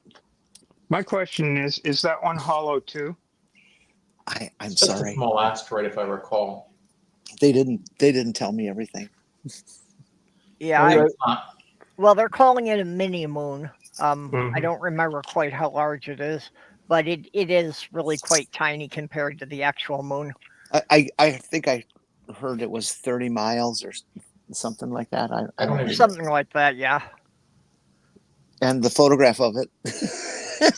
My question is that one hollow too?
I'm
It's just
sorry.
a small asteroid, if I recall.
They didn't tell me everything.
Yeah,
It's not.
well, they're calling it a mini moon. I don't remember quite how large it is, but it is really quite tiny compared to the actual moon.
I think I heard it was 30 miles or something like that. I don't know.
Something like that, yeah.
And the photograph of it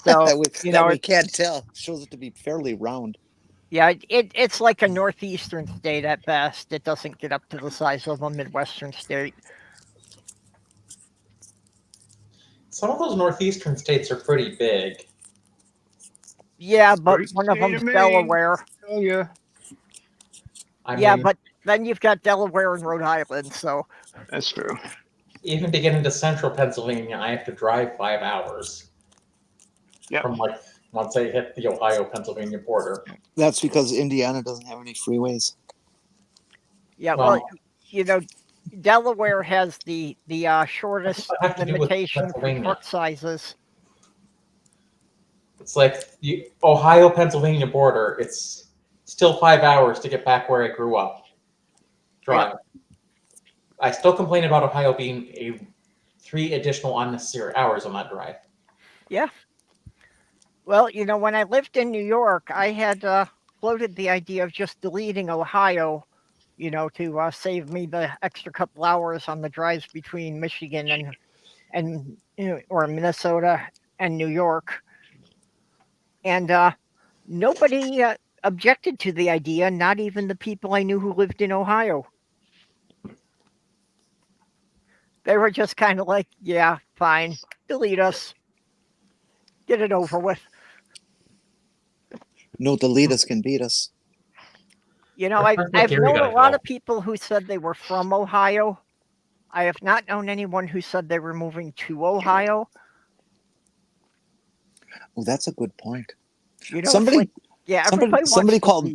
So,
that we can't tell shows it to be fairly round.
Yeah, it's like a northeastern state at best. It doesn't get up to the size of a midwestern state.
Some of those northeastern states are pretty big.
Yeah, but
Great
one of
state
them's
of Maine.
Delaware.
Oh yeah.
Yeah, but then you've got Delaware and Rhode Island, so
That's true.
Even to get into central Pennsylvania, I have to drive 5 hours.
Yep.
From once I hit the Ohio-Pennsylvania border.
That's because Indiana doesn't have any freeways.
Yeah, well, Delaware has the shortest limitation for truck sizes.
It's like the Ohio-Pennsylvania border. It's still 5 hours to get back where I grew up. Drive. Yeah. I still complain about Ohio being 3 additional unnecessary hours on that drive.
Yeah. Well, when I lived in New York, I had floated the idea of just deleting Ohio, to save me the extra couple hours on the drives between Michigan and or Minnesota and New York. And nobody objected to the idea, not even the people I knew who lived in Ohio. They were just kind of like, yeah, fine, delete us. Get it over with.
No, delete us can beat us.
I've known a lot of people who said they were from Ohio. I have not known anyone who said they were moving to Ohio.
Oh, that's a good point.
Somebody
called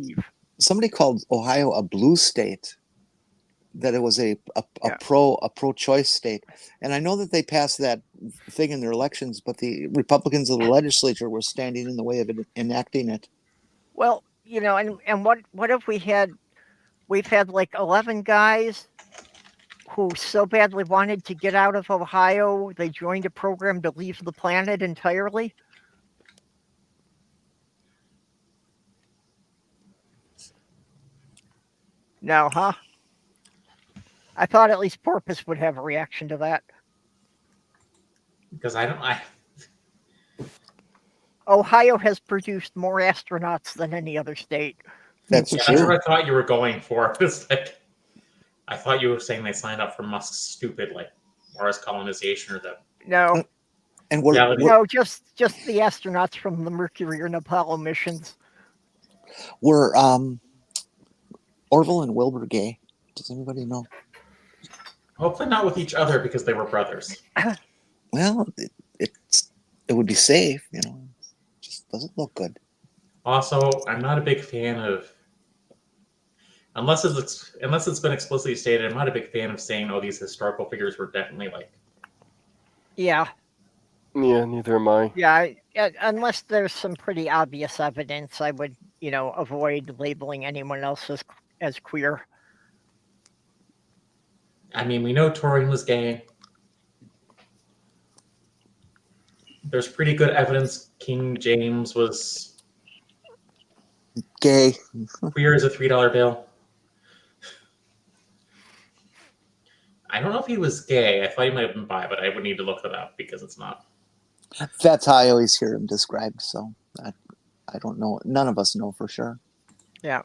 Ohio a blue state. That it was a pro-choice state, and I know that they passed that thing in their elections, but the Republicans of the legislature were standing in the way of enacting it.
Well, and what have we had? We've had like 11 guys who so badly wanted to get out of Ohio, they joined a program to leave the planet entirely. No, huh? I thought at least Porpoise would have a reaction to that.
Because
Ohio has produced more astronauts than any other state.
That's
true. That's what I thought you were going for. I thought you were saying they signed up for Musk's stupid Mars colonization or the
no.
And
just the astronauts from the Mercury and Apollo missions.
Were Orville and Wilbur gay? Does anybody know?
Hopefully not with each other because they were brothers.
Well, it would be safe, It just doesn't look good.
Also, I'm not a big fan of, unless it's been explicitly stated, I'm not a big fan of saying, oh, these historical figures were definitely
Yeah.
Yeah, neither am I.
Yeah, unless there's some pretty obvious evidence, I would, avoid labeling anyone else as queer.
I mean, we know Turing was gay. There's pretty good evidence King James was
gay.
Queer as a $3 bill. I don't know if he was gay. I thought he might have been bi, but I would need to look that up because it's not.
That's how I always hear him described, so I don't know. None of us know for sure.
Yeah.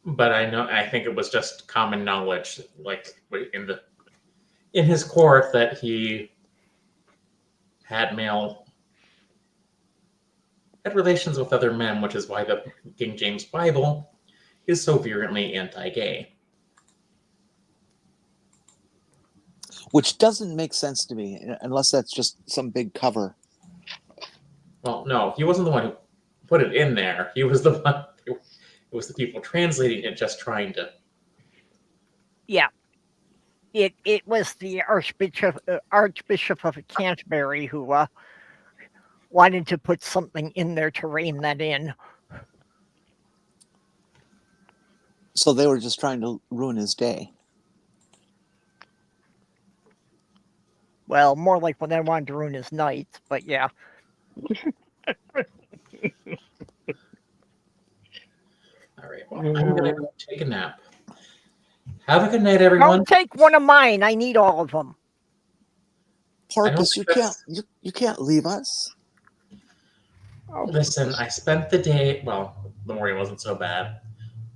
But I think it was just common knowledge, in his court, that he had male had relations with other men, which is why the King James Bible is so virulently anti-gay.
Which doesn't make sense to me unless that's just some big cover.
Well, no, he wasn't the one who put it in there. He was the one. It was the people translating it, just trying to.
Yeah. It was the Archbishop of Canterbury who wanted to put something in there to rein that in.
So they were just trying to ruin his day.
Well, more like when they wanted to ruin his nights, but yeah.
All right, well, I'm going to go take a nap. Have a good night, everyone.
Don't take one of mine. I need all of them.
Porpoise, you can't leave us.
Listen, I spent the day, well, the morning wasn't so bad,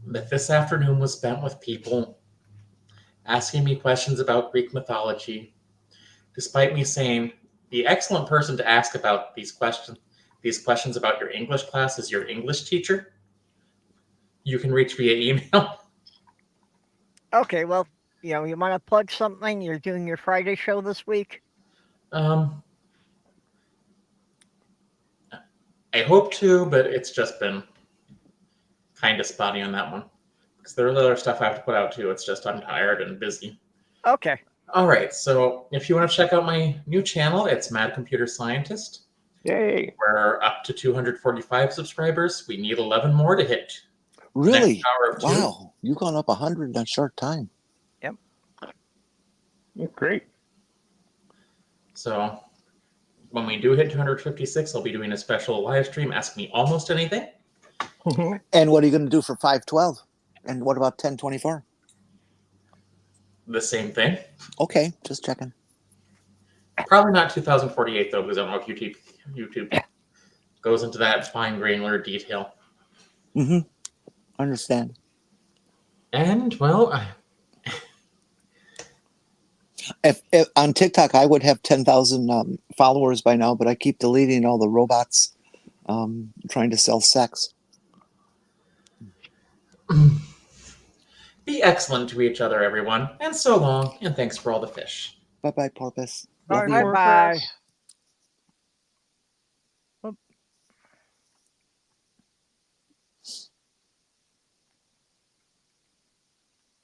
but this afternoon was spent with people asking me questions about Greek mythology, despite me saying the excellent person to ask about these questions about your English class is your English teacher. You can reach via email.
Okay, well, you want to plug something? You're doing your Friday show this week?
I hope to, but it's just been kind of spotty on that one. Because there's other stuff I have to put out too. It's just I'm tired and busy.
Okay.
All right, so if you want to check out my new channel, it's Mad Computer Scientist.
Yay.
We're up to 245 subscribers. We need 11 more to hit.
Really?
Power of 2.
Wow. You've gone up 100 in a short time.
Yep.
Great.
So when we do hit 256, I'll be doing a special live stream. Ask me almost anything.
And what are you going to do for 512? And what about 1024?
The same thing.
Okay, just checking.
Probably not 2048 though, because I don't know if YouTube goes into that fine granular detail.
Mm-hmm. Understand.
And well,
If on TikTok I would have 10,000 followers by now, but I keep deleting all the robots trying to sell sex.
be excellent to each other, everyone. And so long, and thanks for all the fish.
Bye-bye, Porpoise.
Bye,
Love you.
Bye-bye.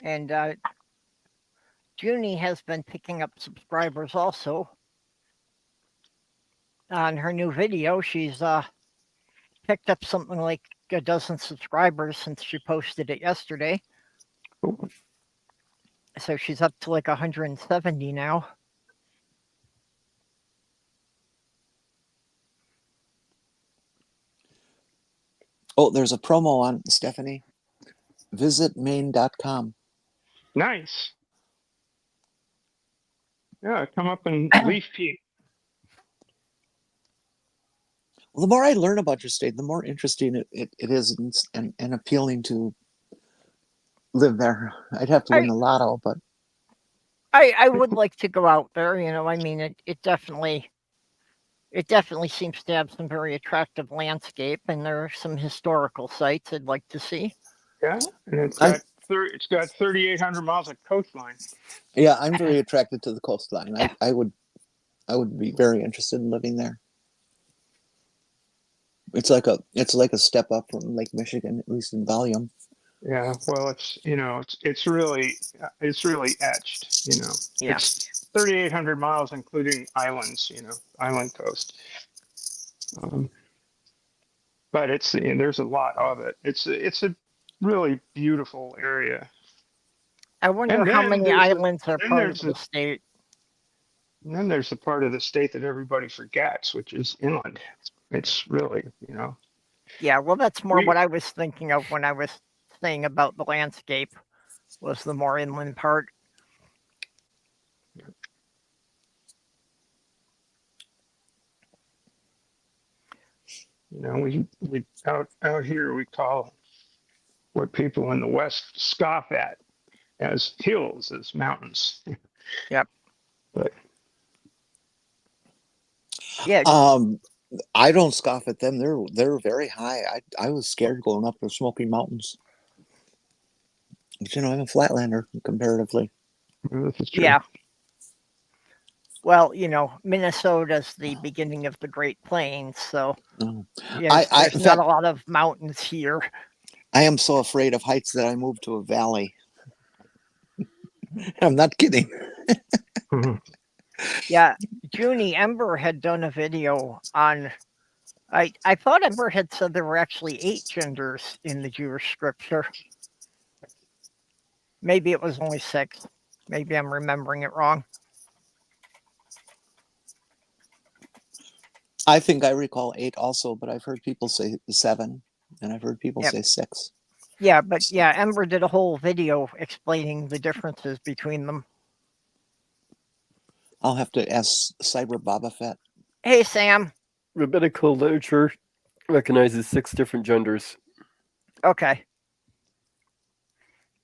And Junie has been picking up subscribers also. On her new video, she's picked up something like a dozen subscribers since she posted it yesterday.
Cool.
So she's up to like 170 now.
Oh, there's a promo on, Stephanie. Visit maine.com.
Nice. Yeah, come up and leaf peek.
Well, the more I learn about your state, the more interesting it is and appealing to live there. I'd have to win the lotto, but
I would like to go out there. I mean, it definitely seems to have some very attractive landscape, and there are some historical sites I'd like to see.
Yeah, and it's got 3,800 miles of coastline.
yeah, I'm very attracted to the coastline. I would be very interested in living there. It's like a step up from Lake Michigan, at least in volume.
Yeah, well, it's really etched.
Yeah.
It's 3,800 miles, including islands. Island coast. But there's a lot of it. It's a really beautiful area.
I wonder
And
how
then
many
there's
islands are
then
part
there's
of the state.
And then there's the part of the state that everybody forgets, which is inland. It's really,
Yeah, well, that's more
We-
what I was thinking of when I was saying about the landscape, was the more inland part.
we out here we call what people in the West scoff at as hills, as mountains.
Yep.
But
Yeah,
I don't scoff at them. They're very high. I was scared going up the Smoky Mountains. But, I'm a flatlander comparatively.
This is true.
Yeah. Well, Minnesota's the beginning of the Great Plains, so
No.
yes,
I
there's
in
not
fact,
a lot of mountains here.
I am so afraid of heights that I moved to a valley. I'm not kidding.
Yeah, Junie Ember had done a video on. I thought Ember had said there were actually 8 genders in the Jewish scripture. Maybe it was only 6. Maybe I'm remembering it wrong.
I think I recall 8 also, but I've heard people say 7, and I've heard people
Yep.
say 6.
Yeah, but yeah, Ember did a whole video explaining the differences between them.
I'll have to ask Cyber Boba Fett.
Hey, Sam.
Rabbinical literature recognizes 6 different genders.
Okay.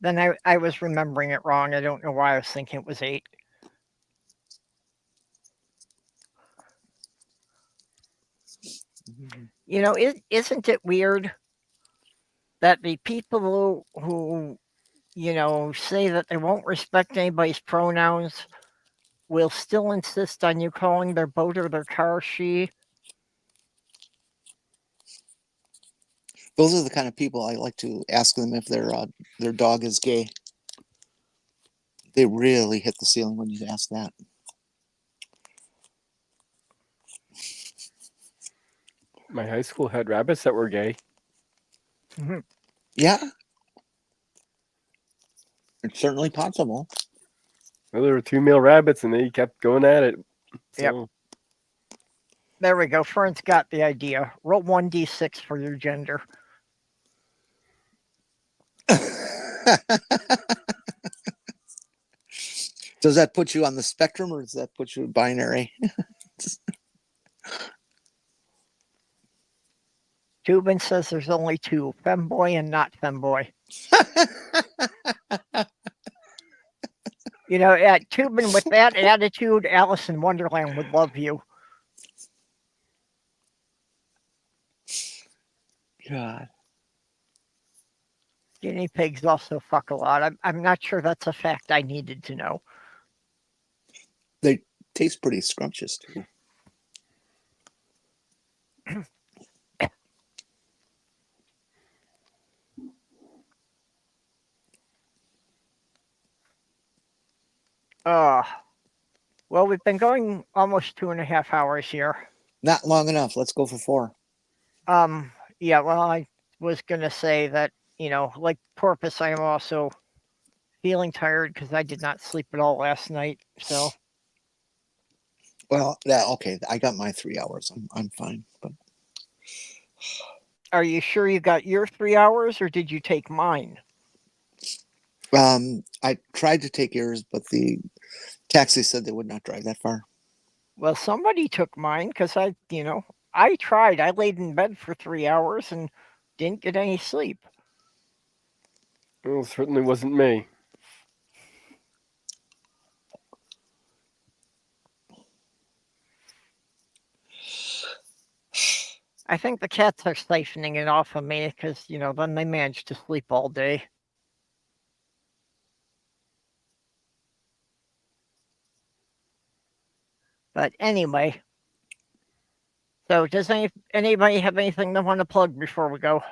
Then I was remembering it wrong. I don't know why I was thinking it was 8. Isn't it weird that the people who say that they won't respect anybody's pronouns will still insist on you calling their boat or their car she?
Those are the kind of people I like to ask them if their dog is gay. They really hit the ceiling when you ask that.
My high school had rabbits that were gay.
Mm-hmm.
Yeah. It's certainly possible.
Well, there were 2 male rabbits, and they kept going at it. So,
Yep. There we go. Fern's got the idea. Roll 1d6 for your gender.
Does that put you on the spectrum, or does that put you binary?
Tubin says there's only 2, femboy and not femboy. At Tubin, with that attitude, Alice in Wonderland would love you.
God.
Guinea pigs also fuck a lot. I'm not sure that's a fact I needed to know.
They taste pretty scrumptious too.
Well, we've been going almost 2.5 hours here.
Not long enough. Let's go for 4.
Yeah, well, I was going to say that, like Porpoise, I am also feeling tired because I did not sleep at all last night. So,
Well, okay. I got my 3 hours. I'm fine. But
are you sure you got your 3 hours, or did you take mine?
I tried to take yours, but the taxi said they would not drive that far.
Well, somebody took mine because I tried. I laid in bed for 3 hours and didn't get any sleep.
well, it certainly wasn't me.
I think the cats are siphoning it off of me because, then they manage to sleep all day. But anyway, so does anybody have anything they want to plug before we go?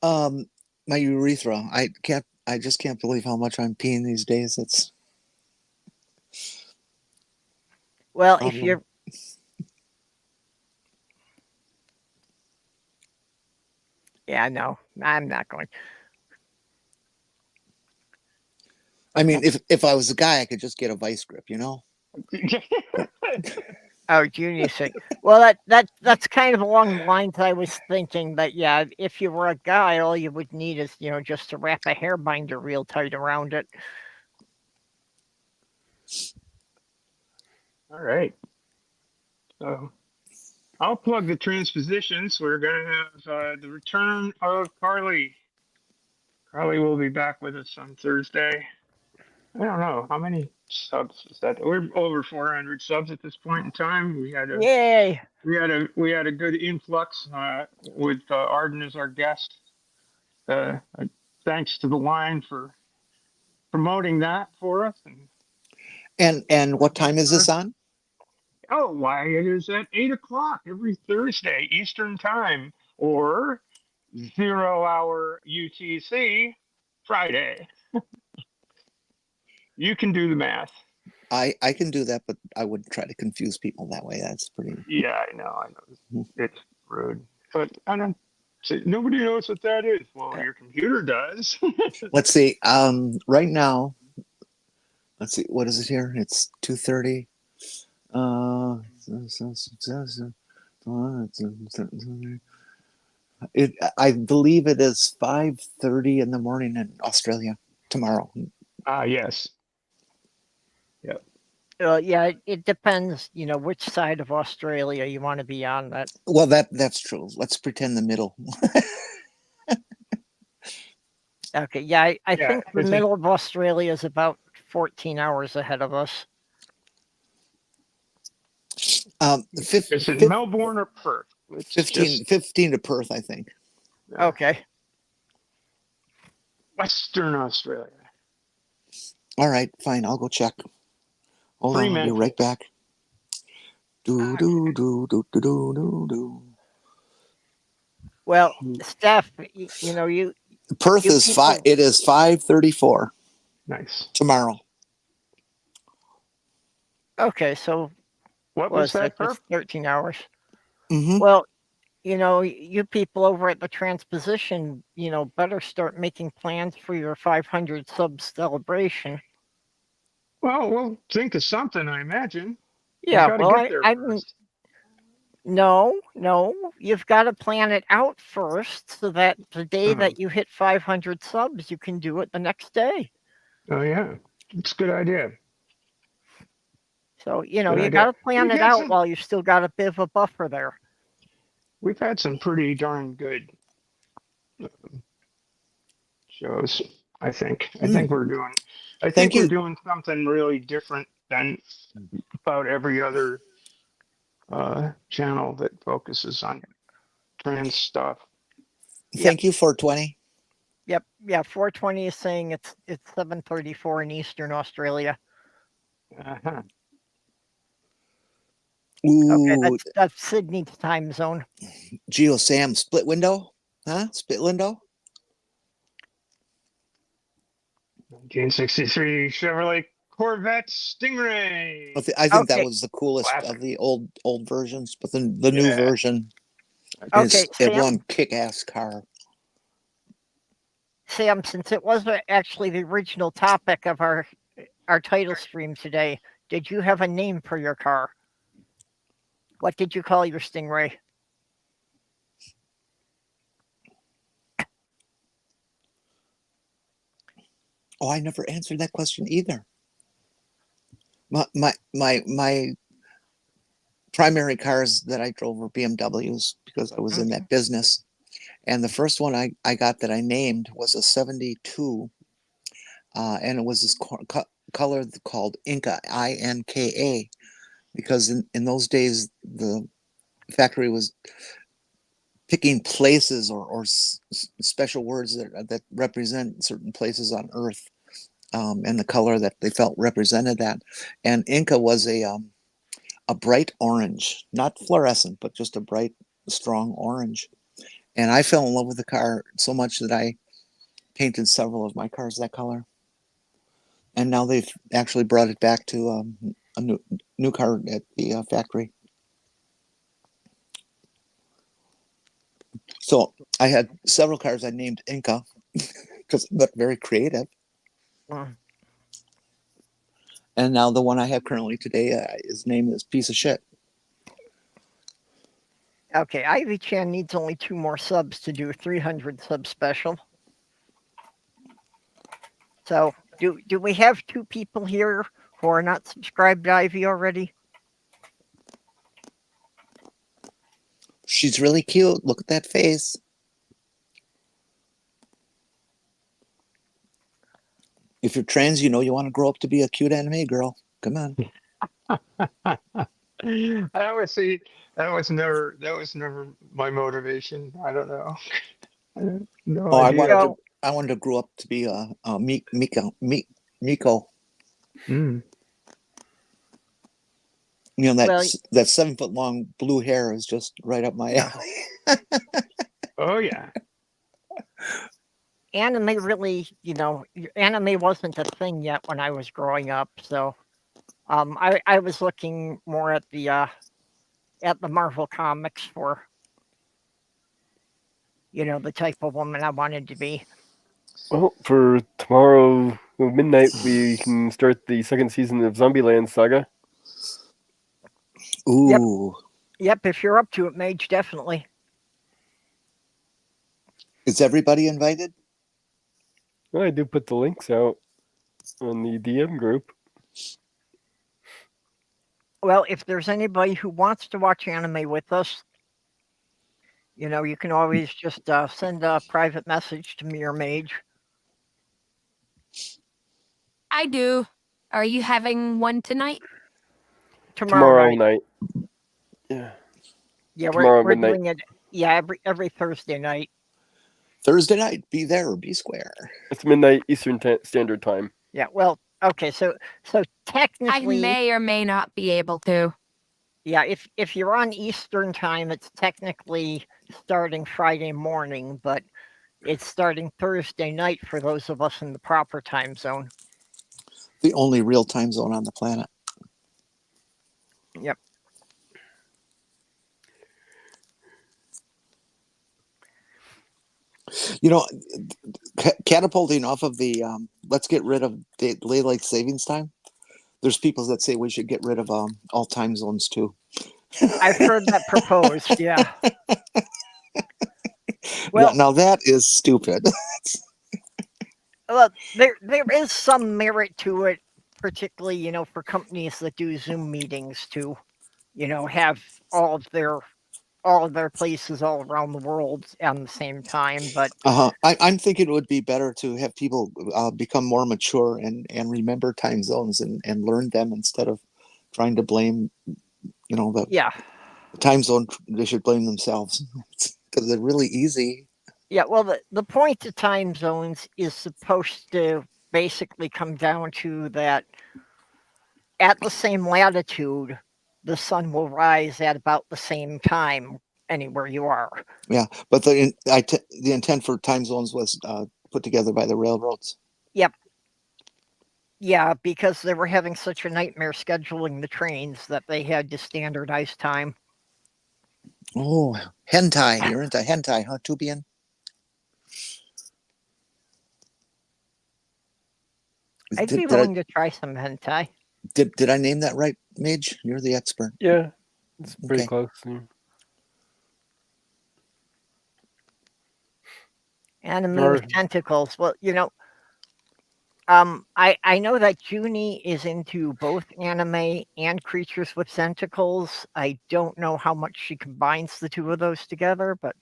My urethra. I just can't believe how much I'm peeing these days. It's
Well, if you're yeah, no, I'm not going.
I mean, if I was a guy, I could just get a vice grip,
Oh, Junior said. Well, that's kind of along the lines I was thinking. That yeah, if you were a guy, all you would need is just to wrap a hair binder real tight around it.
All right. So I'll plug the transpositions. We're going to have the return of Carly. Carly will be back with us on Thursday. I don't know how many subs is that? We're over 400 subs at this point in time.
Yay!
We had a good influx with Arden as our guest. Thanks to the line for promoting that for us.
And what time is this on?
Oh, why it is at 8 o'clock every Thursday Eastern Time, or 0 hour UTC Friday. You can do the math.
I can do that, but I wouldn't try to confuse people that way. That's pretty.
Yeah, I know. It's rude, but I don't. Nobody knows what that is. Well, your computer does.
Let's see. Right now, let's see. What is it here? It's 2:30. I believe it is 5:30 in the morning in Australia tomorrow.
Yes. Yep.
Yeah, it depends, which side of Australia you want to be on.
Well, that's true. Let's pretend the middle.
Okay, yeah, I
Yeah,
think the middle of Australia is about 14 hours ahead of us.
Is it Melbourne or Perth?
15 to Perth, I think.
Okay.
Western Australia.
All right, fine. I'll go check. Hold on, I'll be right back. Do do do do do do do do.
Well, Steph, you
Perth
you
is
people-
5. It is 5:34
Nice.
tomorrow.
Okay, so
What was that,
That's
Perp?
13 hours.
Mm-hmm.
Well, you people over at the Transposition, better start making plans for your 500 sub celebration.
Well, we'll think of something, I imagine.
Yeah,
gotta
well,
get there
I mean,
first.
no, you've got to plan it out first so that the day that you hit 500 subs, you can do it the next day.
Oh yeah, it's a good idea.
So, you
Good
got to
idea.
plan
We've
it
had
out
some-
while you still got a bit of a buffer there.
We've had some pretty darn good shows. I think. I think we're doing. I think we're doing something really different than about every other channel that focuses on trans stuff.
Thank you, 420.
Yep, yeah, 420 is saying it's 7:34 in Eastern Australia.
Uh-huh.
Okay,
Ooh,
that's Sydney's time zone.
Geo Sam, split window? Huh? Split window?
1963 Chevrolet Corvette Stingray.
I think that
Okay.
was the coolest
Classic.
of the old versions, but the new
Yeah.
version
Okay,
is
Sam,
one kick-ass car.
Sam, since it was actually the original topic of our title stream today, did you have a name for your car? What did you call your Stingray?
Oh, I never answered that question either. My primary cars that I drove were BMWs because I was in that business. And the first one I got that I named was a 72. And it was this color called Inca, I-N-K-A, because in those days, the factory was picking places or special words that represent certain places on Earth, and the color that they felt represented that. And Inca was a bright orange, not fluorescent, but just a bright, strong orange. And I fell in love with the car so much that I painted several of my cars that color. And now they've actually brought it back to a new car at the factory. So I had several cars I named Inca because they're very creative. And now the one I have currently today, his name is Piece of Shit.
Okay, Ivy Chan needs only 2 more subs to do a 300 sub special. So, do we have 2 people here who are not subscribed to Ivy already?
She's really cute. Look at that face. If you're trans, you want to grow up to be a cute anime girl. Come on.
I always see that was never my motivation. I don't know. No
Oh,
idea.
So
I wanted to grow up to be a Miko.
Mm.
well,
That 7 foot long blue hair is just right up my alley.
Oh yeah.
anime really, anime wasn't a thing yet when I was growing up. So I was looking more at the Marvel comics for the type of woman I wanted to be.
Well, for tomorrow midnight, we can start the second season of Zombieland Saga.
Ooh,
Yep, if you're up to it, Mage, definitely.
is everybody invited?
Well, I do put the links out on the DM group.
Well, if there's anybody who wants to watch anime with us, you can always just send a private message to me or Mage.
I do. Are you having one tonight?
Tomorrow night.
Night. Yeah.
Yeah,
tomorrow
we're
midnight.
doing it. Yeah, every Thursday night.
Thursday night, be there or be square.
It's midnight Eastern Standard Time.
Yeah. Well, okay. So
I
technically,
may or may not be able to.
yeah. If you're on Eastern time, it's technically starting Friday morning, but it's starting Thursday night for those of us in the proper time zone.
The only real time zone on the planet.
Yep.
Catapulting off of the let's get rid of daylight savings time. There's people that say we should get rid of all time zones too.
I've heard that proposed. Yeah. Well,
now that is stupid.
look, there is some merit to it, particularly for companies that do Zoom meetings to, have all of their places all around the world at the same time. But
I'm thinking it would be better to have people become more mature and remember time zones and learn them instead of trying to blame, the
yeah,
time zone. They should blame themselves because they're really easy.
yeah. Well, the point of time zones is supposed to basically come down to that at the same latitude, the sun will rise at about the same time anywhere you are.
Yeah, but the intent for time zones was put together by the railroads.
Yep. Yeah, because they were having such a nightmare scheduling the trains that they had to standardize time.
Oh, hentai! You're into hentai, huh, Tubian?
I'd be willing to try some hentai.
Did I name that right, Midge? You're the expert.
Yeah, it's pretty
Okay.
close.
Anime
Or-
with tentacles. Well, I know that Junie is into both anime and creatures with tentacles. I don't know how much she combines the two of those together, but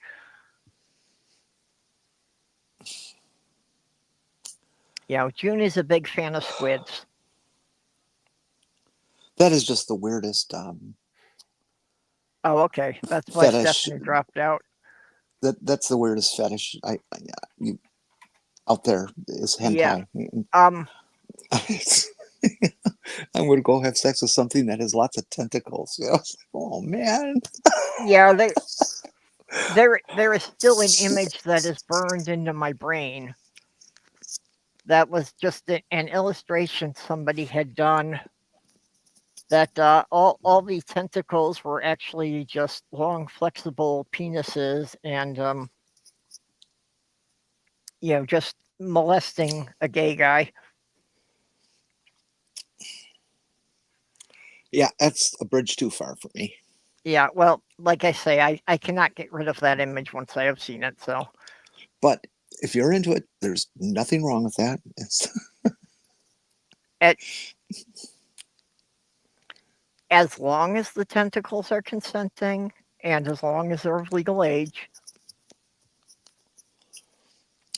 June is a big fan of squids.
That is just the weirdest
Oh, okay. That's why
fetish.
Stephanie dropped out.
That's the weirdest fetish out there is hentai.
Yeah.
I'm going to go have sex with something that has lots of tentacles. Oh man.
Yeah, there is still an image that is burned into my brain. That was just an illustration somebody had done. That all these tentacles were actually just long, flexible penises, and just molesting a gay guy.
Yeah, that's a bridge too far for me.
Yeah, well, like I say, I cannot get rid of that image once I have seen it. So,
but if you're into it, there's nothing wrong with that.
As long as the tentacles are consenting and as long as they're of legal age.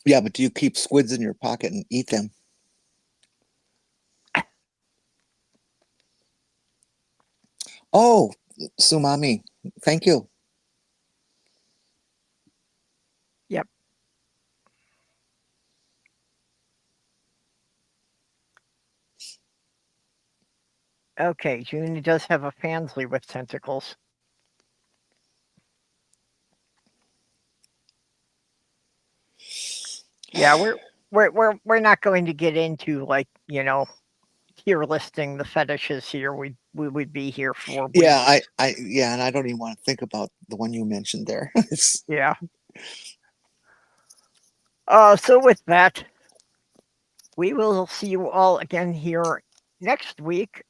Yeah, but do you keep squids in your pocket and eat them? Oh, Sumami, thank you.
Yep. Okay, June does have a Fansly with tentacles. Yeah, we're not going to get into, like, tier listing the fetishes here. We would be here for weeks.
Yeah, and I don't even want to think about the one you mentioned there.
Yeah. So with that, we will see you all again here next week.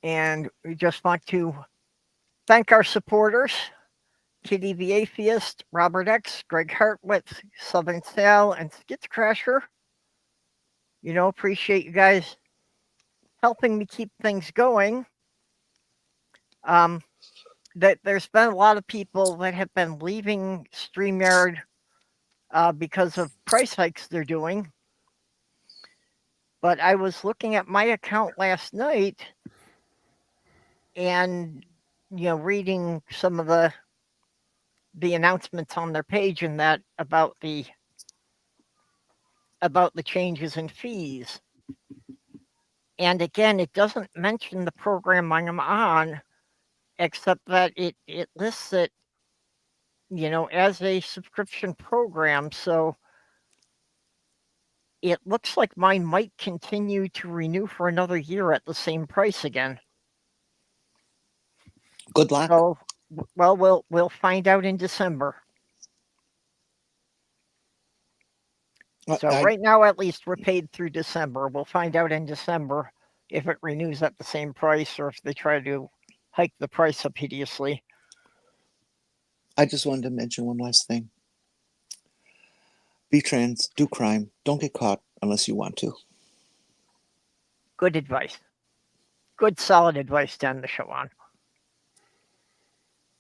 And we just want to thank our supporters, Kitty the Atheist, Robert X, Greg Hartwitz, Southern Sal, and Skitzcrasher. Appreciate you guys helping me keep things going. There's been a lot of people that have been leaving StreamYard because of price hikes they're doing. But I was looking at my account last night and reading some of the announcements on their page and that about the changes in fees. And again, it doesn't mention the program I'm on, except that it lists it, as a subscription program. So it looks like mine might continue to renew for another year at the same price again.
Good luck.
So, well, we'll find out in December. So right now, at least, we're paid through December. We'll find out in December if it renews at the same price or if they try to hike the price up hideously.
I just wanted to mention one last thing. Be trans, do crime, don't get caught unless you want to.
Good advice. Good, solid advice to end the show on.